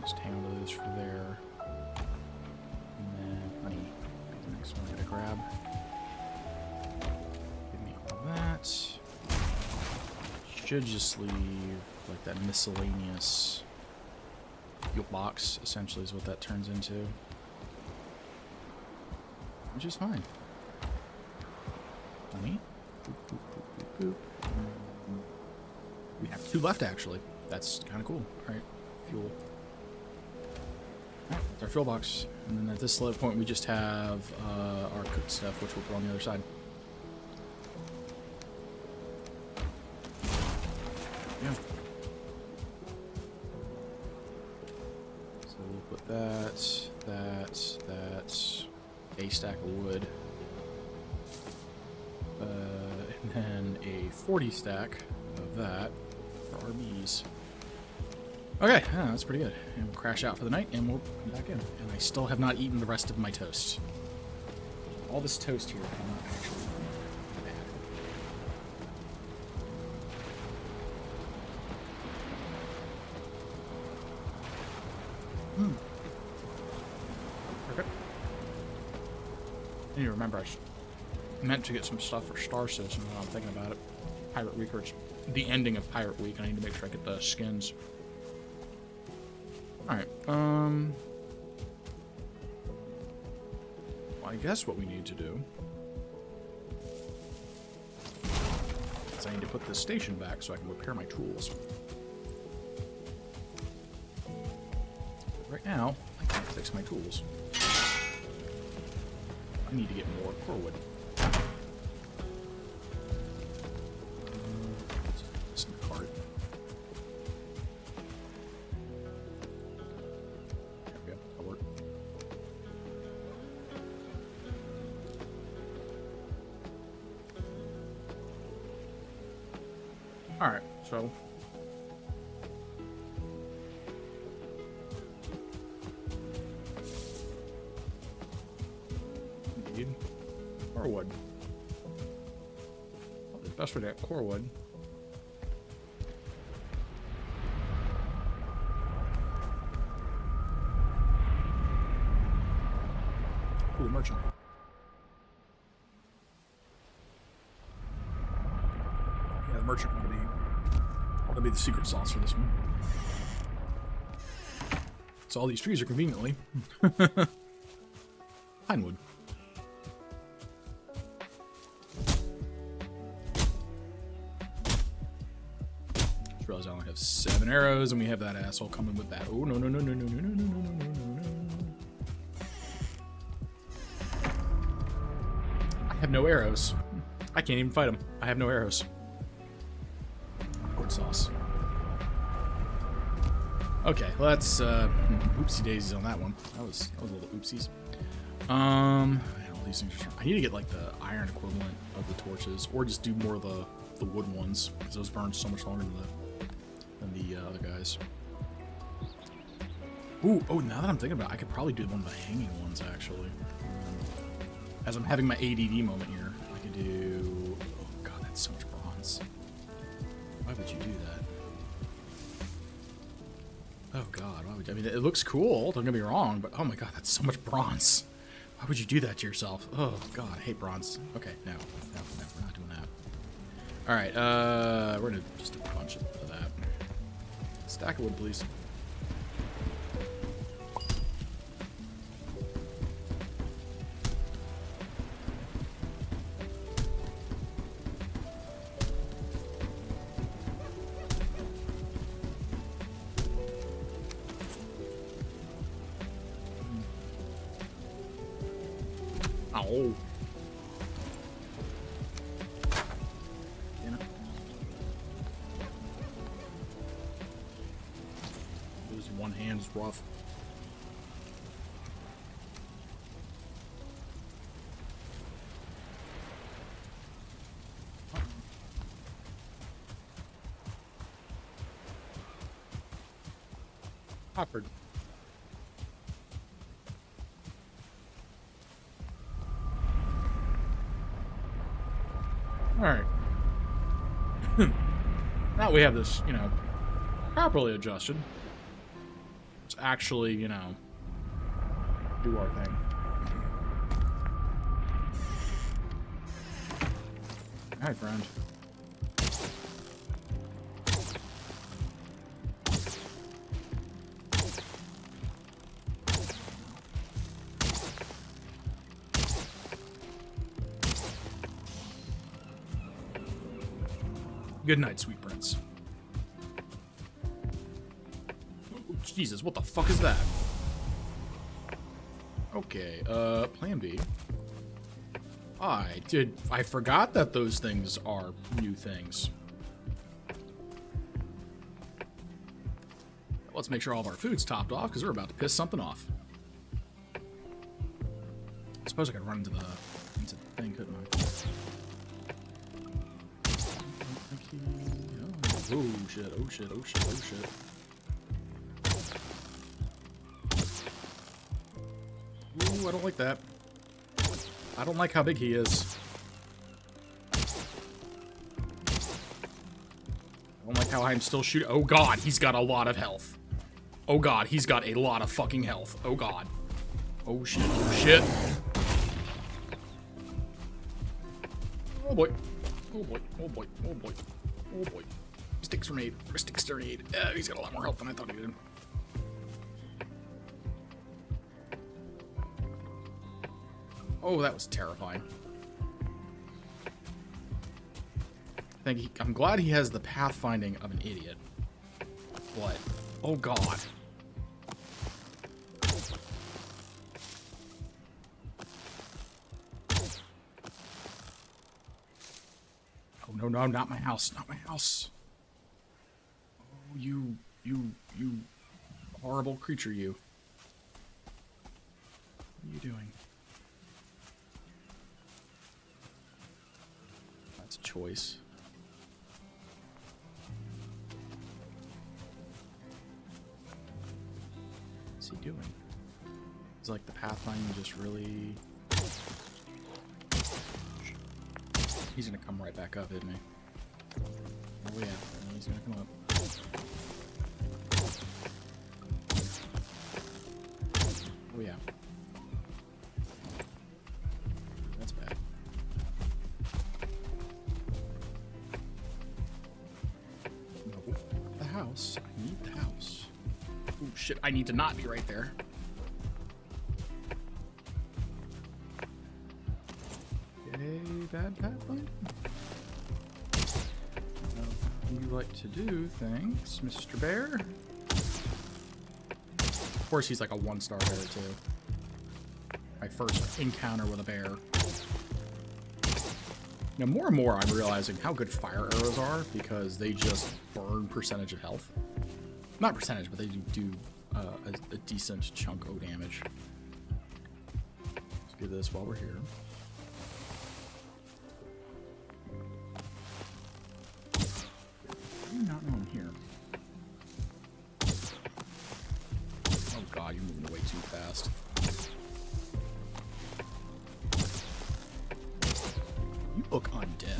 Just handle those for there. And then, honey, the next one I gotta grab. Give me all that. Should just leave like that miscellaneous fuel box, essentially, is what that turns into. Which is fine. Honey. Boop, boop, boop, boop, boop. We have 2 left, actually. That's kind of cool. Alright, fuel. Alright, that's our fuel box. And then at this low point, we just have our cooked stuff, which we'll put on the other side. Yeah. So we'll put that, a stack of wood. And then a 40 stack of that for our bees. Okay, yeah, that's pretty good. And we'll crash out for the night, and we'll come back in. And I still have not eaten the rest of my toast. All this toast here cannot actually be bad. Okay. I need to remember, I meant to get some stuff for Star Citizen while I'm thinking about it. Pirate Week, or it's the ending of Pirate Week. I need to make sure I get the skins. Alright, well, I guess what we need to do is I need to put this station back so I can repair my tools. Right now, I can't fix my tools. I need to get more core wood. Some cart. There we go. That'll work. Alright, so need core wood. Well, the best way to get core wood the merchant. Yeah, the merchant will be the secret sauce for this one. So all these trees are conveniently pine wood. Just realized I only have 7 arrows, and we have that asshole coming with that. Oh no no no no no no no no no no no no. I have no arrows. I can't even fight him. I have no arrows. Corn sauce. Okay, well that's oopsie daisies on that one. That was a little oopsies. Man, all these things are, I need to get like the iron equivalent of the torches, or just do more of the wood ones, because those burn so much longer than the other guys. Ooh, oh, now that I'm thinking about it, I could probably do one of the hanging ones actually. As I'm having my ADD moment here, I could do. Oh god, that's so much bronze. Why would you do that? Oh god, why would you? I mean, it looks cool, don't get me wrong, but oh my god, that's so much bronze. Why would you do that to yourself? Oh god, I hate bronze. Okay, no, we're not doing that. Alright, we're gonna just do a bunch of that. Stack of wood, please. Ow. Damn it. Losing one hand is rough. Hoppered. Alright. Now we have this, you know, properly adjusted. Let's actually, you know, do our thing. Hi, friend. Good night, sweet prince. Oh, Jesus, what the fuck is that? Okay, plan B. I forgot that those things are new things. Let's make sure all of our food's topped off, because we're about to piss something off. I suppose I could run into the thing, couldn't I? Oh shit, oh shit, oh shit, oh shit. Ooh, I don't like that. I don't like how big he is. I don't like how I'm still shooting. Oh god, he's got a lot of health. Oh god, he's got a lot of fucking health. Oh god. Oh shit, oh shit. Oh boy. Oh boy, oh boy, oh boy, oh boy. Mystic grenade, Mystic grenade. He's got a lot more health than I thought he did. Oh, that was terrifying. I'm glad he has the pathfinding of an idiot. But, oh god. Oh no, no, not my house, not my house. Oh, you horrible creature, you. What are you doing? That's a choice. What's he doing? It's like the pathfinding just really... He's gonna come right back up, isn't he? Oh yeah, he's gonna come up. Oh yeah. That's bad. No. The house. I need the house. Oh shit, I need to not be right there. Okay, bad pathfinder. You like to do things, Mr. Bear. Of course, he's like a 1-star bear, too. My first encounter with a bear. Now, more and more, I'm realizing how good fire arrows are because they just burn percentage of health. Not percentage, but they do a decent chunk of damage. Let's do this while we're here. You not know I'm here. Oh god, you're moving away too fast. You look undead.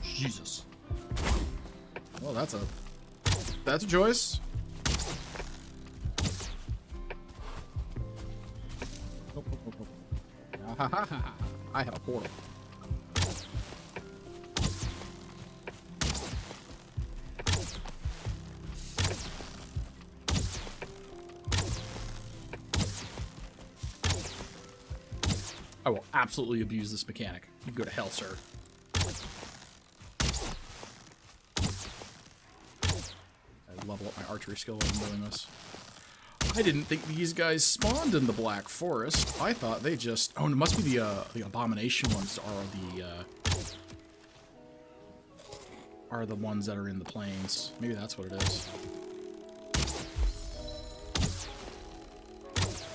Jesus. Well, that's a choice. Oh, oh, oh, oh. Ah, ha, ha, ha. I have a portal. I will absolutely abuse this mechanic. You go to hell, sir. I level up my archery skill while I'm doing this. I didn't think these guys spawned in the Black Forest. I thought they just... Oh, it must be the abomination ones are the ones that are in the plains. Maybe that's what it is.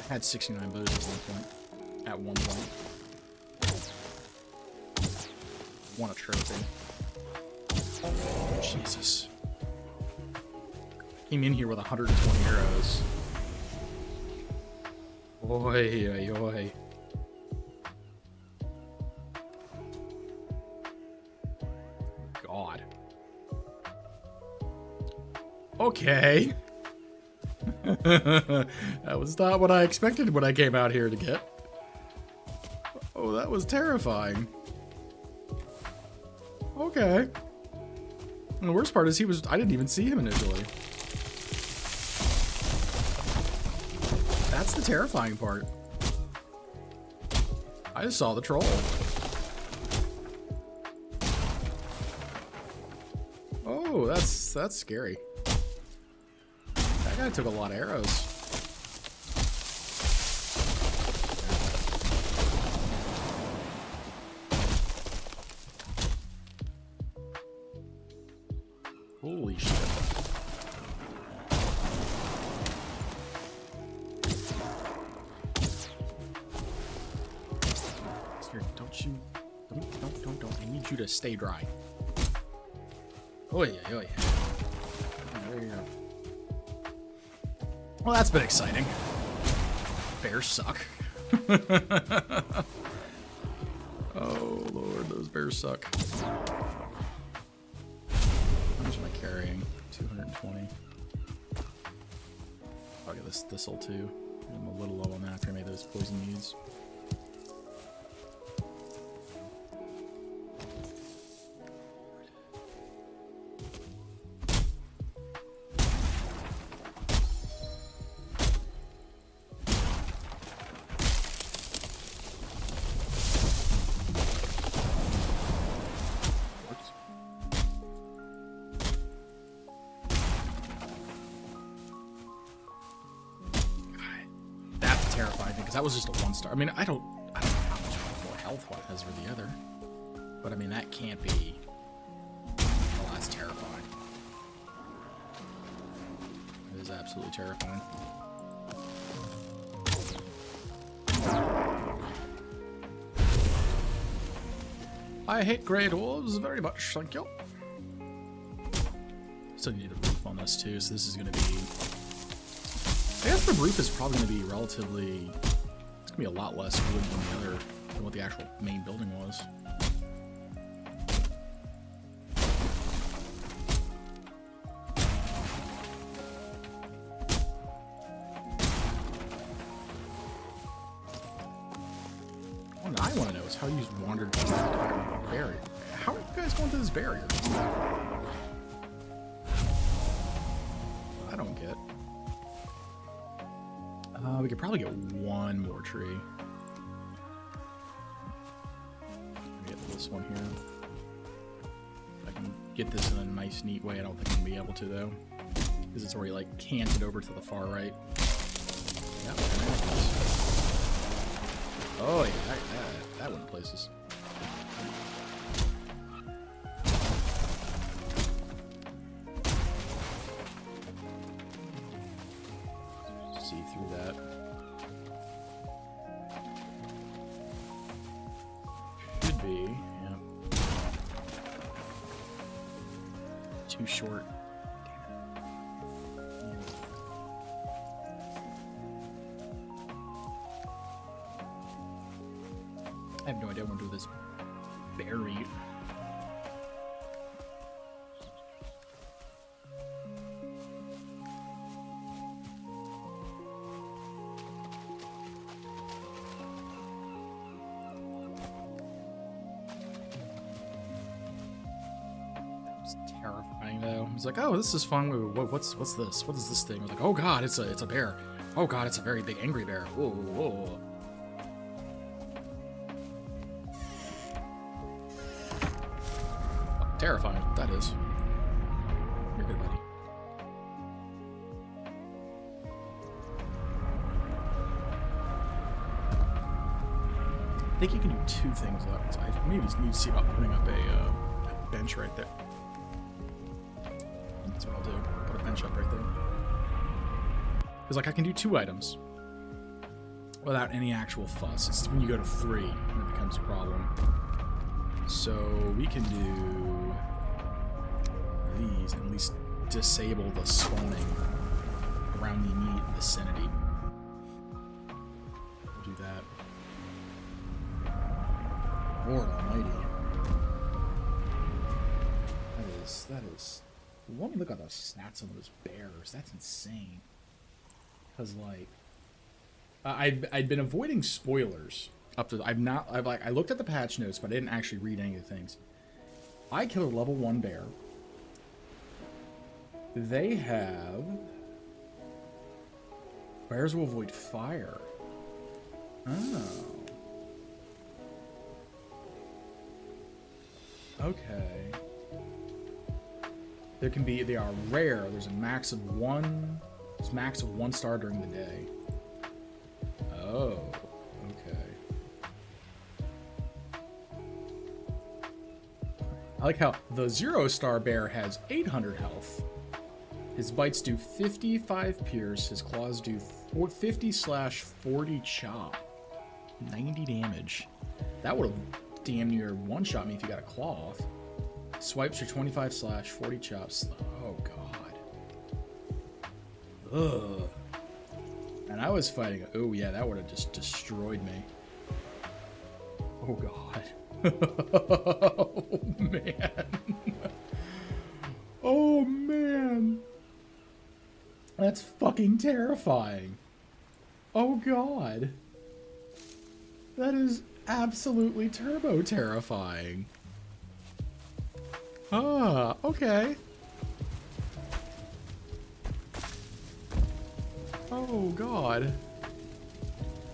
I had 69 bows at one point. Won a trophy. Oh, Jesus. Came in here with 120 arrows. Oi, oi, oi. God. Okay. That was not what I expected when I came out here to get. Oh, that was terrifying. Okay. And the worst part is I didn't even see him initially. That's the terrifying part. I just saw the troll. Oh, that's scary. That guy took a lot of arrows. Holy shit. Don't. I need you to stay dry. Oh yeah. There you go. Well, that's been exciting. Bears suck. Oh lord, those bears suck. How much am I carrying? 220. I'll get this thistle too. I'm a little low on that after I made those poison needs. That was just a 1-star. I mean, I don't know how much more health one has for the other. But I mean, that can't be... Well, that's terrifying. It is absolutely terrifying. I hate grey dwarves very much, thank you. Still need a roof on this too, so this is going to be... I guess the roof is probably going to be relatively... It's going to be a lot less wood than what the actual main building was. What I want to know is how you wandered through the entire barrier. How are you guys going through this barrier? I don't get. We could probably get one more tree. Maybe get this one here. If I can get this in a nice, neat way, I don't think I'm gonna be able to though, because it's already like canted over to the far right. Yep. Oh yeah, that went places. See through that. Should be, yeah. Too short. Damn it. I have no idea what I'm gonna do with this berry. Terrifying though. It's like, oh, this is fun. What's this? What is this thing? I was like, oh god, it's a bear. Oh god, it's a very big angry bear. Whoa, whoa. Oh, terrifying. That is. You're good, buddy. I think you can do two things though. I maybe need to see about putting up a bench right there. That's what I'll do. Put a bench up right there. Because like I can do 2 items without any actual fuss. It's when you go to 3 when it becomes a problem. So we can do these and at least disable the spawning around the immediate vicinity. We'll do that. Lord almighty. That is... Let me look at the stats on those bears. That's insane. Because, like, I'd been avoiding spoilers up to... I looked at the patch notes, but I didn't actually read any of the things. I killed a level 1 bear. They have... Bears will avoid fire. Oh. Okay. They are rare. There's a max of 1... It's max of 1 star during the day. Oh, okay. I like how the 0-star bear has 800 health. His bites do 55 pierce. His claws do 50/40 chop. 90 damage. That would have damn near one-shot me if you got a claw off. Swipes are 25/40 chops. Oh, God. Ugh. And I was fighting... Oh, yeah, that would have just destroyed me. Oh, God. Oh, man. Oh, man. That's fucking terrifying. Oh, God. That is absolutely turbo terrifying. Ah, okay. Oh, God.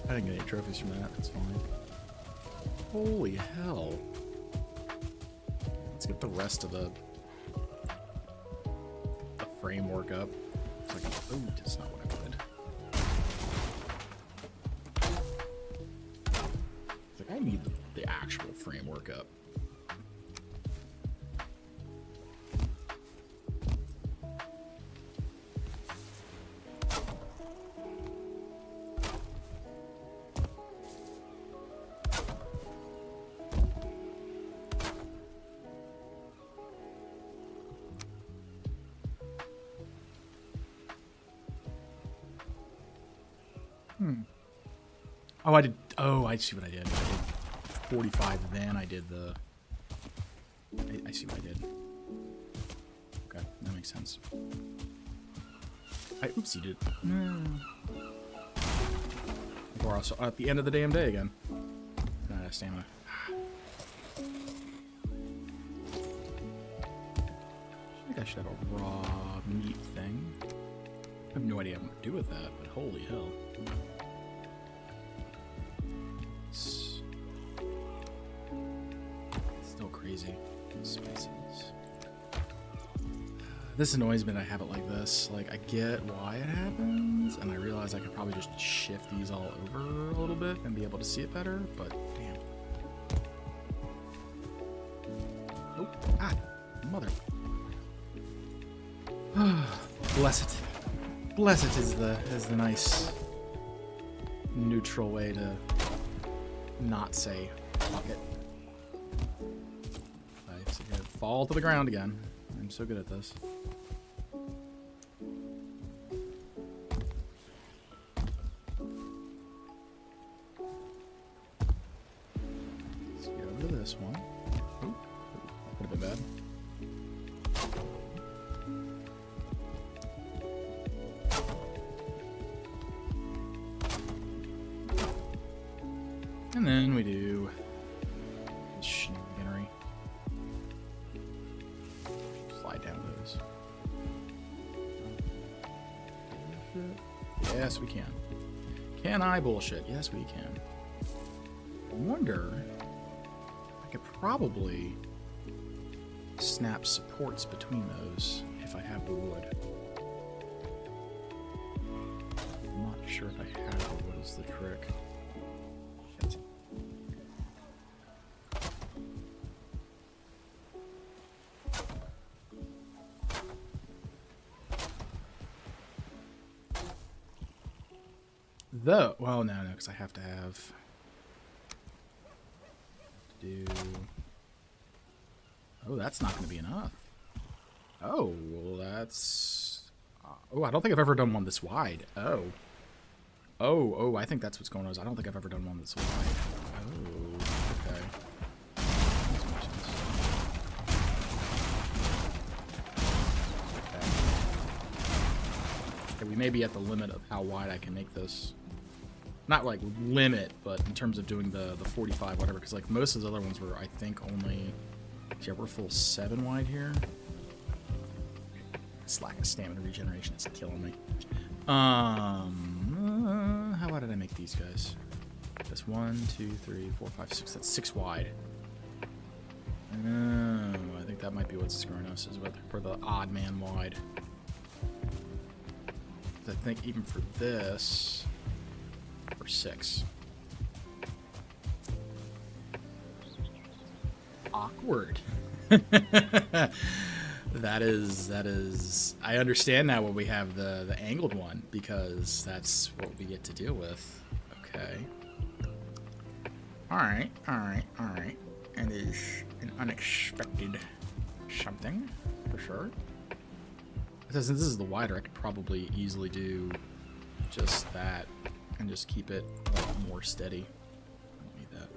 I didn't get any trophies from that. That's fine. Holy hell. Let's get the rest of the framework up. It's like, oh, that's not what I wanted. It's like, I need the actual framework up. Oh, I did. Oh, I see what I did. I did 45, then I did the... I see what I did. Okay, that makes sense. I oopsie did. We're also at the end of the damn day again. Not out of stamina. I think I should have a raw meat thing. I have no idea what I'm gonna do with that, but holy hell. Still crazy. Spices. This annoys me that I have it like this. Like, I get why it happens, and I realize I could probably just shift these all over a little bit and be able to see it better, but damn. Oh, ah, mother. Blessed. Blessed is the nice neutral way to not say fuck it. I fall to the ground again. I'm so good at this. Let's get over to this one. Ooh, could have been bad. And then we do this shenaniganery. Slide down those. Yes, we can. Can I bullshit? Yes, we can. I wonder... I could probably snap supports between those if I have the wood. I'm not sure if I have the wood is the trick. Shit. Though, well, no, because I have to have to do. Oh, that's not going to be enough. Oh, well, that's. Oh, I don't think I've ever done one this wide. Oh. Oh, I think that's what's going on. I don't think I've ever done one this wide. Oh, okay. Makes more sense. Okay. Okay, we may be at the limit of how wide I can make this. Not like limit, but in terms of doing the 45, whatever. Because like most of the other ones were, I think, only... Yeah, we're full 7 wide here. This lack of stamina regeneration is killing me. How wide did I make these guys? That's 1, 2, 3, 4, 5, 6. That's 6 wide. I think that might be what's screwing us, is for the odd man wide. I think even for this, we're 6. Awkward. That is. I understand now when we have the angled one, because that's what we get to deal with. Okay. All right. And is an unexpected something for sure. Since this is the wider, I could probably easily do just that and just keep it a lot more steady. I don't need that.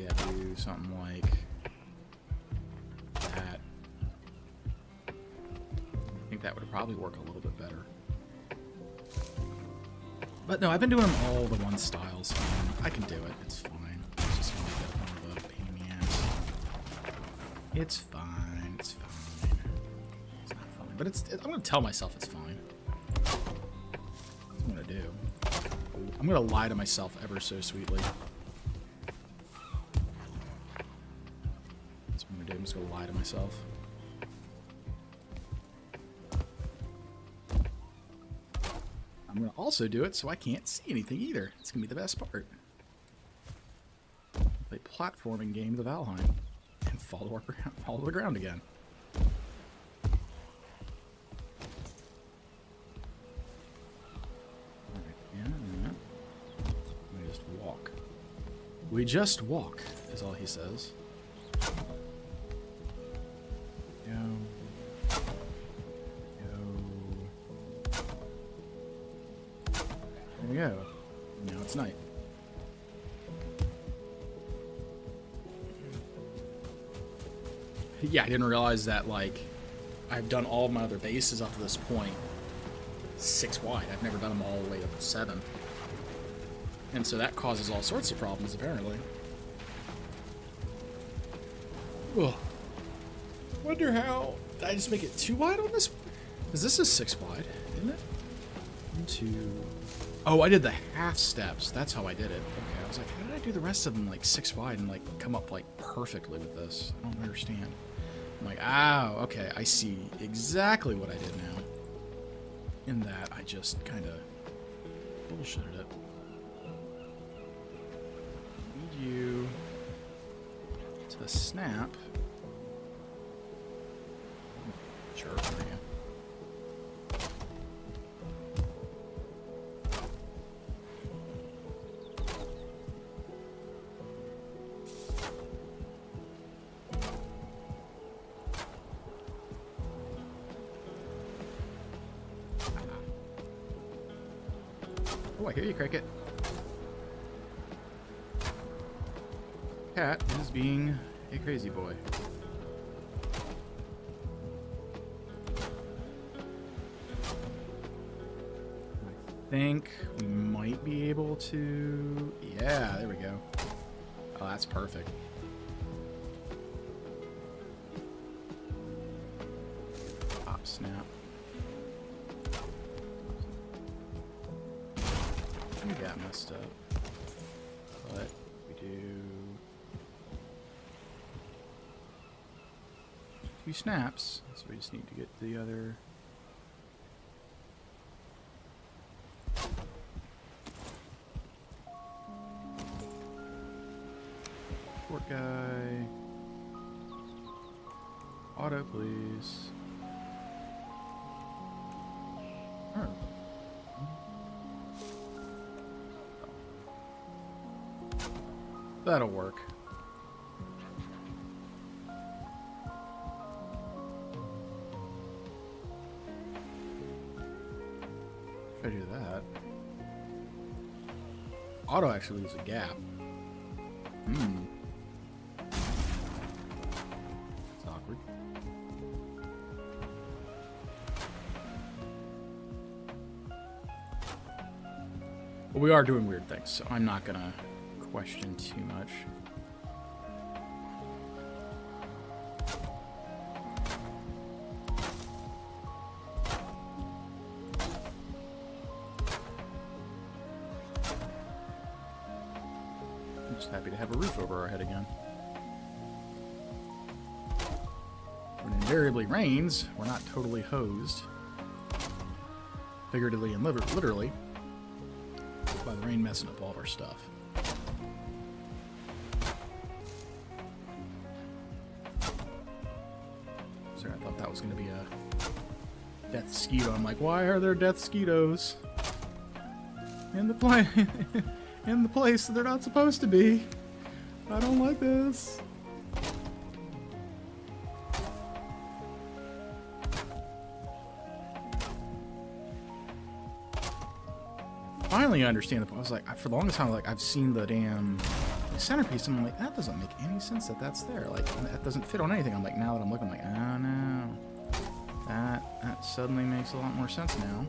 Yeah, do something like that. I think that would probably work a little bit better. But no, I've been doing them all the one styles. I can do it. It's fine. It's just gonna get one of the pain in the ass. It's fine. It's fine. It's not fine, but I'm gonna tell myself it's fine. That's what I'm gonna do. I'm gonna lie to myself ever so sweetly. That's what I'm gonna do. I'm just gonna lie to myself. I'm going to also do it so I can't see anything either. It's going to be the best part. Play platforming games of Valheim and fall to the ground again. Alright, yeah. We just walk. We just walk, is all he says. There we go. Now it's night. Yeah, I didn't realize that, like, I've done all of my other bases up to this point 6 wide. I've never done them all the way up to 7. And so that causes all sorts of problems, apparently. Ugh. Wonder how... Did I just make it too wide on this one? Because this is 6 wide, isn't it? 1, 2... Oh, I did the half steps. That's how I did it. Okay, I was like, how did I do the rest of them like 6 wide and like come up like perfectly with this? I don't understand. I'm like, oh, okay, I see exactly what I did now. In that I just kind of bullshitted it. Need you to snap. Sure, there we go. Oh, I hear you, Cricket. Cat is being a crazy boy. I think we might be able to... Yeah, there we go. Oh, that's perfect. Pop snap. We got messed up, but we do 2 snaps, so we just need to get the other. Port guy, auto please. Oh. That'll work. If I do that, auto actually leaves a gap. It's awkward. we are doing weird things, so I'm not gonna question too much. I'm just happy to have a roof over our head again. When it invariably rains, we're not totally hosed. Figuratively and literally. By the rain messing up all of our stuff. Sorry, I thought that was going to be a death mosquito. I'm like, why are there death mosquitoes in the in the place that they're not supposed to be? I don't like this. Finally, I understand the. I was like, for the longest time, like I've seen the damn centerpiece, and I'm like, that doesn't make any sense that that's there. Like that doesn't fit on anything. I'm like, now that I'm looking, I'm like, oh no, that suddenly makes a lot more sense now,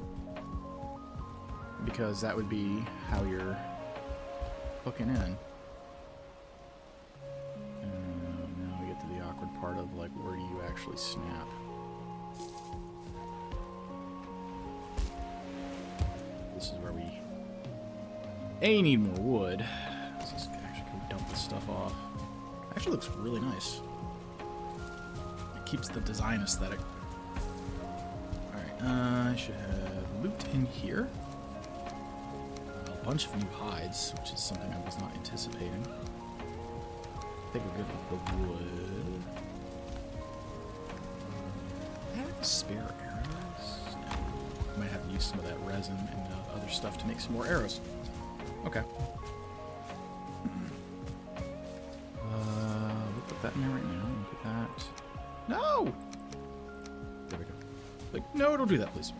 because that would be how you're hooking in. And now we get to the awkward part of like, where do you actually snap? This is where we need more wood. Let's just actually go dump this stuff off. Actually looks really nice. It keeps the design aesthetic. Alright, I should have loot in here. A bunch of new hides, which is something I was not anticipating. I think we're good with the wood. I have spare arrows? No. I might have to use some of that resin and other stuff to make some more arrows. Okay. We'll put that in there right now. We'll put that. No! There we go. Like, no, don't do that, please.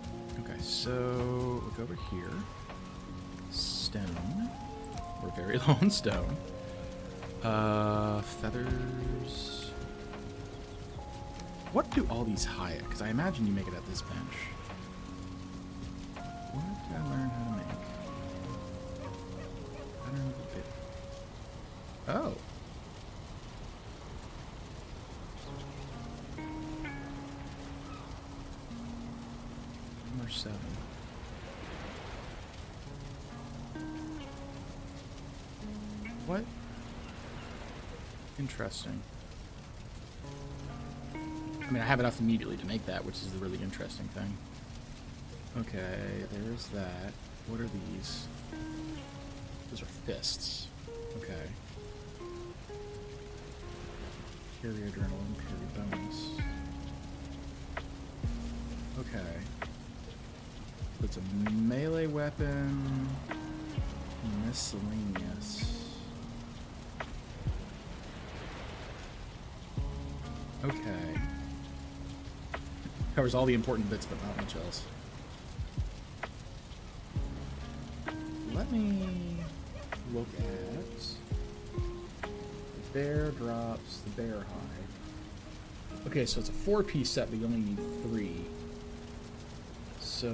Okay, so look over here. Stone. We're very low on stone. Feathers. What do all these hide? Because I imagine you make it at this bench. What did I learn how to make? Oh. Number 7. What? Interesting. I mean, I have enough immediately to make that, which is the really interesting thing. Okay, there's that. What are these? Those are fists. Okay. Carry adrenaline, carry bonus. Okay. It's a melee weapon. Miscellaneous. Okay. Covers all the important bits, but not much else. Let me look at the bear drops, the bear hide. Okay, so it's a 4-piece set, but you only need 3. So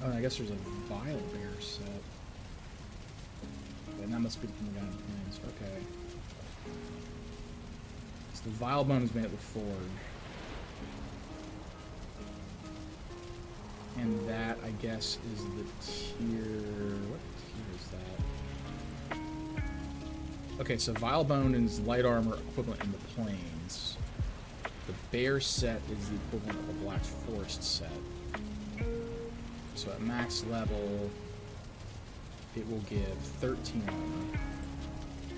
oh, I guess there's a vile bear set. And that must be from the guy in the plains. Okay. So the vile bone is made at the forge. And that, I guess, is the tier. What tier is that? Okay, so vile bone is light armor equivalent in the plains. The bear set is the equivalent of the black forest set. So at max level, it will give 13 armor.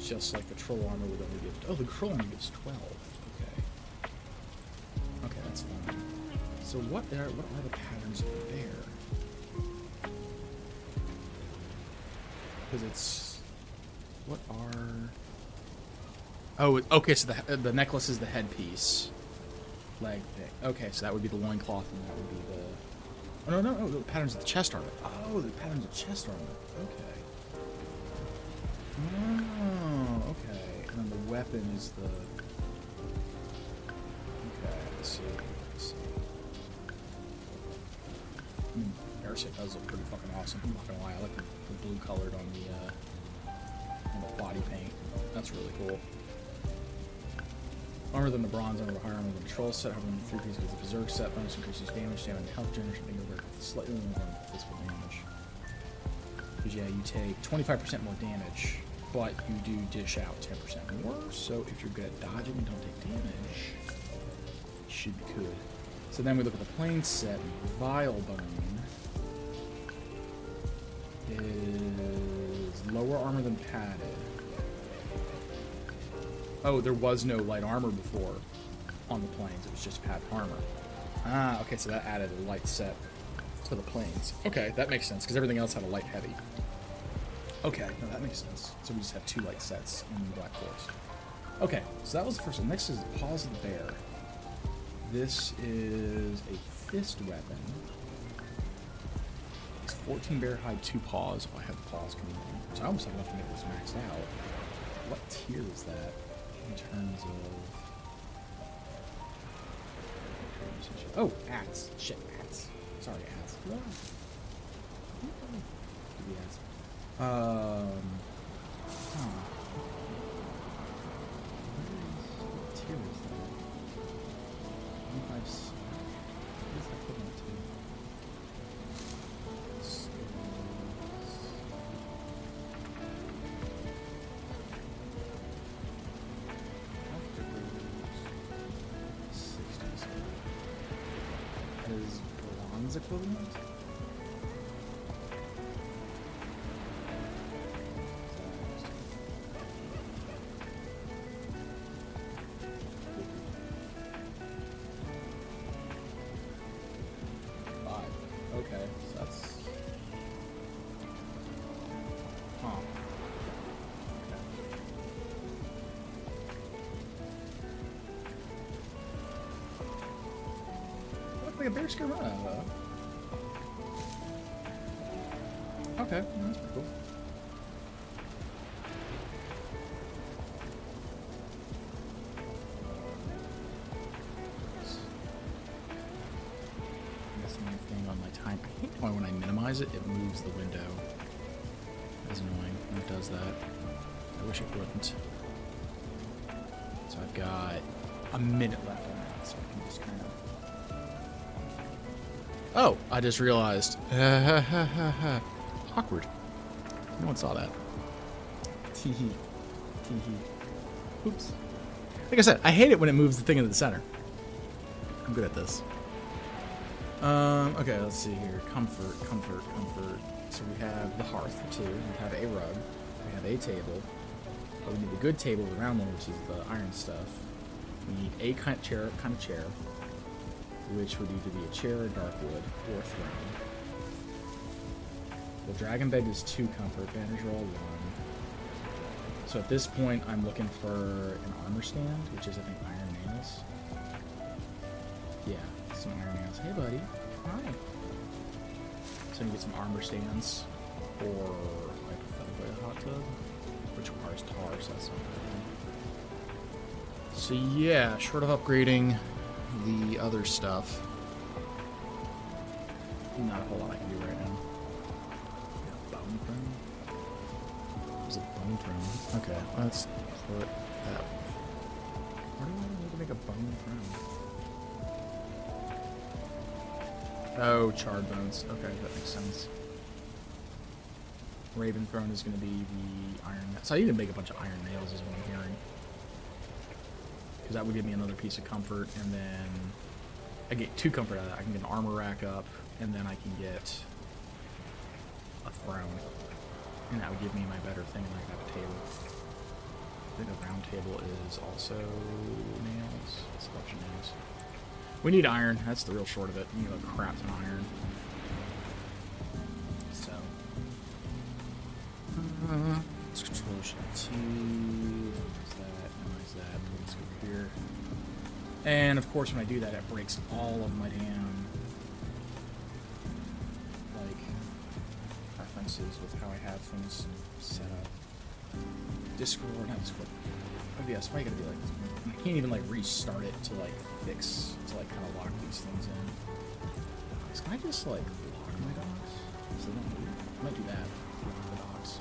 Just like the troll armor would only give. Oh, the troll armor gives 12. Okay. Okay, that's fine. So what are the patterns of the bear? Because it's what are? Oh, okay. So the necklace is the headpiece. Leg pick. Okay, so that would be the loincloth, and that would be the. Oh no, the patterns of the chest armor. Oh, the patterns of chest armor. Okay. Oh, okay. And then the weapon is the. Okay, let's see. I mean, airset does look pretty fucking awesome. I'm not gonna lie, I like the blue colored on the body paint. That's really cool. Armor than the bronze, armor higher armor than the troll set, however, 3 pieces of the berserk set, bonus increases damage, health generation, over slightly more than physical damage. Because yeah, you take 25% more damage, but you do dish out 10% more. So if you're good at dodging and don't take damage, you should be good. So then we look at the plain set. Vilebone is lower armor than padded. Oh, there was no light armor before on the planes. It was just padded armor. Ah, okay, so that added a light set to the planes. Okay, that makes sense, because everything else had a light heavy. Okay, no, that makes sense. So we just have 2 light sets in Black Forest. Okay, so that was the first one. Next is Paws of the Bear. This is a fist weapon. It's 14 bear hide, 2 paws. Oh, I have the paws coming in. So I almost have enough to make this maxed out. What tier is that in terms of... Oh, ats. Shit, ats. Sorry, ats. What? Huh. What tier is that? 25. What is that equivalent to? Is bronze equivalent? Okay, so that's... Huh. Okay. Looks like a bear skin run out of that. Okay, that's pretty cool. On my time. I hate when I minimize it, it moves the window. That's annoying when it does that. I wish it wouldn't. So I've got a minute left on that, so I can just kind of... Oh, I just realized. Awkward. No one saw that. Teehee. Teehee. Oops. Like I said, I hate it when it moves the thing into the center. I'm good at this. Okay, let's see here. Comfort. So we have the hearth for 2. We have a rug. We have a table. But we need a good table, the round one, which is the iron stuff. We need a kind of chair, which would either be a chair or dark wood, or a throne. The dragon bed is 2 comfort. Banners are all 1. So at this point, I'm looking for an armor stand, which is, I think, iron nails. Yeah, some iron nails. Hey, buddy. Hi. So you can get some armor stands, or hypothetically a hot tub, which requires tar, so that's not good. So yeah, short of upgrading the other stuff, not a whole lot I can do right now. Yeah, bone throne? Is it bone throne? Okay, let's put that. Why do I need to make a bone throne? Oh, charred bones. Okay, that makes sense. Raven throne is going to be the iron. So I need to make a bunch of iron nails, is what I'm hearing. Because that would give me another piece of comfort, and then I get 2 comfort out of that. I can get an armor rack up, and then I can get a throne. And that would give me my better thing, and I can have a table. I think a round table is also nails. It's a bunch of nails. We need iron. That's the real short of it. We need a crap ton of iron. So. Let's control shift 2. Minimize that. Minimize that. Let's go here. And of course, when I do that, it breaks all of my damn preferences with how I have things set up. Discord, not Discord. OBS, why you gotta be like this? I can't even like restart it to like fix, to like kind of lock these things in. So can I just like lock I might do that for the docks.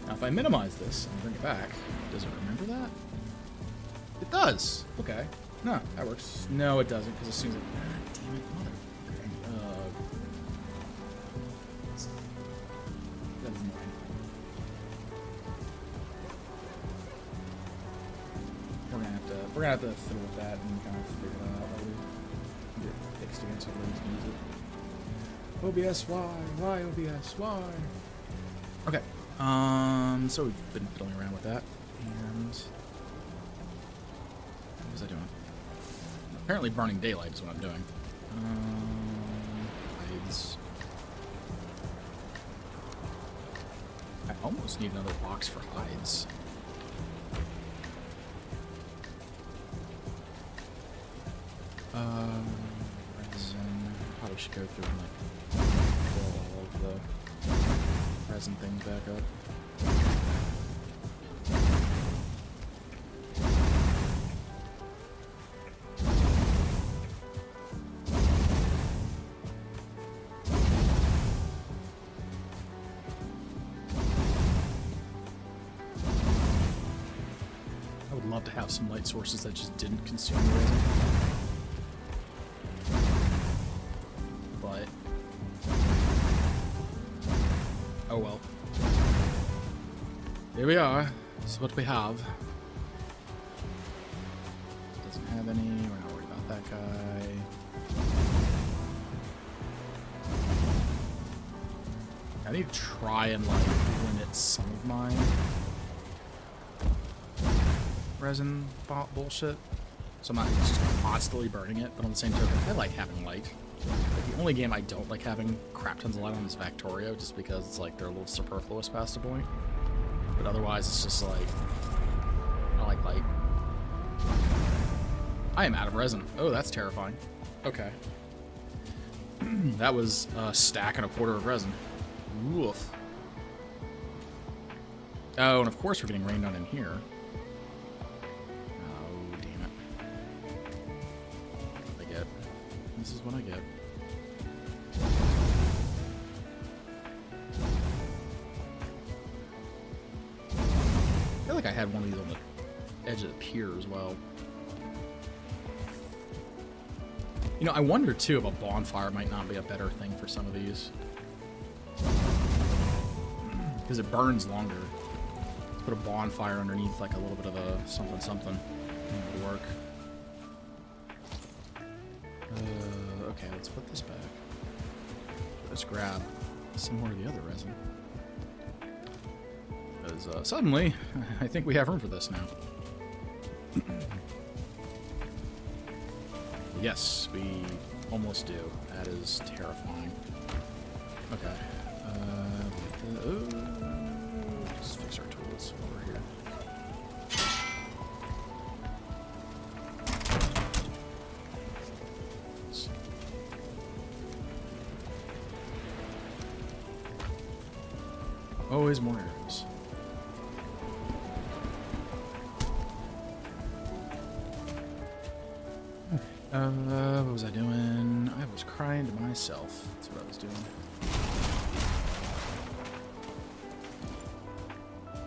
Now, if I minimize this and bring it back, does it remember that? It does. Okay. No, that works. No, it doesn't, because as soon as it... Ah, damn it, mother... that is mine. We're gonna have to fiddle with that and kind of figure it out. Get it fixed again so we can use it. OBS, why OBS, why? Okay. So we've been fiddling around with that, and what was I doing? Apparently, burning daylight is what I'm doing. Hides. I almost need another box for hides. Resin. Probably should go through and like fill all of the resin things back up. I would love to have some light sources that just didn't consume the resin. But oh well. Here we are. This is what we have. Doesn't have any. We're not worried about that guy. I need to try and like limit some of my resin bullshit. So I'm not just constantly burning it, but on the same token, I like having light. Like, the only game I don't like having crap tons of light on is Factorio, just because it's like they're a little superfluous past a point. But otherwise, it's just like, I like light. I am out of resin. Oh, that's terrifying. Okay. That was a stack and a quarter of resin. Woof. Oh, and of course we're getting rained on in here. Oh, damn it. What I get. This is what I get. I feel like I had one of these on the edge of the pier as well. You know, I wonder too if a bonfire might not be a better thing for some of these. Because it burns longer. Let's put a bonfire underneath like a little bit of a something something. It would work. Okay, let's put this back. Let's grab some more of the other resin. Because suddenly, I think we have room for this now. Yes, we almost do. That is terrifying. Okay. Just fix our tools over here. Always more arrows. What was I doing? I was crying to myself. That's what I was doing.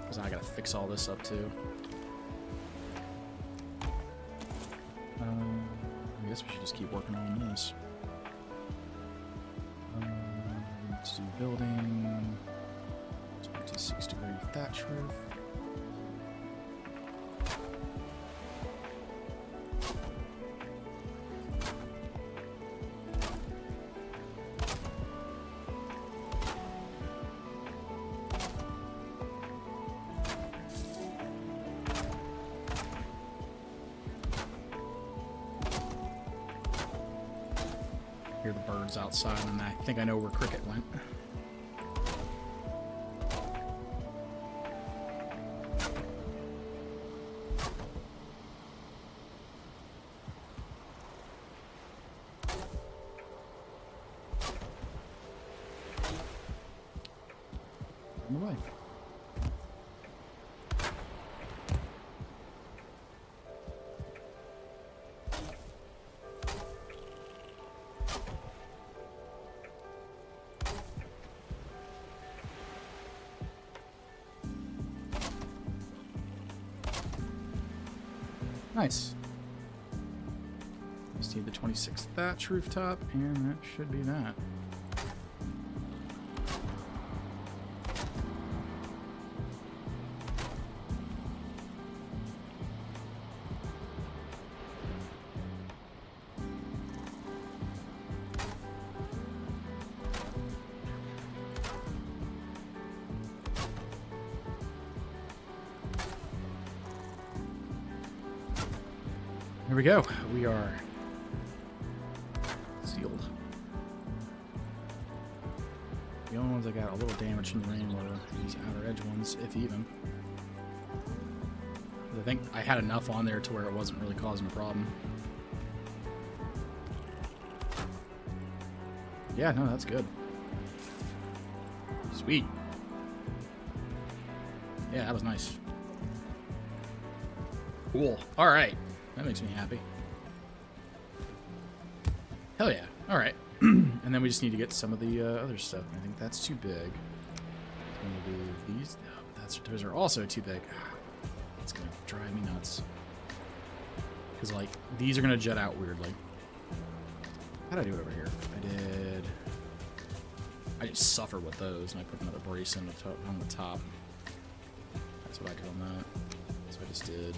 Because I gotta fix all this up too. I guess we should just keep working on this. Let's do building. 26-degree thatch roof. Hear the birds outside, and I think I know where Cricket went. On the way. Nice. Just need the 26th thatch rooftop, and that should be that. Here we go. We are sealed. The only ones that got a little damage from the rain were these outer edge ones, if even. I think I had enough on there to where it wasn't really causing a problem. Yeah, no, that's good. Sweet. Yeah, that was nice. Cool. All right. That makes me happy. Hell yeah. All right. And then we just need to get some of the other stuff. I think that's too big. I'm going to do these. No, those are also too big. It's going to drive me nuts. Because, like, these are going to jet out weirdly. How did I do it over here? I just suffer with those, and I put another brace on the top. That's what I did on that. That's what I just did.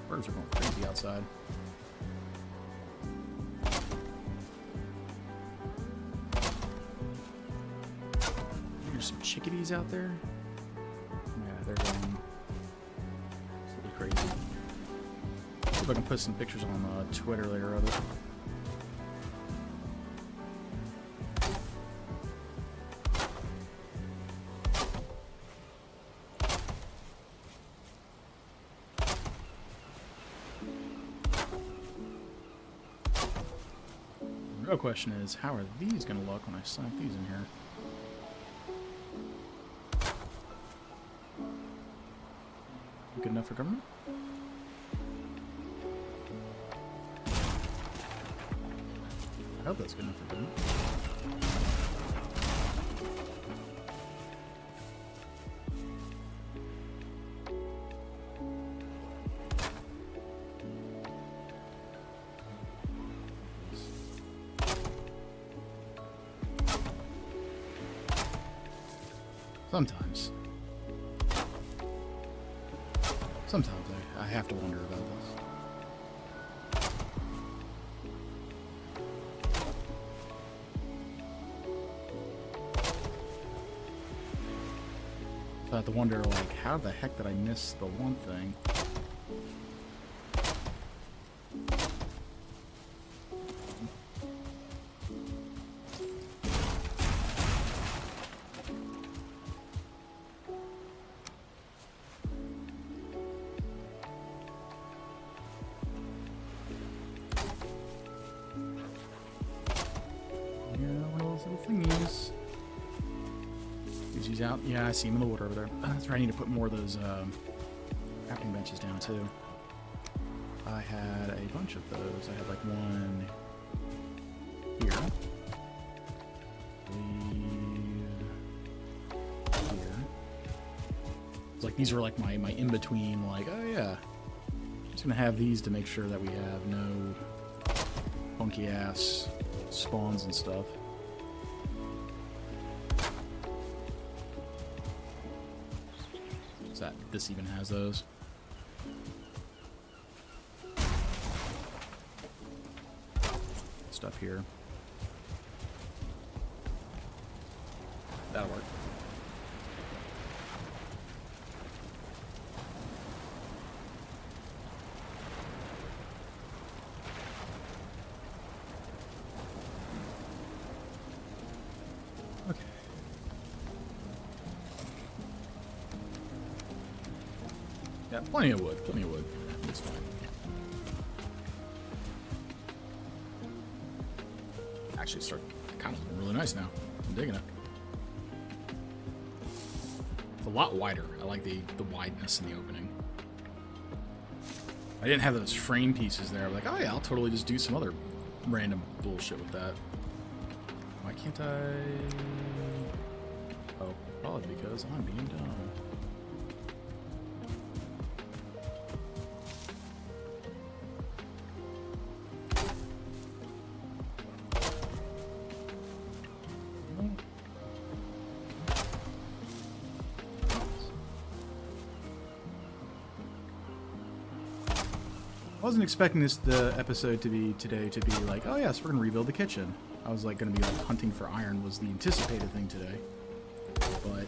Birds are going crazy outside. There's some chickadees out there. Yeah, they're going absolutely crazy. See if I can put some pictures on Twitter later of it. The real question is, how are these going to look when I slap these in here? Good enough for government? I hope that's good enough for government. Sometimes I have to wonder about this. So I have to wonder, like, how the heck did I miss the one thing? Thingies. He's out. Yeah, I see him in the water over there. That's right. I need to put more of those crafting benches down too. I had a bunch of those. I had like one here. Here. It's like these were like my in between. Like, oh yeah, I'm just gonna have these to make sure that we have no funky ass spawns and stuff. This even has those. Stuff here. That'll work. Okay. Yeah, plenty of wood, plenty of wood. It's fine. Actually, start kind of really nice now. I'm digging it. It's a lot wider. I like the wideness in the opening. I didn't have those frame pieces there. I'm like, oh yeah, I'll totally just do some other random bullshit with that. Why can't I? Oh, probably because I'm being dumb. I wasn't expecting the episode today to be like, oh yes, we're gonna rebuild the kitchen. I was like gonna be like hunting for iron was the anticipated thing today. But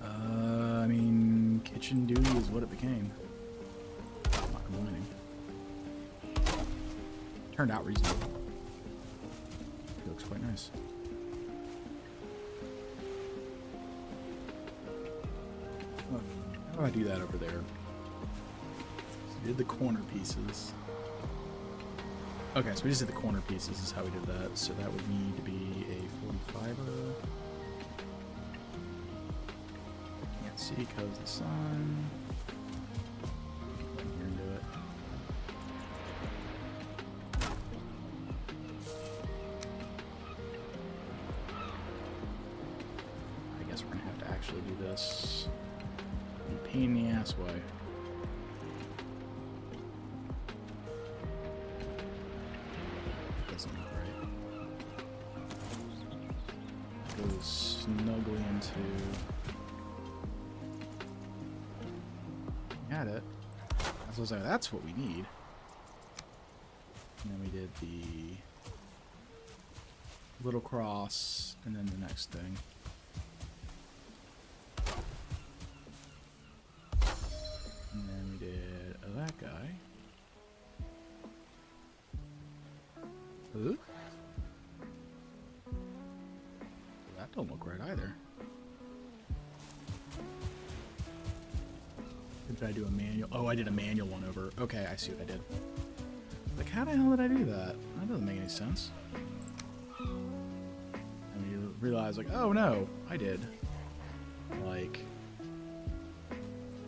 I mean, kitchen duty is what it became. I'm not complaining. Turned out reasonable. It looks quite nice. Look, how do I do that over there? Did the corner pieces. Okay, so we just did the corner pieces is how we did that. So that would need to be a 45er. Can't see because the sun. Put here and do it. I guess we're gonna have to actually do this in a pain in the ass way. Snugly into. Got it. I was like, that's what we need. And then we did the little cross, and then the next thing. And then we did that guy. Ooh. That don't look right either. Did I do a manual? Oh, I did a manual one over. Okay, I see what I did. Like, how the hell did I do that? That doesn't make any sense. And you realize, like, oh no, I did. Like,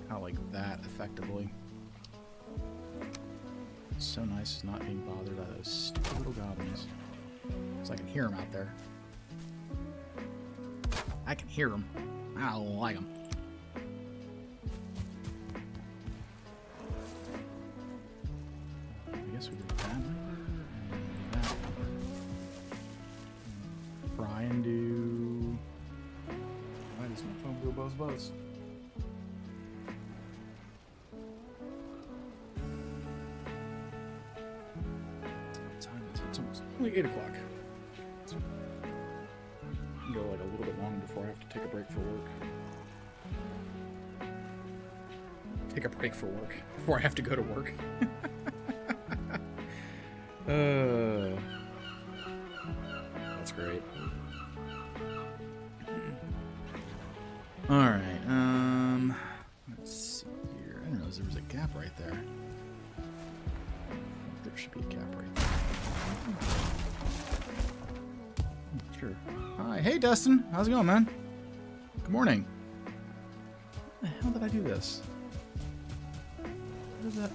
kind of like that, effectively. It's so nice not being bothered by those stupid little goblins. So I can hear them out there. I can hear them. I don't like them. I guess we did that number and that number. Try and do. Why does my phone go buzz? What time is it? It's almost only 8 o'clock. Go like a little bit long before I have to take a break for work. Take a break for work before I have to go to work. That's great. All right. Let's see here. I didn't realize there was a gap right there. There should be a gap right there. Sure. Hi. Hey, Dustin. How's it going, man? Good morning. How the hell did I do this? What is that?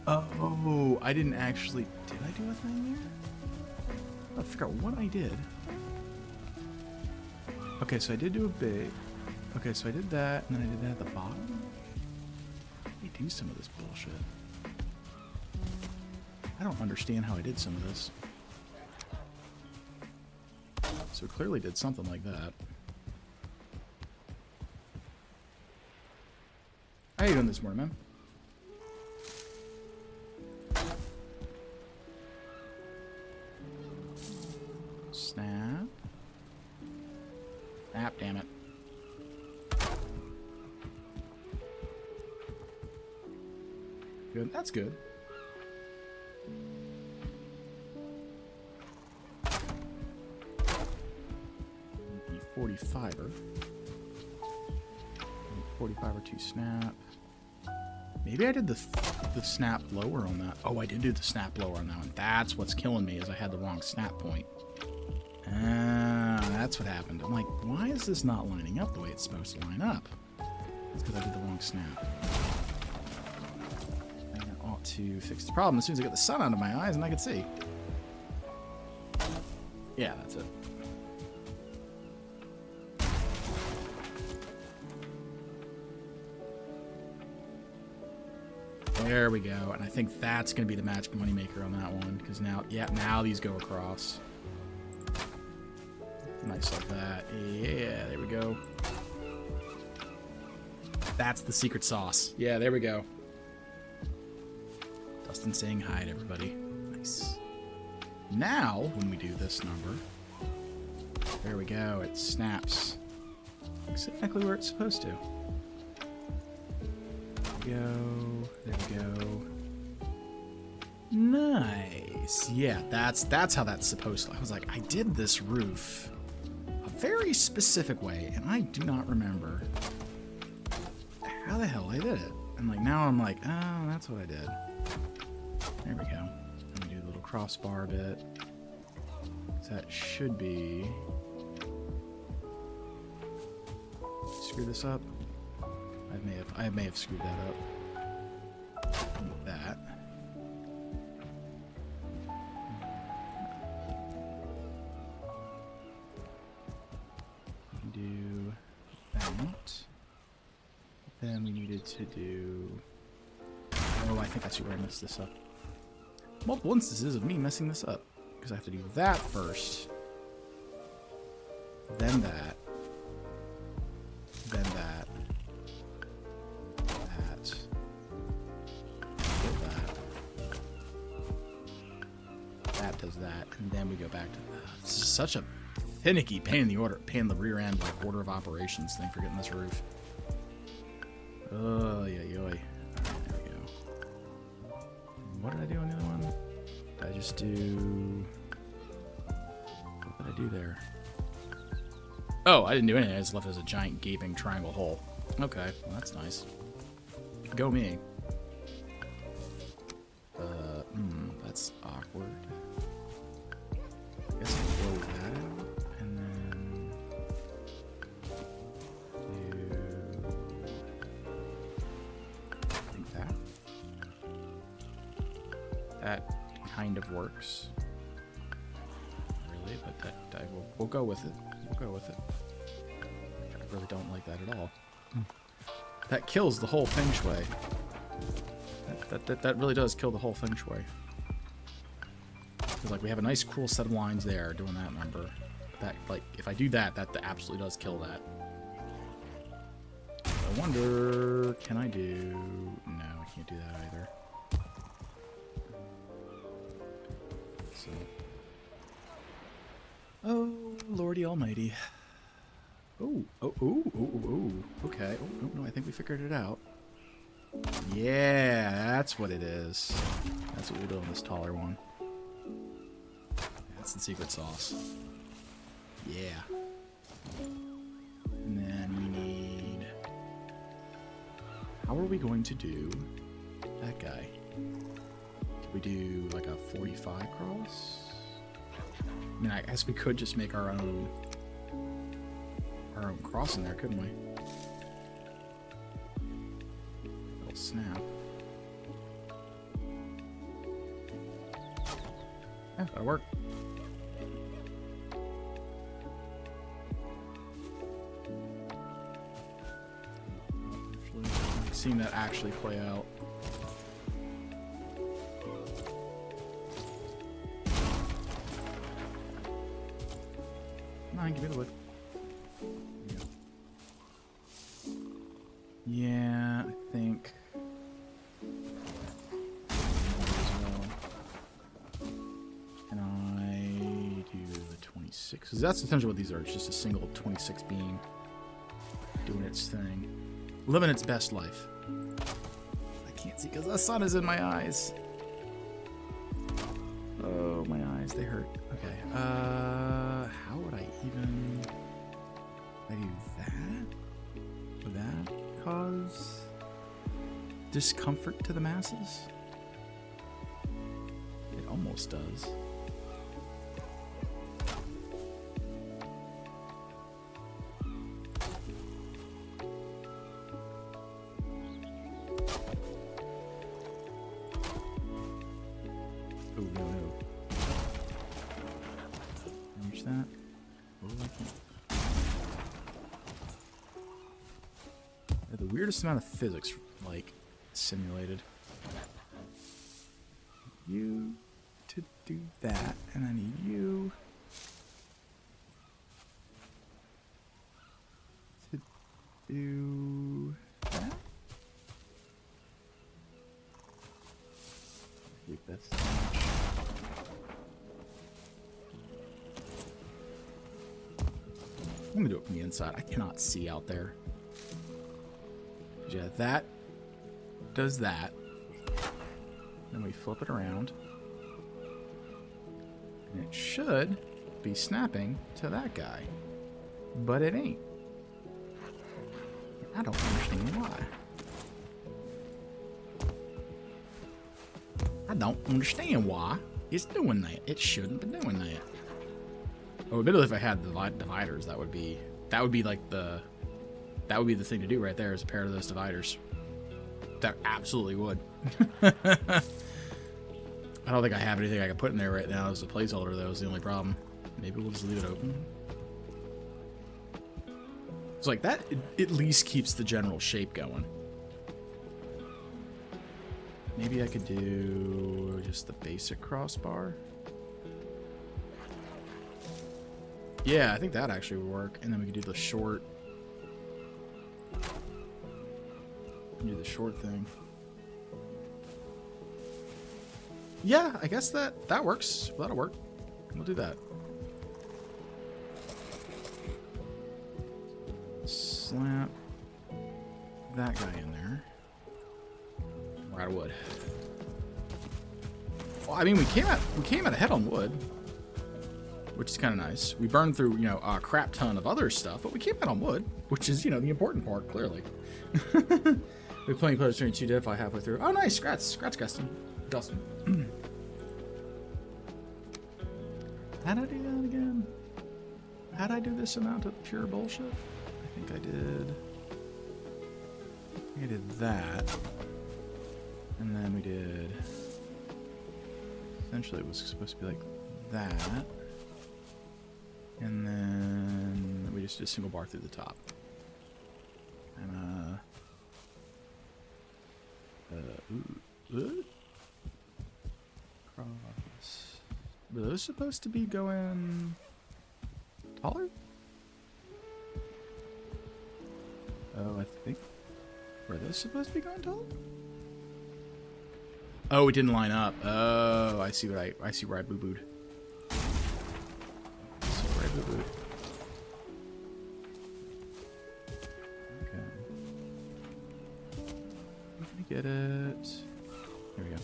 Oh, I didn't actually... Did I do a thing there? I forgot what I did. Okay, so I did do a big... Okay, so I did that, and then I did that at the bottom? Let me do some of this bullshit. I don't understand how I did some of this. So clearly did something like that. How you doing this morning, man? Snap. Snap, damn it. Good. That's good. 45er. 45er to snap. Maybe I did the snap lower on that. Oh, I did do the snap lower on that one. That's what's killing me, is I had the wrong snap point. That's what happened. I'm like, why is this not lining up the way it's supposed to line up? That's because I did the wrong snap. I ought to fix the problem as soon as I get the sun out of my eyes and I can see. Yeah, that's it. There we go. And I think that's going to be the magic moneymaker on that one. Because now, yeah, now these go across. Nice like that. Yeah, there we go. That's the secret sauce. Yeah, there we go. Dustin saying hi to everybody. Nice. Now, when we do this number, there we go. It snaps exactly where it's supposed to. There we go. Nice. Yeah, that's how that's supposed to. I was like, I did this roof a very specific way, and I do not remember how the hell I did it. And like now I'm like, oh, that's what I did. There we go. Let me do the little crossbar bit. So that should be. Screw this up. I may have screwed that up. Like that. Do that. Then we needed to do. Oh, I think I see where I messed this up. Multiple instances of me messing this up because I have to do that first, then that, then that. That does that, and then we go back to that. This is such a finicky pain in the rear end, like order of operations thing for getting this roof. Oh, yeah, yoy. Alright, there we go. What did I do on the other one? Did I just do. What did I do there? Oh, I didn't do anything. I just left it as a giant gaping triangle hole. Okay, well, that's nice. Go me. That's awkward. I guess I'll blow that out, and then do like that. That kind of works. Really, but that we'll go with it. We'll go with it. I really don't like that at all. That kills the whole feng shui. That really does kill the whole feng shui. Because like we have a nice cool set of lines there doing that number. That like if I do that absolutely does kill that. I wonder, can I do? No, I can't do that either. So, oh Lordy Almighty. Oh. Okay. Oh no, I think we figured it out. Yeah, that's what it is. That's what we'll do on this taller one. That's the secret sauce. Yeah. And then we need. How are we going to do that guy? Could we do like a 45 cross? I mean, I guess we could just make our own cross in there, couldn't we? Little snap. Yeah, that'll work. Seeing that actually play out. Come on, give me the wood. Yeah, I think. Can I do the 26? Because that's essentially what these are. It's just a single 26 beam doing its thing. Living its best life. I can't see because the sun is in my eyes. Oh, my eyes, they hurt. Okay. How would I even... I do that? Would that cause discomfort to the masses? It almost does. Oh, no. Reach that. Oh, I can't. The weirdest amount of physics, like, simulated. You to do that, and I need you to do that. I think that's I'm gonna do it from the inside. I cannot see out there. Yeah, that does that. Then we flip it around. And it should be snapping to that guy. But it ain't. I don't understand why. I don't understand why it's doing that. It shouldn't be doing that. Oh, admittedly, if I had the dividers, that would be like the... That would be the thing to do right there, is a pair of those dividers. That absolutely would. I don't think I have anything I can put in there right now as a placeholder, though, is the only problem. Maybe we'll just leave it open. It's like that at least keeps the general shape going. Maybe I could do just the basic crossbar. Yeah, I think that actually would work. And then we could do the short. Do the short thing. Yeah, I guess that works. That'll work. We'll do that. Slap that guy in there. We're out of wood. Well, I mean, we came out ahead on wood, which is kind of nice. We burned through, you know, a crap ton of other stuff, but we came out on wood, which is, you know, the important part, clearly. We're playing Players Turning 2 Dead halfway through. Oh, nice. Scratch, Dustin. How'd I do that again? How'd I do this amount of pure bullshit? I think I did. I did that. And then we did... Essentially, it was supposed to be like that. And then we just did a single bar through the top. And, cross. Were those supposed to be going taller? Oh, I think. Were those supposed to be going taller? Oh, it didn't line up. Oh, I see where I boo-booed. Okay. Let me get it. There we go.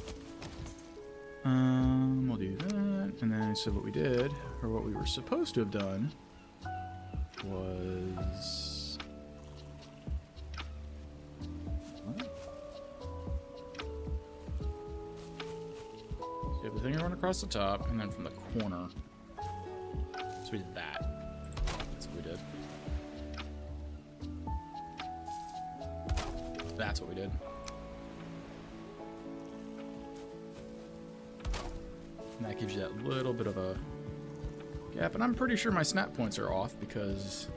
We'll do that. And then, so what we did, or what we were supposed to have done, was... What? So you have the thing run across the top, and then from the corner. So we did that. That's what we did. That's what we did. And that gives you that little bit of a gap. And I'm pretty sure my snap points are off because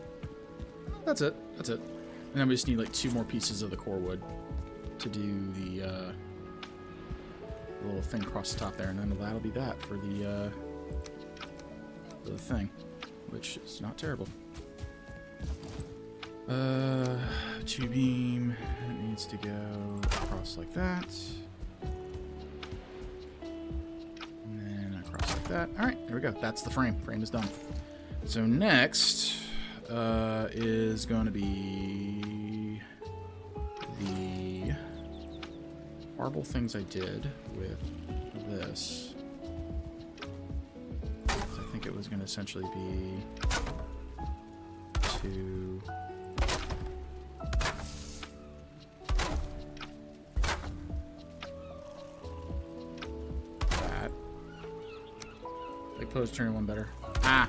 that's it. That's it. And then we just need like 2 more pieces of the core wood to do the little thing across the top there. And then that'll be that for the thing, which is not terrible. 2 beam. It needs to go across like that. That. All right, there we go. That's the frame. Frame is done. So next is going to be the marble things I did with this. So I think it was going to essentially be 2. Pose turning one better. I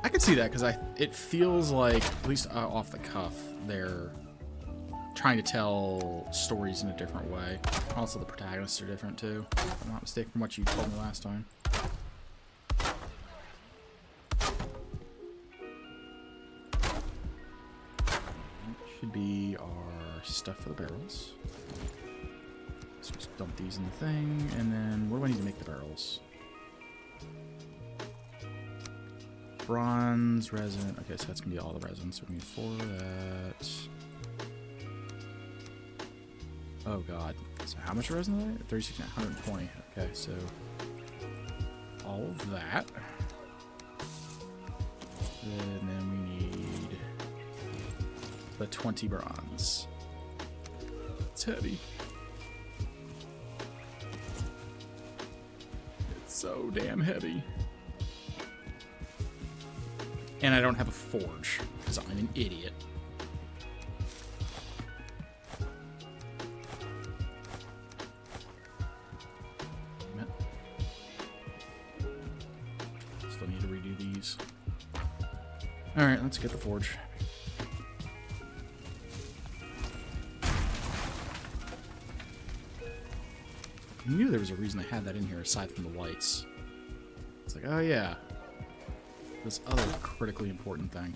could see that because it feels like, at least off the cuff, they're trying to tell stories in a different way. Also, the protagonists are different too, if I'm not mistaken from what you told me last time. Should be our stuff for the barrels. So just dump these in the thing, and then what do I need to make the barrels? Bronze, resin. Okay, so that's gonna be all the resin. So we need 4 of that. Oh god. So how much resin is that? 36, 120. Okay, so all of that. And then we need the 20 bronze. It's heavy. It's so damn heavy. And I don't have a forge, because I'm an idiot. Still need to redo these. Alright, let's get the forge. I knew there was a reason I had that in here aside from the lights. It's like, oh yeah. This other critically important thing.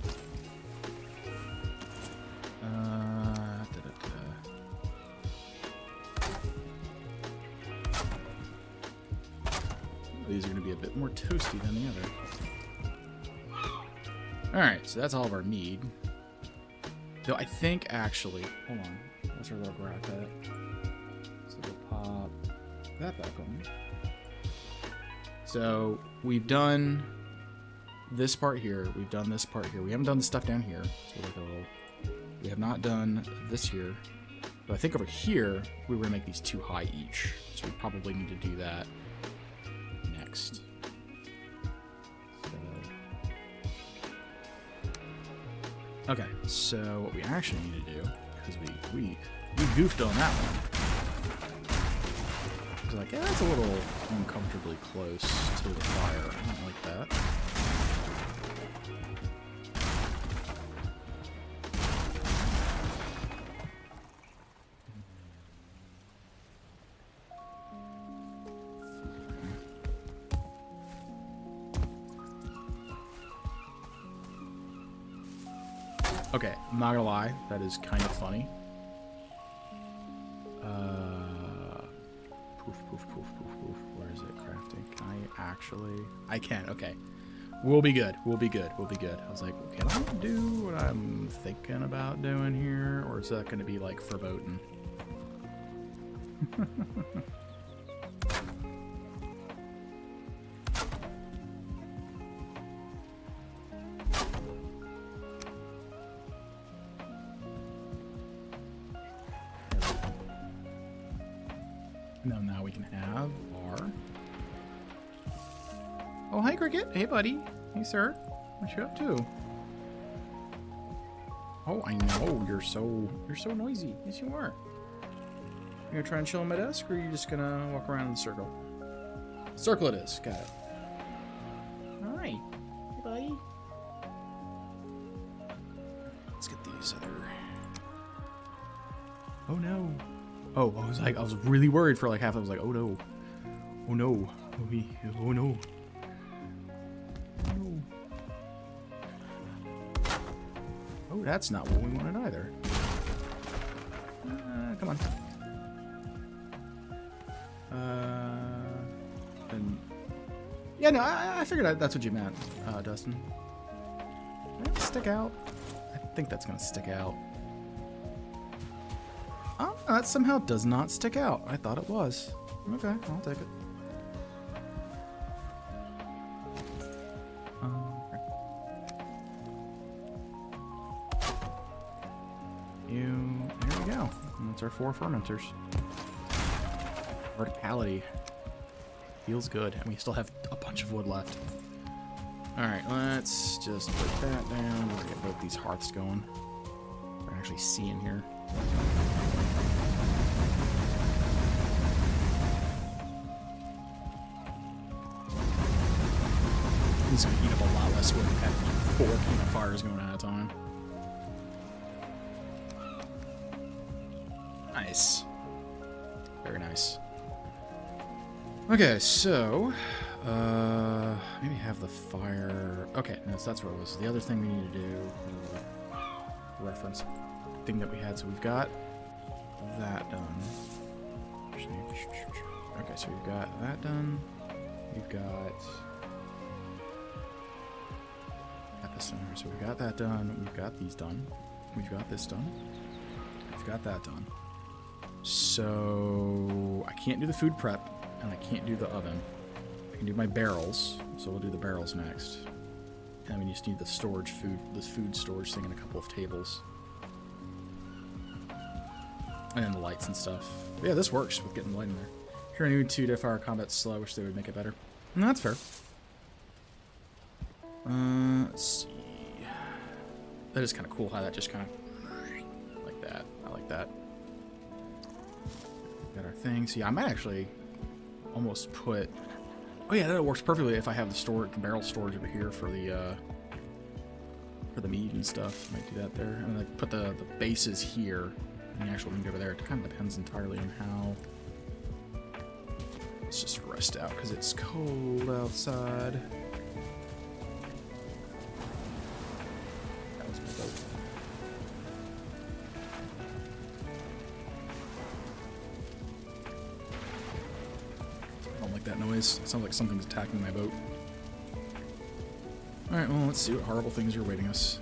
These are going to be a bit more toasty than the other. Alright, so that's all of our mead. Though I think actually, hold on, let's our little grab that. So we'll pop that back on. So we've done this part here, we've done this part here. We haven't done the stuff down here. So like a little, we have not done this here. But I think over here, we were going to make these 2 high each. So we probably need to do that next. So, okay, so what we actually need to do, because we goofed on that one. I was like, yeah, that's a little uncomfortably close to the fire. I don't like that. Okay, I'm not gonna lie, that is kind of funny. Where is it? Crafting. Can I actually? I can, okay. We'll be good. We'll be good. We'll be good. I was like, can I do what I'm thinking about doing here? Or is that gonna be like verboten? No, now we can have our... Oh, hi, Cricket. Hey, buddy. Hey, sir. What you up to? Oh, I know. You're so noisy. Yes, you are. You gonna try and chill on my desk, or are you just gonna walk around in the circle? Circle it is. Got it. All right. Hey, buddy. Let's get these other... Oh, no. Oh, I was really worried for like half. I was like, oh no, oh no, oh no, oh no. Oh, that's not what we wanted either. Come on. And yeah, no, I figured that's what you meant, Dustin. Did that stick out? I think that's gonna stick out. Oh, that somehow does not stick out. I thought it was. Okay, I'll take it. Okay. There we go. And that's our 4 fermenters. Verticality. Feels good. And we still have a bunch of wood left. Alright, let's just put that down. Let's get both these hearths going. We're actually seeing here. He's gonna eat up a lot less wood at 4 campfires going at a time. Nice. Very nice. Okay, so maybe have the fire. Okay, no, so that's what it was. The other thing we need to do, reference thing that we had. So we've got that done. Okay, so we've got that done. We've got this done. So we've got that done. We've got these done. We've got this done. We've got that done. So I can't do the food prep, and I can't do the oven. I can do my barrels, so we'll do the barrels next. And we just need the storage food, this food storage thing, and a couple of tables. And then the lights and stuff. But yeah, this works with getting the light in there. If you're new to Death Fire Combat's slow, I wish they would make it better. No, that's fair. Let's see. That is kind of cool how that just kind of like that. I like that. Got our thing. So yeah, I might actually almost put. Oh yeah, that works perfectly if I have the barrel storage over here for the meat and stuff. Might do that there, and then put the bases here and the actual meat over there. It kind of depends entirely on how. Let's just rest out because it's cold outside. That was my boat. I don't like that noise. It sounds like something's attacking my boat. Alright, well, let's see what horrible things are awaiting us.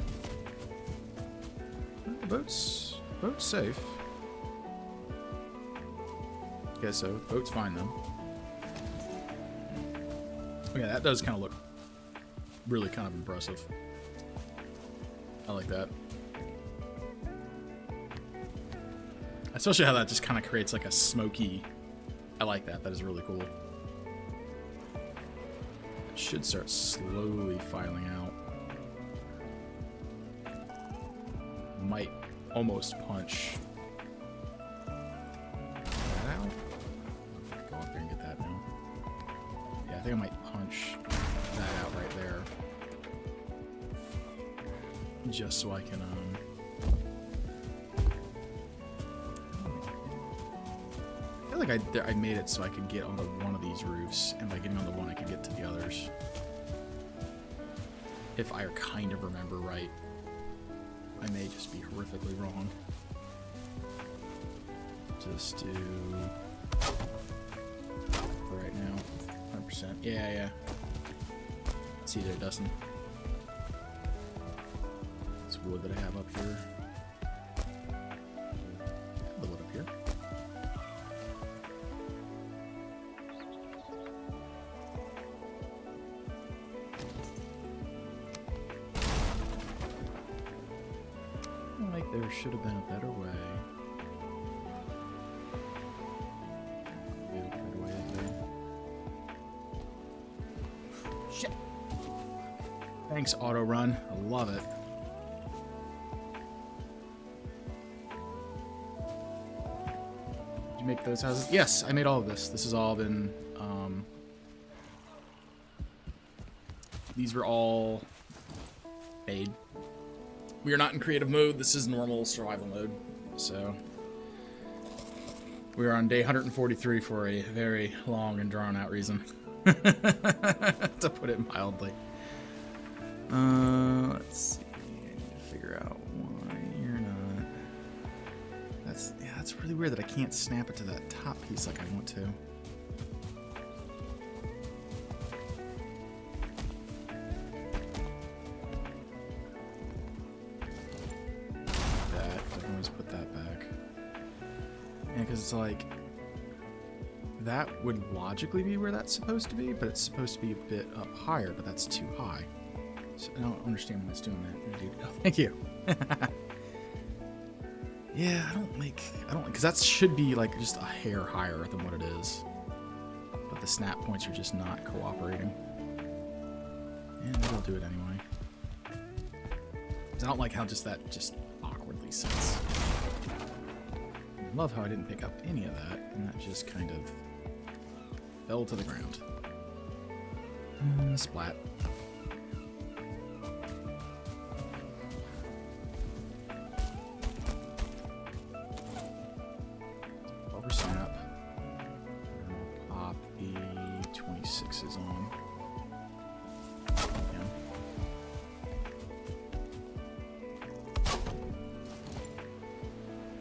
The boat's safe. Guess so. Boat's fine, though. Oh, yeah, that does kind of look really kind of impressive. I like that. Especially how that just kind of creates like a smoky... I like that. That is really cool. It should start slowly filing out. Might almost punch that out. Go up there and get that now. Yeah, I think I might punch that out right there. Just so I can, I feel like I made it so I could get onto one of these roofs, and by getting on the one, I could get to the others. If I kind of remember right. I may just be horrifically wrong. Just do... for right now. 100%. Yeah. See there, Dustin. It's wood that I have up here. The wood up here. Like there should have been a better way. Shit. Thanks, auto run. I love it. Did you make those houses? Yes, I made all of this. This has all been. These were all made. We are not in creative mode. This is normal survival mode. So we are on day 143 for a very long and drawn out reason. To put it mildly. Let's see. I need to figure out why you're not. That's really weird that I can't snap it to that top piece like I want to. Because it's like that would logically be where that's supposed to be, but it's supposed to be a bit up higher, but that's too high. So I don't understand why it's doing that. Dude. Oh, thank you. Yeah, I don't because that should be like just a hair higher than what it is. But the snap points are just not cooperating. And we'll do it anyway. I don't like how that just awkwardly sits. Love how I didn't pick up any of that, and that just kind of fell to the ground. Splat. 6 is on.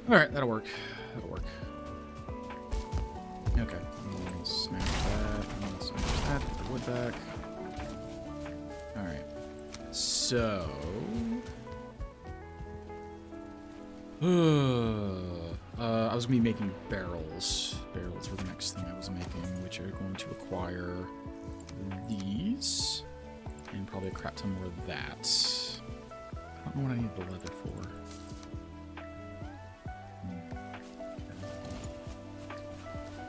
Alright, that'll work. That'll work. Okay. We'll smash that. We'll smash that. Put the wood back. Alright. So... I was going to be making barrels. Barrels were the next thing I was making, which are going to require these. And probably a crap ton more of that. I don't know what I need the leather for.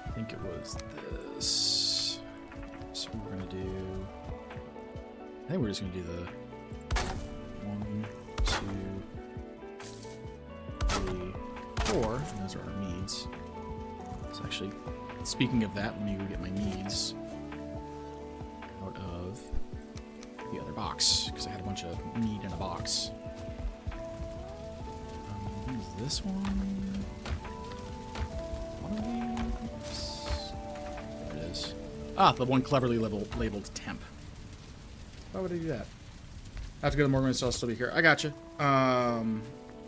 I think it was this. So we're going to do... I think we're just going to do the 1, 2, 3, 4. And those are our meads. So actually, speaking of that, let me go get my meads out of the other box, because I had a bunch of mead in a box. Who's this one? There it is. Ah, the one cleverly labeled temp. Why would I do that? I have to go to the morgue room, so I'll still be here. I gotcha.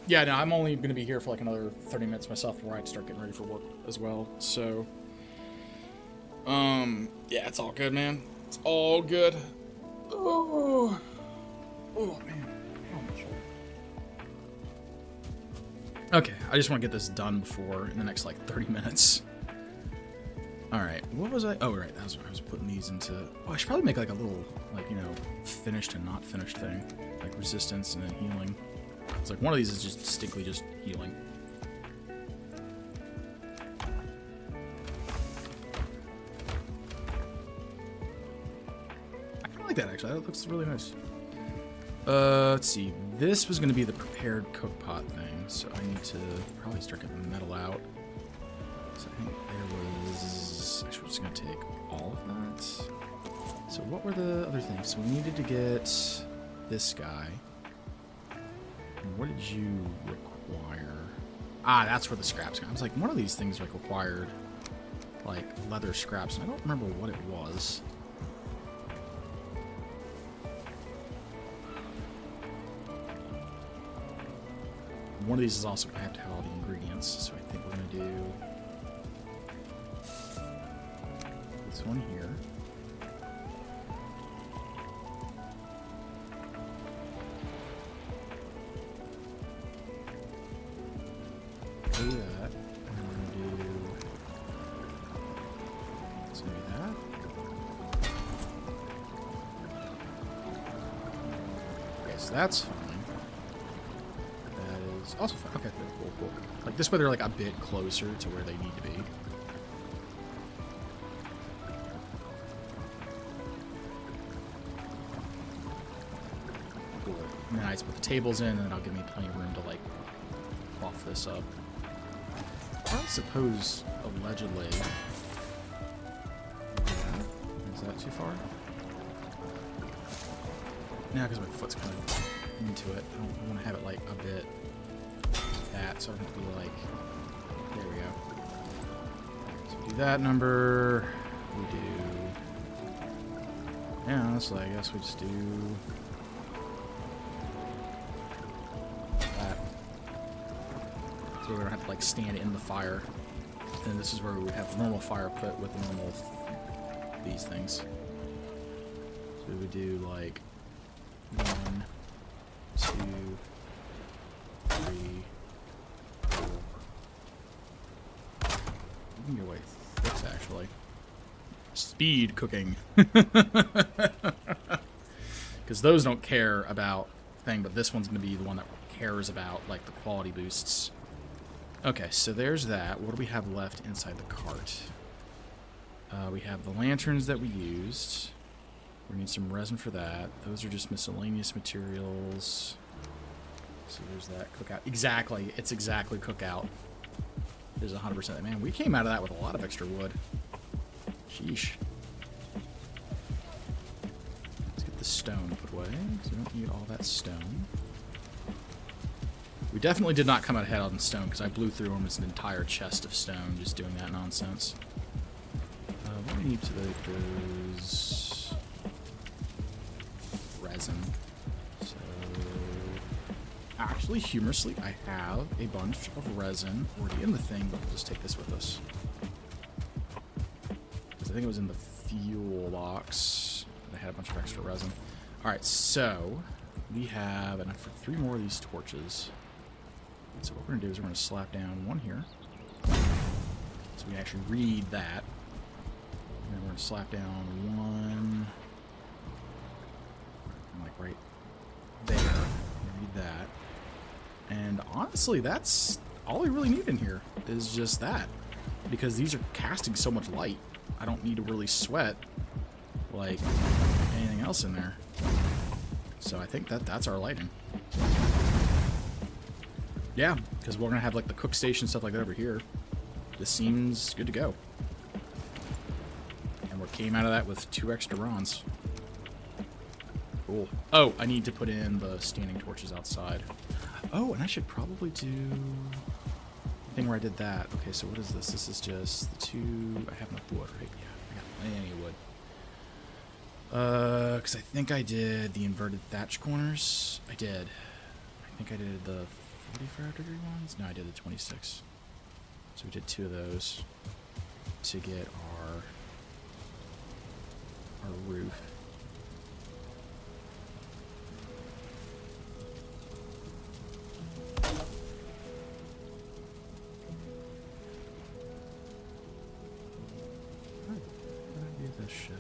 Yeah, no, I'm only going to be here for like another 30 minutes myself before I start getting ready for work as well. So, yeah, it's all good, man. It's all good. Oh, man. Oh, my shoulder. Okay, I just want to get this done before in the next like 30 minutes. All right, what was I? Oh, right, that was where I was putting these into. Oh, I should probably make like a little, like, you know, finished and not finished thing, like resistance and then healing. It's like one of these is just distinctly just healing. I kind of like that actually. That looks really nice. Let's see. This was going to be the prepared cook pot thing, so I need to probably start getting the metal out. So I think there was... Actually, we're just going to take all of that. So what were the other things? So we needed to get this guy. And what did you require? Ah, that's where the scraps come. I was like, one of these things like required like leather scraps, and I don't remember what it was. One of these is also going to have to have all the ingredients, so I think we're going to do this one here. Do that, and we're going to do let's do that. Okay, so that's fine. Also fine. Okay, cool, cool. Like this way they're like a bit closer to where they need to be. Cool. And then I just put the tables in, and then I'll give me plenty of room to like buff this up. I suppose allegedly. Yeah. Is that too far? No, because my foot's kind of into it. I want to have it like a bit. That, so I don't have to be like, there we go. So we do that number, we do, yeah, so I guess we just do that. So we don't have to like stand in the fire. And this is where we would have normal fire put with normal, these things. So we would do like 1, 2, 3, your way 6 actually. Speed cooking. Because those don't care about thing, but this one's going to be the one that cares about like the quality boosts. Okay, so there's that. What do we have left inside the cart? We have the lanterns that we used. We need some resin for that. Those are just miscellaneous materials. So there's that cookout. Exactly. It's exactly cookout. There's 100%. Man, we came out of that with a lot of extra wood. Sheesh. Let's get the stone put away, because we don't need all that stone. We definitely did not come out ahead on stone, because I blew through almost an entire chest of stone just doing that nonsense. what I need to make is resin. So, actually, humorously, I have a bunch of resin already in the thing, but we'll just take this with us. Because I think it was in the fuel box. I had a bunch of extra resin. Alright, so we have enough for 3 more of these torches. So what we're going to do is we're going to slap down one here. So we can actually read that. And then we're going to slap down one. Like right there. Read that. And honestly, that's all we really need in here is just that. Because these are casting so much light. I don't need to really sweat like anything else in there. So I think that's our lighting. Yeah, because we're going to have like the cook station, stuff like that over here. This seems good to go. And we came out of that with 2 extra bronze. Cool. Oh, I need to put in the standing torches outside. Oh, and I should probably do the thing where I did that. Okay, so what is this? This is just the 2... I have enough wood, right? Yeah, I got plenty of wood. Because I think I did the inverted thatch corners. I did. I think I did the 45-degree ones? No, I did the 26. So we did 2 of those to get our roof. How did I do this shit?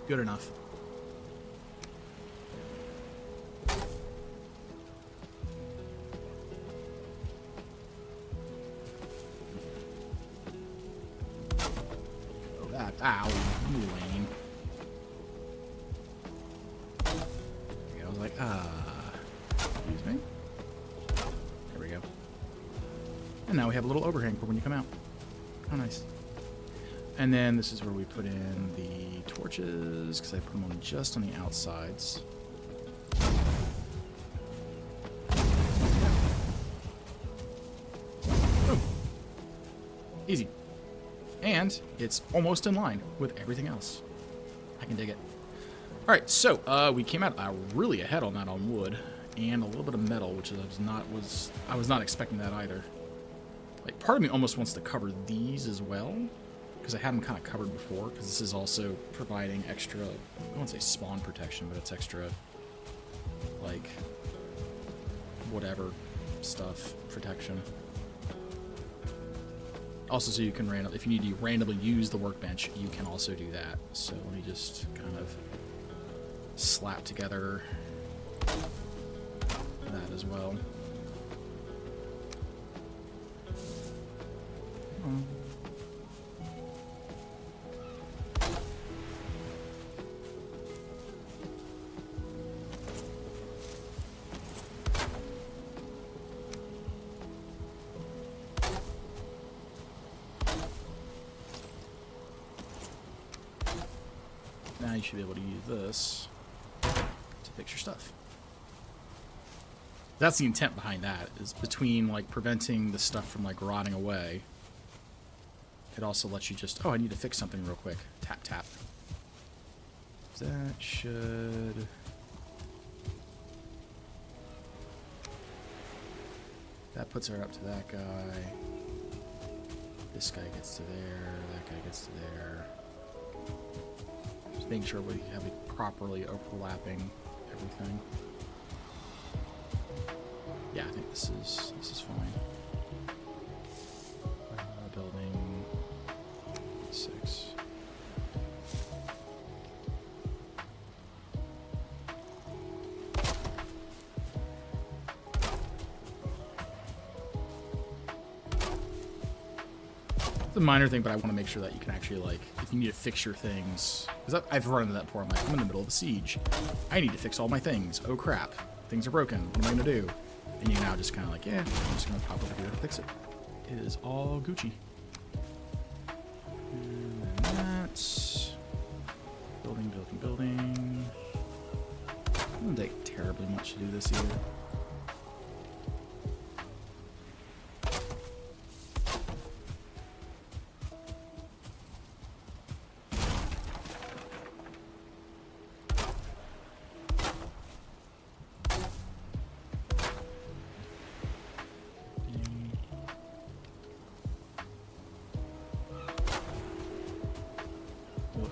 Good enough. Oh, that. Ow. You lame. Okay, I was like, excuse me. There we go. And now we have a little overhang for when you come out. How nice. And then this is where we put in the torches, because I put them on just on the outsides. Boom. Easy. And it's almost in line with everything else. I can dig it. Alright, so we came out really ahead on that on wood, and a little bit of metal, which I was not expecting that either. Like, part of me almost wants to cover these as well, because I had them kind of covered before, because this is also providing extra, I won't say spawn protection, but it's extra, like, whatever stuff protection. Also, so you can if you need to randomly use the workbench, you can also do that. So let me just kind of slap together that as well. Now you should be able to use this to fix your stuff. That's the intent behind that, is between like preventing the stuff from like rotting away. It also lets you just, oh, I need to fix something real quick. Tap, tap. That should... That puts her up to that guy. This guy gets to there. That guy gets to there. Just making sure we have it properly overlapping everything. Yeah, I think this is fine. Building 6. It's a minor thing, but I want to make sure that you can actually, like, if you need to fix your things, because I've run into that before. I'm like, I'm in the middle of a siege. I need to fix all my things. Oh crap, things are broken. What am I gonna do? And you now just kind of like, yeah, I'm just gonna pop over here and fix it. It is all Gucci. And that's building. I'm gonna take terribly much to do this either.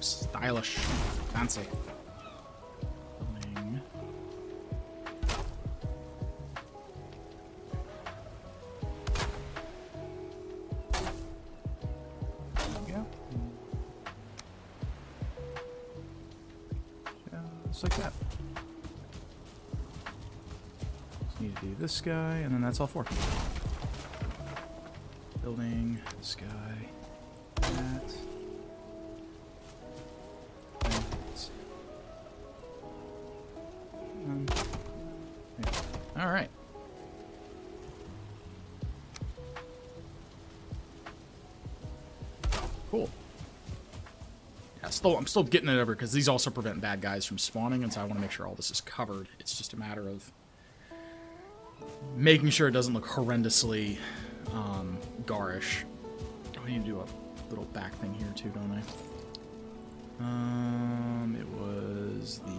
Stylish. Fancy. Building. There we go. Just like that. Just need to do this guy, and then that's all four. Building, this guy, that. All right. Cool. Yeah, I'm still getting it over because these also prevent bad guys from spawning, and so I want to make sure all this is covered. It's just a matter of making sure it doesn't look horrendously garish. I need to do a little back thing here too, don't I? It was the.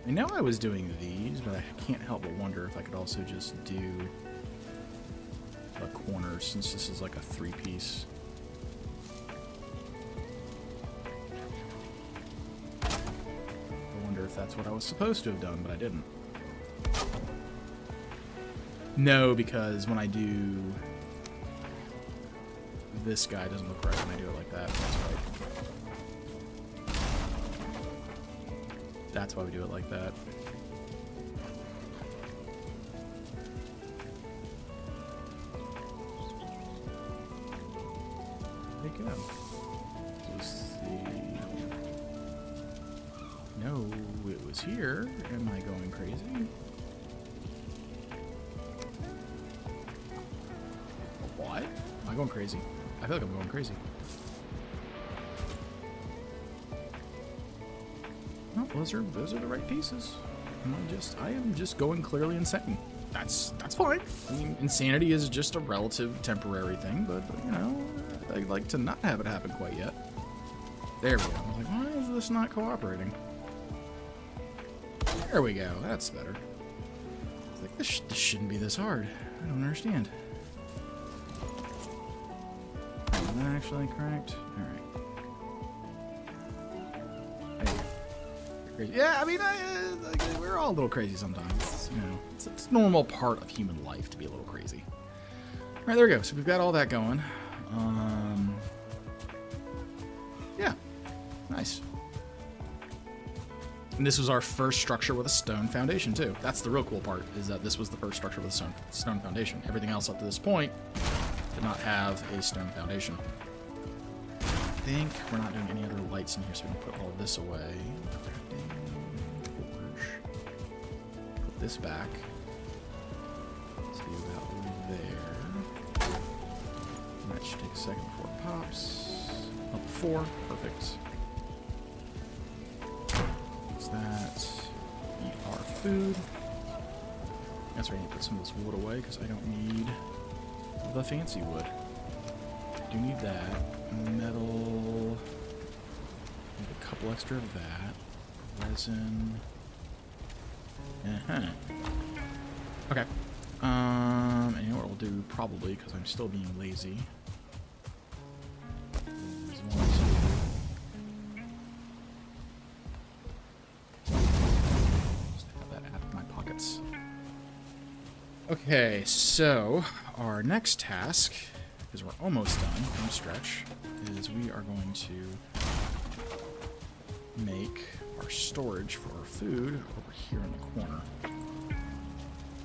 I know I was doing these, but I can't help but wonder if I could also just do a corner, since this is like a three-piece. I wonder if that's what I was supposed to have done, but I didn't. No, because when I do this guy, it doesn't look right when I do it like that. That's right. That's why we do it like that. There you go. Let's see. No, it was here. Am I going crazy? What? Am I going crazy? I feel like I'm going crazy. No, those are the right pieces. I am just going clearly insane. That's fine. I mean, insanity is just a relative temporary thing, but you know, I'd like to not have it happen quite yet. There we go. I was like, why is this not cooperating? There we go. That's better. It's like, this shouldn't be this hard. I don't understand. Is that actually correct? All right. Crazy. Yeah, I mean, like, we're all a little crazy sometimes. You know, it's a normal part of human life to be a little crazy. All right, there we go. So we've got all that going. Yeah, nice. And this was our first structure with a stone foundation too. That's the real cool part, is that this was the first structure with a stone foundation. Everything else up to this point did not have a stone foundation. I think we're not doing any other lights in here, so we can put all this away. Put this back. See about there. That should take a second before it pops. Up 4, perfect. What's that? Eat our food. That's right, I need to put some of this wood away because I don't need the fancy wood. I do need that. Metal. Need a couple extra of that. Resin. Okay. And you know what we'll do probably, because I'm still being lazy. Just have that out of my pockets. Okay, so our next task, because we're almost done, home stretch, is we are going to make our storage for our food over here in the corner.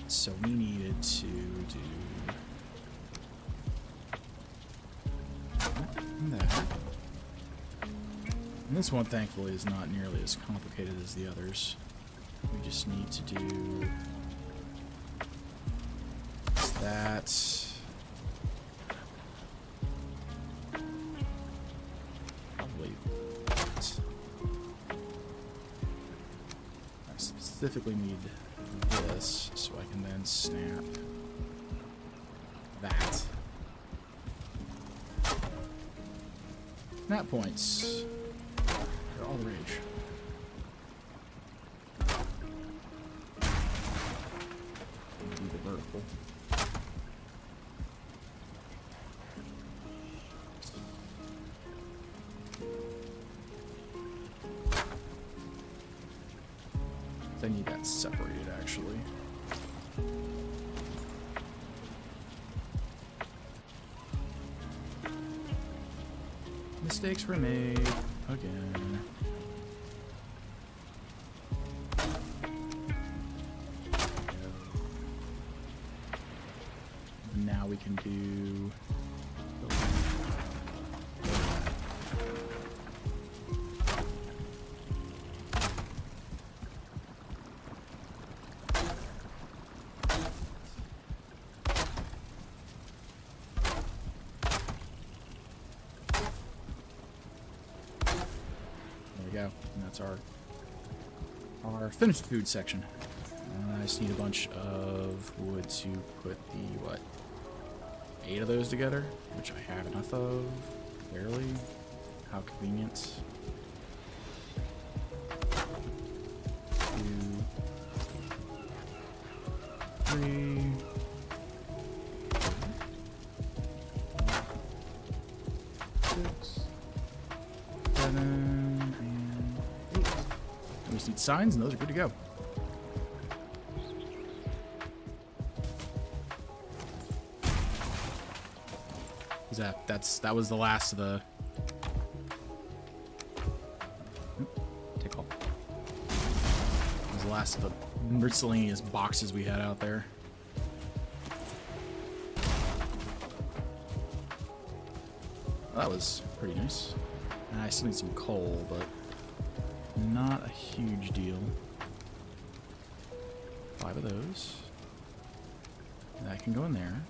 So we needed to do that and that. And this one, thankfully, is not nearly as complicated as the others. We just need to do that. Probably that. specifically need this so I can then snap that. Snap points. They're all the rage. Do the vertical. I need that separated, actually. Mistakes were made again. Now we can do. Go. And that's our finished food section. I just need a bunch of wood to put the 8 of those together, which I have enough of, barely. How convenient. 2, 3. 6, 7. We just need signs, and those are good to go. That was the last of the. Take all. That was the last of the miscellaneous boxes we had out there. Well, that was pretty nice. And I still need some coal, but. Not a huge deal. 5 of those. That can go in there.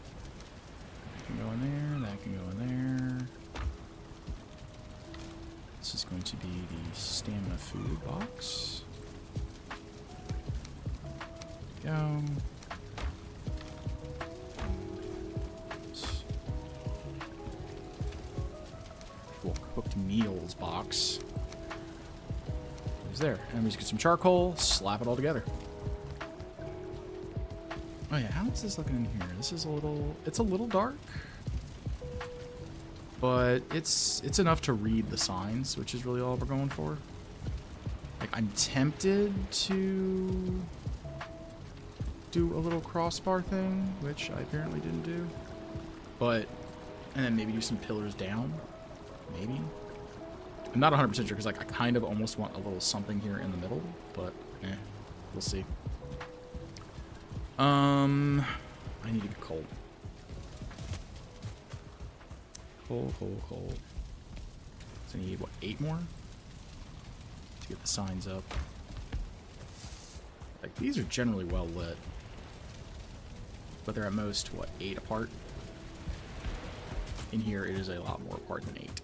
That can go in there. That can go in there. This is going to be the stamina food box. Go. Cooked meals box. There, and we just get some charcoal, slap it all together. Oh yeah, how is this looking in here? This is it's a little dark, but it's enough to read the signs, which is really all we're going for. Like, I'm tempted to do a little crossbar thing, which I apparently didn't do, and then maybe do some pillars down, maybe. I'm not 100% sure because, like, I kind of almost want a little something here in the middle, but we'll see. I need to get coal. Coal. So I need, what, 8 more? To get the signs up. Like, these are generally well lit. But they're at most, what, 8 apart? In here, it is a lot more apart than 8.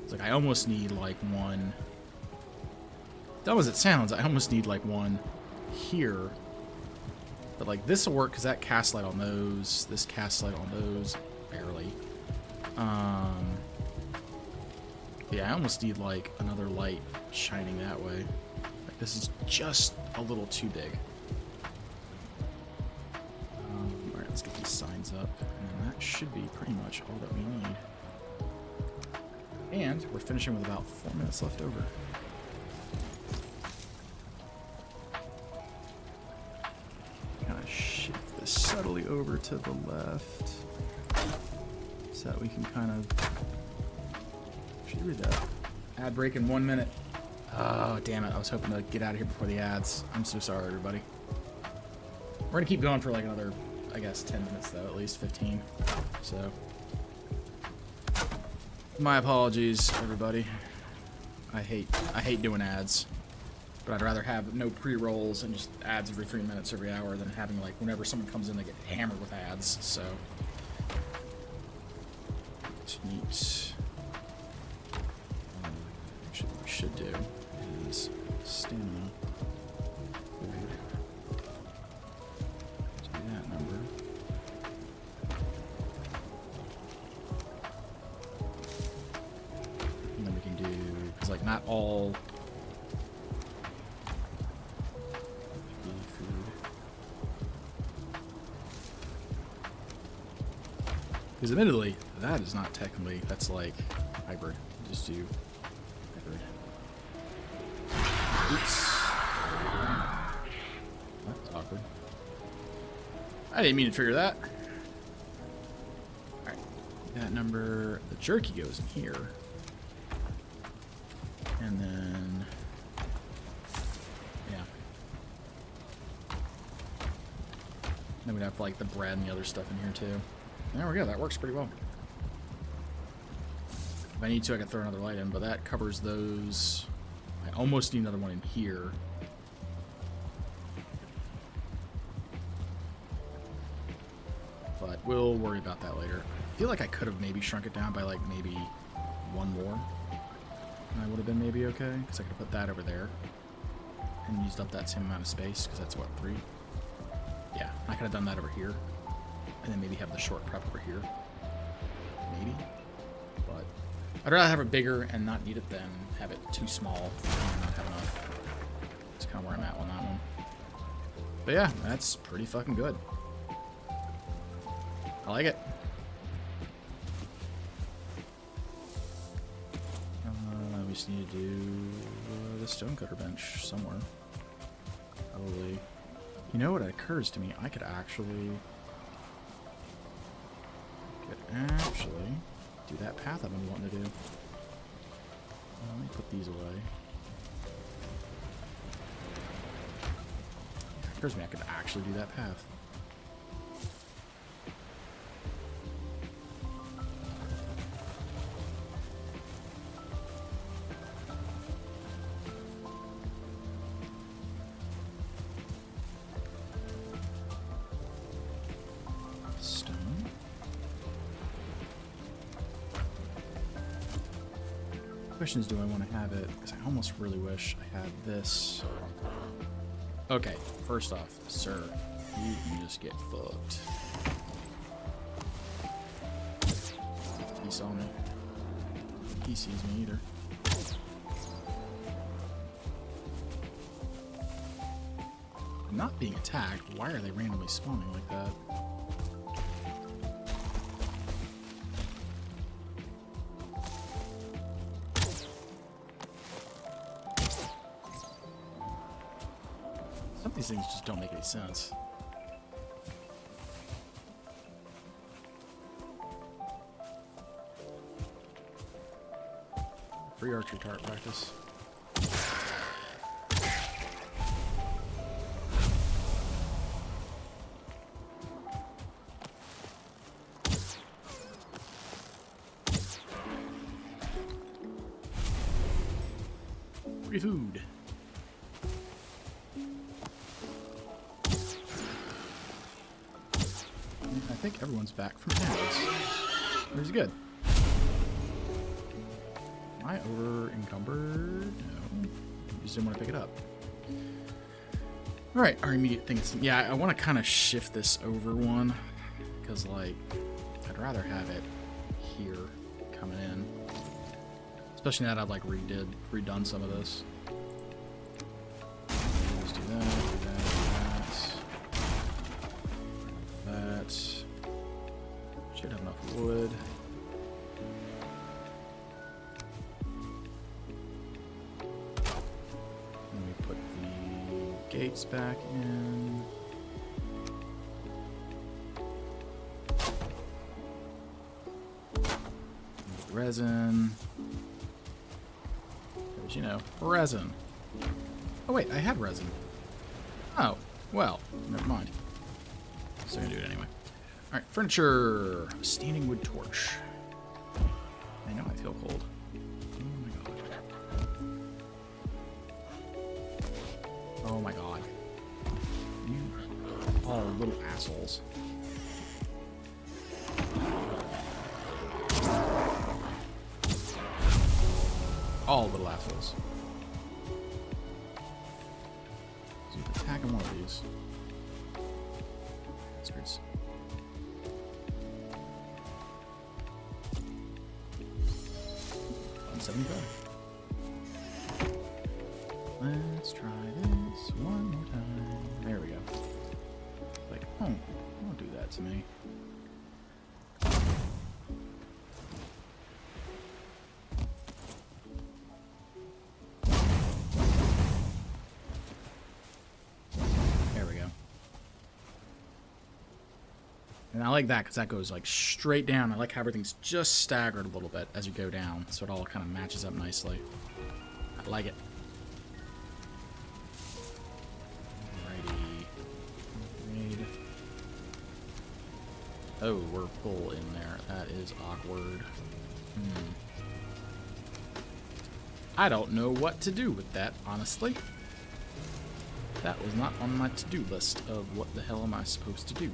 Like, I almost need like one. Dumb as it sounds, I almost need like one here. But like this will work because that cast light on those, this cast light on those, barely. Yeah, I almost need like another light shining that way. Like, this is just a little too big. All right, let's get these signs up, and then that should be pretty much all that we need. And we're finishing with about 4 minutes left over. Kind of shift this subtly over to the left so that we can kind of. Should read that. Ad break in 1 minute. Oh, damn it. I was hoping to get out of here before the ads. I'm so sorry, everybody. We're going to keep going for like another, I guess, 10 minutes, though, at least 15. So. My apologies, everybody. I hate doing ads, but I'd rather have no pre-rolls and just ads every 3 minutes every hour than having, like, whenever someone comes in they get hammered with ads. So neat. What we should do is stamina. Food. So that number. And then we can do, because like not all food. Because admittedly, that is not technically, that's like hybrid. Just do hybrid. Oops. That's awkward. I didn't mean to trigger that. Alright. That number, the jerky goes in here. And then, yeah. Then we'd have like the bread and the other stuff in here too. There we go, that works pretty well. If I need to, I can throw another light in, but that covers those. I almost need another one in here. But we'll worry about that later. I feel like I could have maybe shrunk it down by like maybe one more. And I would have been maybe okay, because I could have put that over there. And used up that same amount of space, because that's what, 3? Yeah, I could have done that over here. And then maybe have the short prep over here. Maybe. But I'd rather have it bigger and not need it than have it too small and not have enough. That's kind of where I'm at on that one. But yeah, that's pretty fucking good. I like it. We just need to do the stonecutter bench somewhere. Probably. You know what occurs to me? I could actually do that path I've been wanting to do. Let me put these away. It occurs to me I could actually do that path. Question is, do I want to have it? Because I almost really wish I had this. Okay, first off, sir, you can just get fucked. He saw me. He sees me either. I'm not being attacked. Why are they randomly spawning like that? These things just don't make any sense. Free archery target practice. Free food. I think everyone's back from Paris. Where's good? Am I over encumbered? No. You just didn't want to pick it up. Alright, our immediate thing is... Yeah, I want to kind of shift this over one. Because, like, I'd rather have it here coming in. Especially now that I've, like, redone some of this. Let's do that, do that, do that. That. Should have enough wood. Then we put the gates back in. Resin. There's, you know, resin. Oh wait, I had resin. Oh, well, never mind. So I'm gonna do it anyway. Alright, furniture. Standing wood torch. I know I feel cold. Oh my god. Oh my god. You all little assholes. All little assholes. attacking one of these. Bastards. Let's try this one more time. There we go. Like, oh, don't do that to me. There we go. And I like that because that goes like straight down. I like how everything's just staggered a little bit as you go down, so it all kind of matches up nicely. I like it. Oh, we're full in there. That is awkward. I don't know what to do with that, honestly. That was not on my to-do list of what the hell am I supposed to do.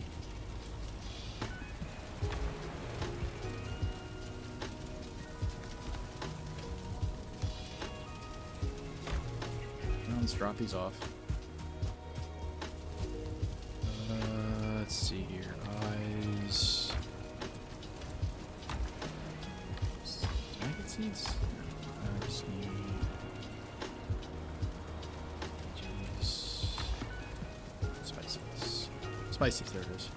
Let's drop these off. Let's see here. Eyes. Did I get seeds? I just need. Jeez. Spices. Spices, there it is.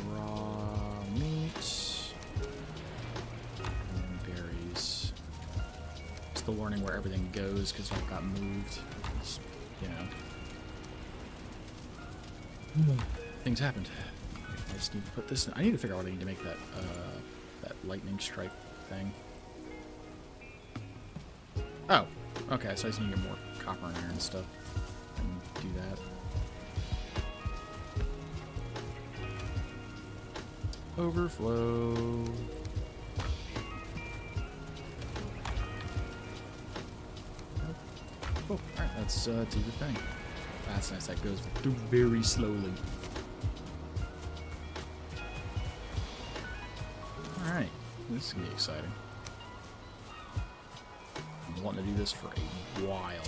Raw meat. And berries. Still learning where everything goes because it all got moved. Just, you know. Things happened. I just need to put this in. I need to figure out what I need to make that that lightning strike thing. Oh, okay. So I just need to get more copper and iron and stuff and do that. Overflow. Oh, all right. Let's do the thing. That's nice. That goes very slowly. Alright. This is going to be exciting. I'm wanting to do this for a while.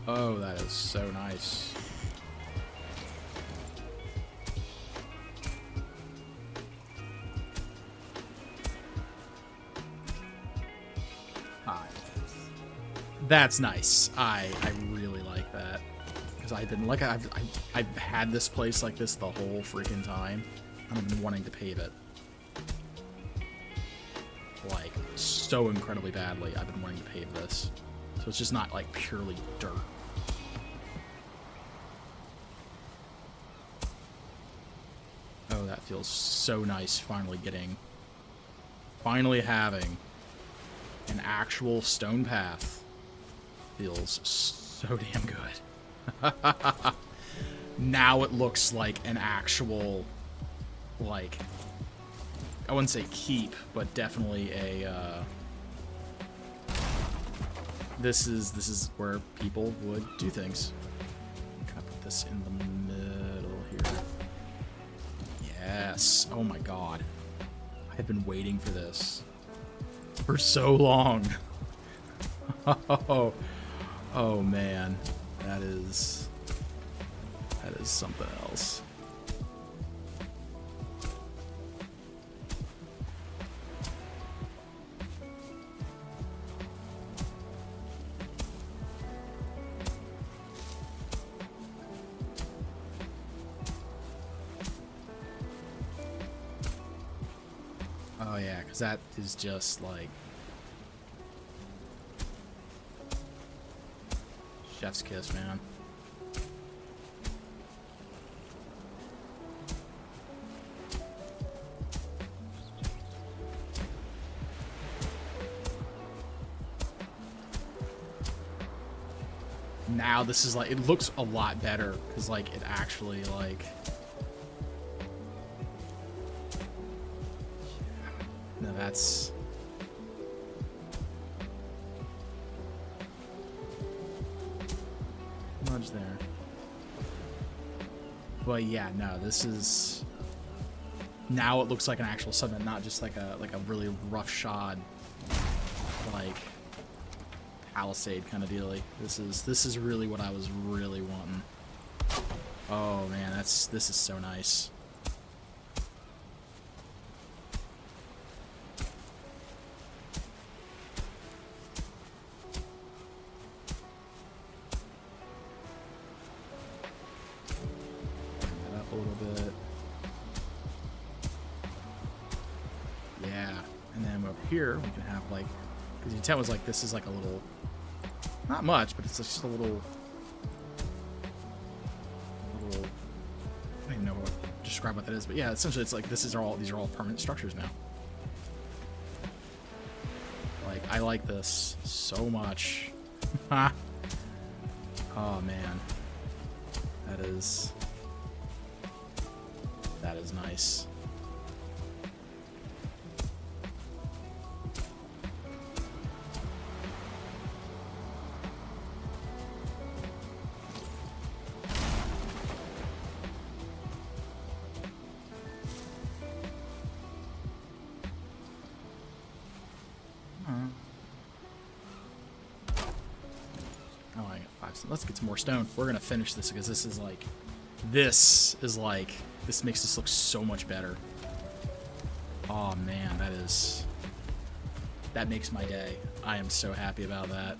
Oh, that is so nice. Hi. That's nice. I really like that. Because I've been like I've had this place like this the whole freaking time. And I've been wanting to pave it. Like so incredibly badly. I've been wanting to pave this. So it's just not like purely dirt. Oh, that feels so nice finally having an actual stone path. Feels so damn good. Now it looks like an actual, like, I wouldn't say keep, but definitely a, this is where people would do things. Can I put this in the middle here? Yes. Oh my god. I have been waiting for this for so long. Oh man. That is something else. Oh yeah, because that is just like chef's kiss, man. Now this is like, it looks a lot better because like it actually like, no, that's much there. But yeah, no, this is, now it looks like an actual summit, not just like a really rough shod like palisade kind of dealy. This is really what I was really wanting. Oh man, this is so nice. That up a little bit. Yeah, and then over here we can have like, because the intent was like this is like a little, not much, but it's just a little. I don't even know what to describe what that is, but yeah, essentially it's like these are all permanent structures now. Like I like this so much. Oh man, that is nice. Oh, I got 5. Let's get some more stone. We're gonna finish this because this makes this look so much better. Oh man, that makes my day. I am so happy about that.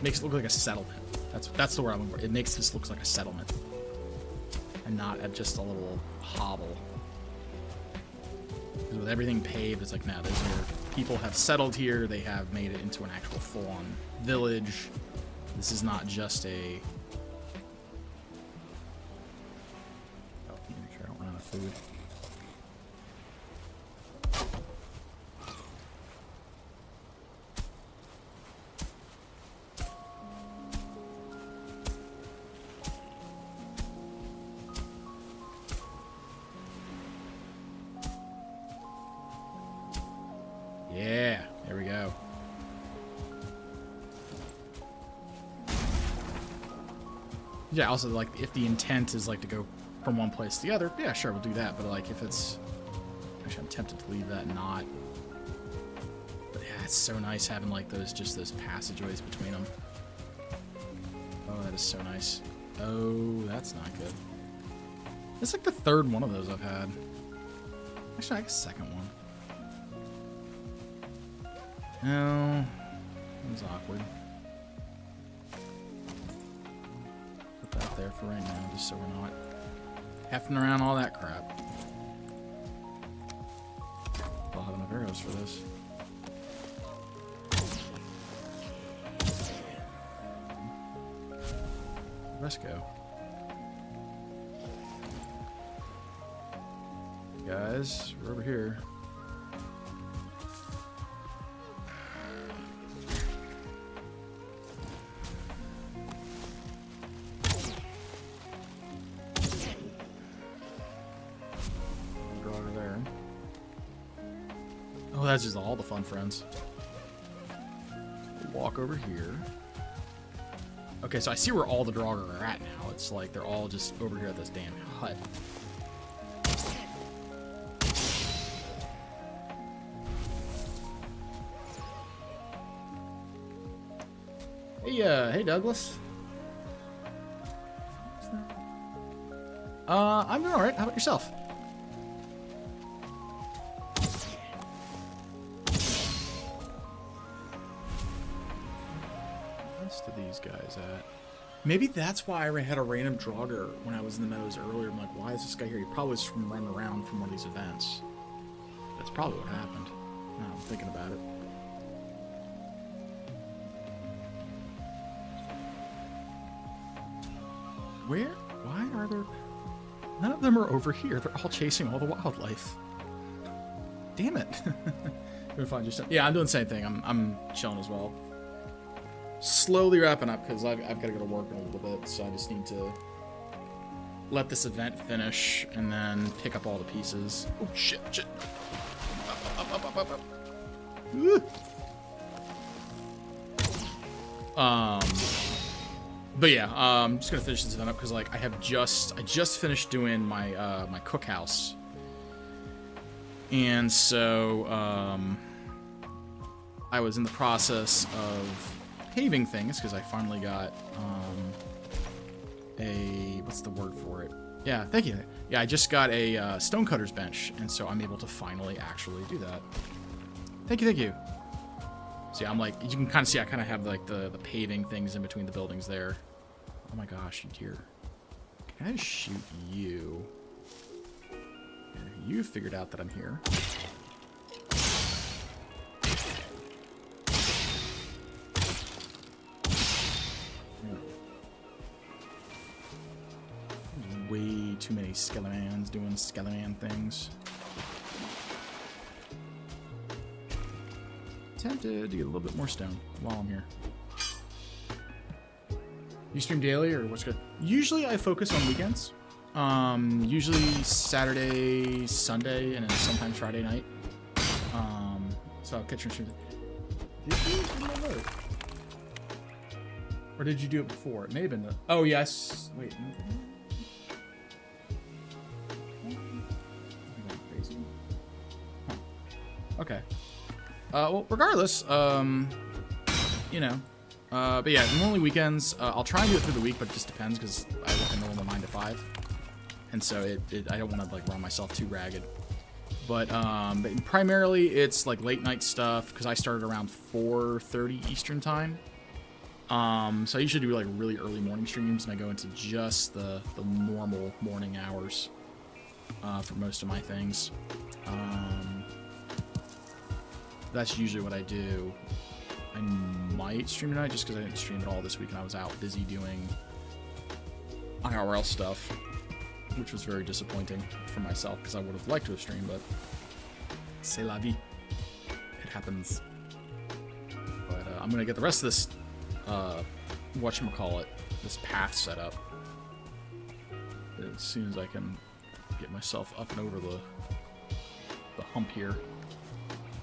Makes it look like a settlement. That's the word I'm looking for. It makes this look like a settlement, and not at just a little hovel. With everything paved, it's like, now people have settled here. They have made it into an actual full-on village. This is not just a. Oh, make sure I don't run out of food. Yeah, there we go. Yeah, also, like, if the intent is, like, to go from one place to the other, yeah, sure, we'll do that. But, like, if it's... Actually, I'm tempted to leave that not. But, yeah, it's so nice having, like, those passageways between them. Oh, that is so nice. Oh, that's not good. It's, like, the third one of those I've had. Actually, I guess second one. No, that was awkward. Put that there for right now, just so we're not hefting around all that crap. I'll have enough arrows for this. Let's go. Guys, we're over here. Oh, that's just all the fun friends. Walk over here. Okay, so I see where all the Draugr are at now. It's like they're all just over here at this damn hut. Hey, hey Douglas. I'm doing alright. How about yourself? These guys at. Maybe that's why I had a random Draugr when I was in the meadows earlier. I'm like, why is this guy here? He probably was from running around from one of these events. That's probably what happened. Now I'm thinking about it. Where? Why are there? None of them are over here. They're all chasing all the wildlife. Damn it. Gonna find just. Yeah, I'm doing the same thing. I'm chilling as well. Slowly wrapping up because I've got to go to work in a little bit, so I just need to let this event finish and then pick up all the pieces. Oh shit! Up. But yeah, I'm just gonna finish this event up because like I just finished doing my my cookhouse, And so I was in the process of paving things because I finally got what's the word for it? Yeah, thank you. Yeah, I just got a stonecutter's bench, and so I'm able to finally actually do that. Thank you, thank you. See, I'm like, you can kind of see I kind of have like the paving things in between the buildings there. Oh my gosh, you dear. Can I just shoot you? You figured out that I'm here. There's way too many skeletons doing skeleton things. Tempted to get a little bit more stone while I'm here. You stream daily or what's good? Usually I focus on weekends. Usually Saturday, Sunday, and then sometimes Friday night. So I'll catch your stream. Did you? Never. Or did you do it before? It may have been the. Oh yes. Wait. Huh. Okay. Well, regardless, you know. But yeah, normally weekends. I'll try and do it through the week, but it just depends because I work a normal 9 to 5, and so I don't want to like run myself too ragged. But primarily it's like late night stuff because I started around 4:30 Eastern time. So I usually do like really early morning streams, and I go into just the normal morning hours for most of my things. That's usually what I do. I might stream tonight just because I didn't stream at all this week and I was out busy doing IRL stuff, which was very disappointing for myself because I would have liked to have streamed, but c'est la vie. It happens. But I'm going to get the rest of this, whatchamacallit, this path set up as soon as I can get myself up and over the hump here.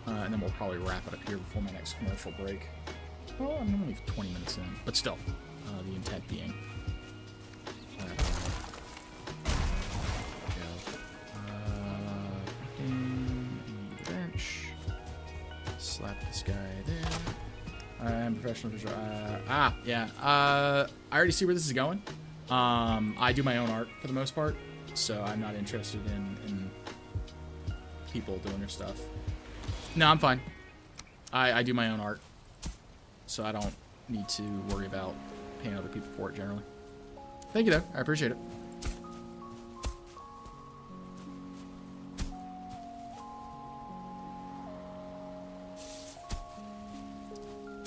And then we'll probably wrap it up here before my next commercial break. Oh, I'm only 20 minutes in, but still, the intent being. Bench. Slap this guy there. I'm professional visual. Yeah. I already see where this is going. I do my own art for the most part, so I'm not interested in people doing their stuff. No, I'm fine. I do my own art, so I don't need to worry about paying other people for it generally. Thank you, though. I appreciate it.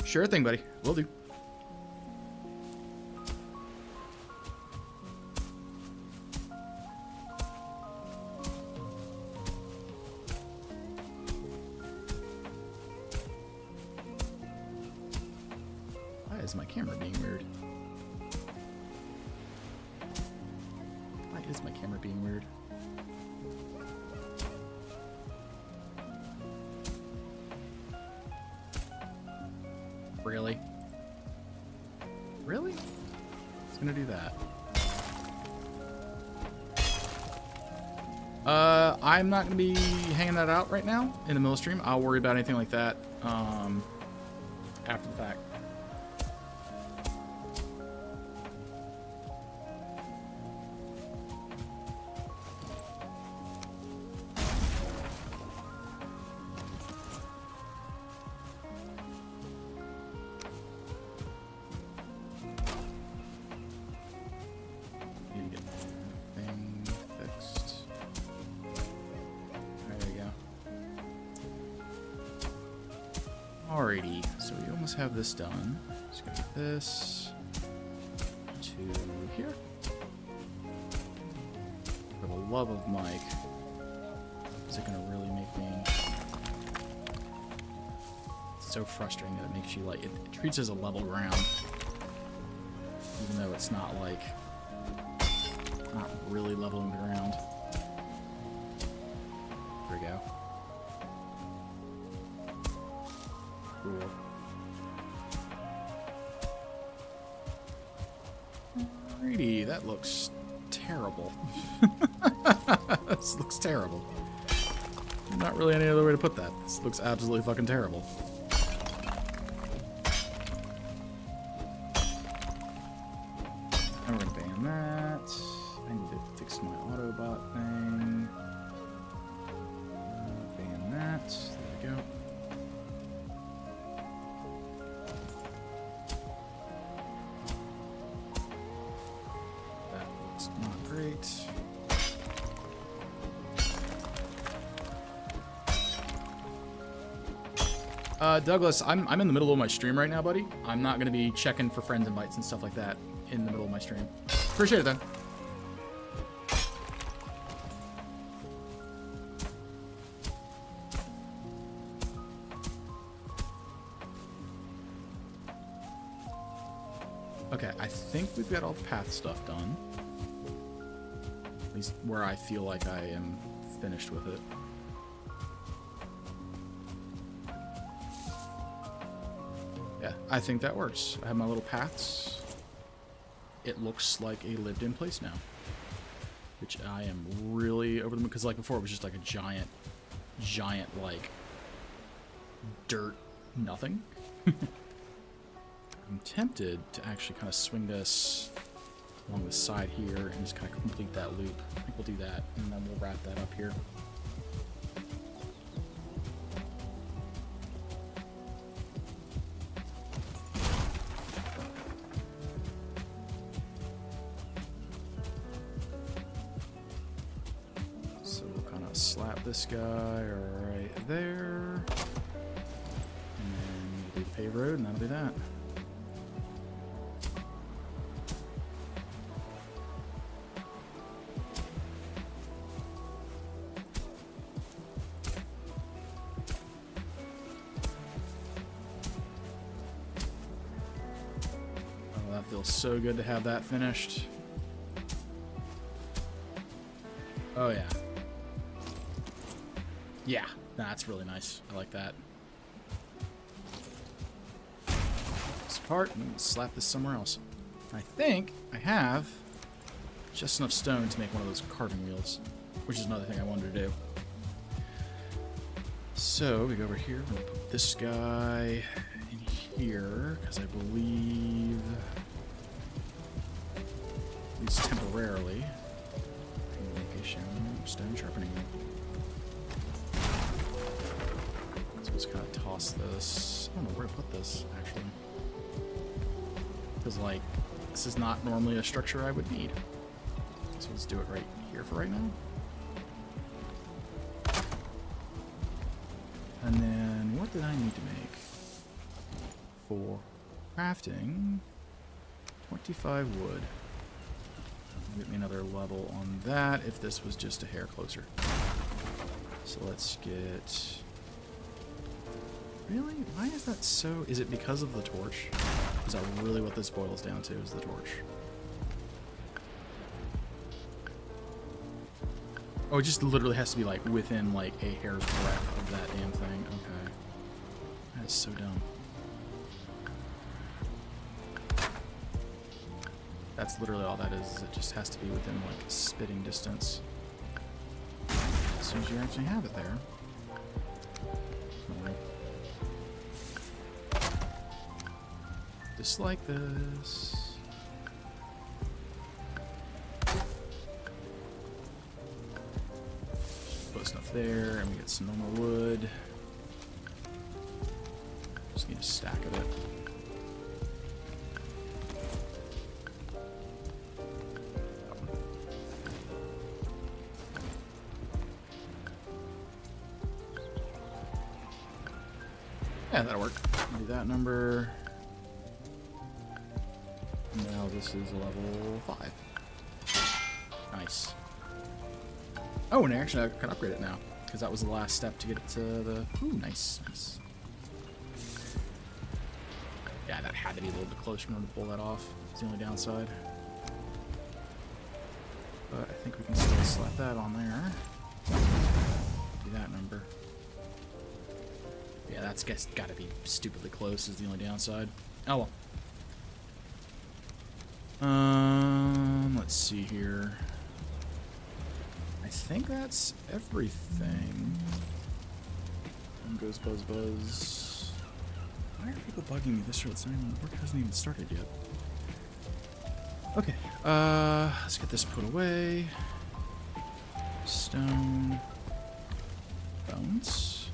Sure thing, buddy. Will do. Is my camera being weird? Why is my camera being weird? Really? Really? It's gonna do that. I'm not gonna be hanging that out right now in the middle of stream. I'll worry about anything like that after the fact. Alrighty, so we almost have this done. Let's go get this to here. For the love of Mike, is it gonna really make me? It's so frustrating that it makes you like it treats it as a level ground, even though it's not like not really leveling the ground. There we go. Cool. Alrighty, that looks terrible. This looks terrible. Not really any other way to put that. This looks absolutely fucking terrible. And we're gonna ban that. I need to fix my Autobot thing. Ban that. There we go. That looks not great. Douglas, I'm in the middle of my stream right now, buddy. I'm not going to be checking for friends invites and stuff like that in the middle of my stream. Appreciate it, then. Okay, I think we've got all the path stuff done. At least where I feel like I am finished with it. Yeah, I think that works. I have my little paths. It looks like a lived-in place now, which I am really over the moon, because like before it was just like a giant like dirt nothing. I'm tempted to actually kind of swing this along the side here and just kind of complete that loop. I think we'll do that, and then we'll wrap that up here. Slap this guy right there, and then we'll do the paved road, and that'll be that. Oh, that feels so good to have that finished. Oh yeah. Yeah, that's really nice. I like that. This part, and slap this somewhere else. I think I have just enough stone to make one of those carving wheels, which is another thing I wanted to do. So we go over here. We're gonna put this guy in here because I believe, at least temporarily, make a stone sharpening. Let's kind of toss this. I don't know where to put this, actually. Because, like, this is not normally a structure I would need. So let's do it right here for right now. And then, what did I need to make? For crafting, 25 wood. Get me another level on that if this was just a hair closer. So let's get... Really? Why is that so... Is it because of the torch? Is that really what this boils down to, is the torch? Oh, it just literally has to be, like, within, like, a hair's breadth of that damn thing. Okay. That is so dumb. That's literally all that is. It just has to be within, like, spitting distance. As soon as you actually have it there. Alright. Just like this. Put stuff there, and we get some normal wood. Just need a stack of it. Yeah, that'll work. Do that number. Now this is level 5. Nice. Oh, and actually I can upgrade it now, because that was the last step to get it to the... Ooh, nice, nice. Yeah, that had to be a little bit closer in order to pull that off. It's the only downside. But I think we can still slap that on there. Do that number. Yeah, that's got to be stupidly close is the only downside. Oh well. Let's see here. I think that's everything. goes Buzz Buzz. Why are people bugging me this early? Work hasn't even started yet. Okay, let's get this put away. Stone. Bones.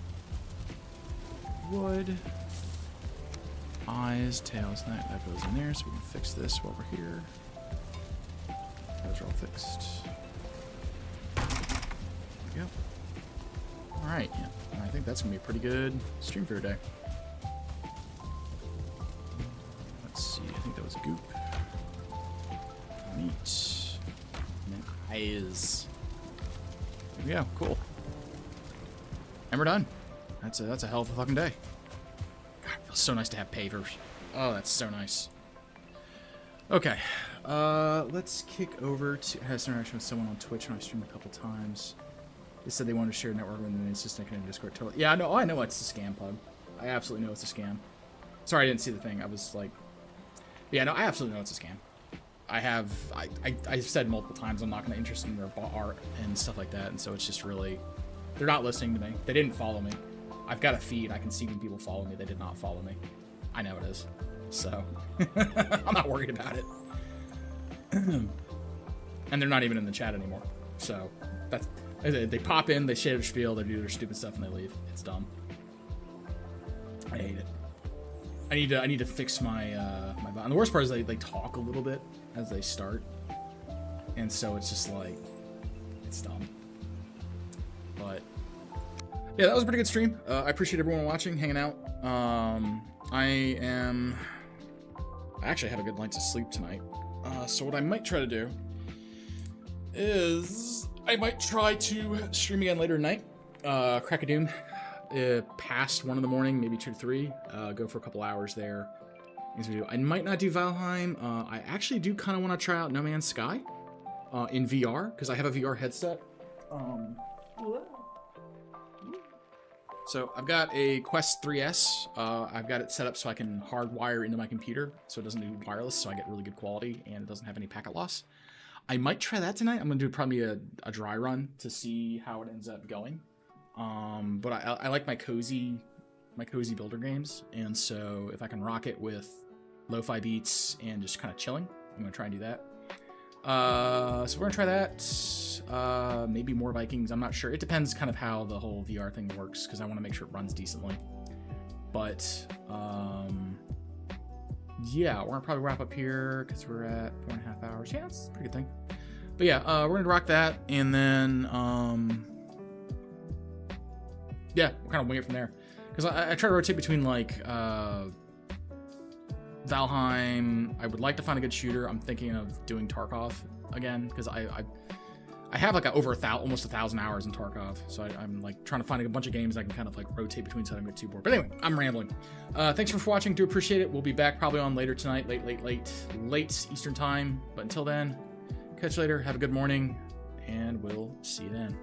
Wood. Eyes, tails, that goes in there, so we can fix this while we're here. Those are all fixed. There we go. Alright, yeah. I think that's going to be a pretty good stream for today. Let's see, I think that was goop. Meat. And then eyes. There we go, cool. And we're done. That's a hell of a fucking day. God, it feels so nice to have pavers. Oh, that's so nice. Okay, let's kick over to. I had some interaction with someone on Twitch when I streamed a couple times. They said they wanted to share a network and then it's just connected in Discord. Totally. Yeah, I know it's a scam, Pug. I absolutely know it's a scam. Sorry, I didn't see the thing. I was like, yeah, no, I absolutely know it's a scam. I've said multiple times I'm not going to interest in their art and stuff like that, and so it's just really, they're not listening to me. They didn't follow me. I've got a feed. I can see when people follow me. They did not follow me. I know it is. So, I'm not worried about it. And they're not even in the chat anymore. So, that's, they pop in, they share their spiel, they do their stupid stuff, and they leave. It's dumb. I hate it. I need to fix my my bot. And the worst part is they talk a little bit as they start, and so it's just like, it's dumb. But yeah, that was a pretty good stream. I appreciate everyone watching, hanging out. I actually have a good night's of sleep tonight. So what I might try to do is I might try to stream again later tonight. Crack a doom. Past 1 in the morning, maybe 2 to 3. Go for a couple hours there. I might not do Valheim. I actually do kind of want to try out No Man's Sky in VR because I have a VR headset. So I've got a Quest 3S. I've got it set up so I can hardwire into my computer so it doesn't do wireless, so I get really good quality and it doesn't have any packet loss. I might try that tonight. I'm gonna do probably a dry run to see how it ends up going. But I like my cozy builder games, and so if I can rock it with lo-fi beats and just kind of chilling, I'm gonna try and do that. So we're gonna try that. Maybe more Vikings. I'm not sure. It depends kind of how the whole VR thing works because I want to make sure it runs decently. But yeah, we're gonna probably wrap up here because we're at 4.5 hours. Yeah, that's a pretty good thing. But yeah, we're gonna rock that, and then yeah, we'll kind of wing it from there. Because I try to rotate between, like, Valheim. I would like to find a good shooter. I'm thinking of doing Tarkov again. Because I have, like, almost 1,000 hours in Tarkov. So I'm, like, trying to find a bunch of games I can kind of, like, rotate between so I don't get too bored. But anyway, I'm rambling. Thanks for watching. Do appreciate it. We'll be back probably on later tonight. Late Eastern time. But until then, catch you later. Have a good morning. And we'll see you then.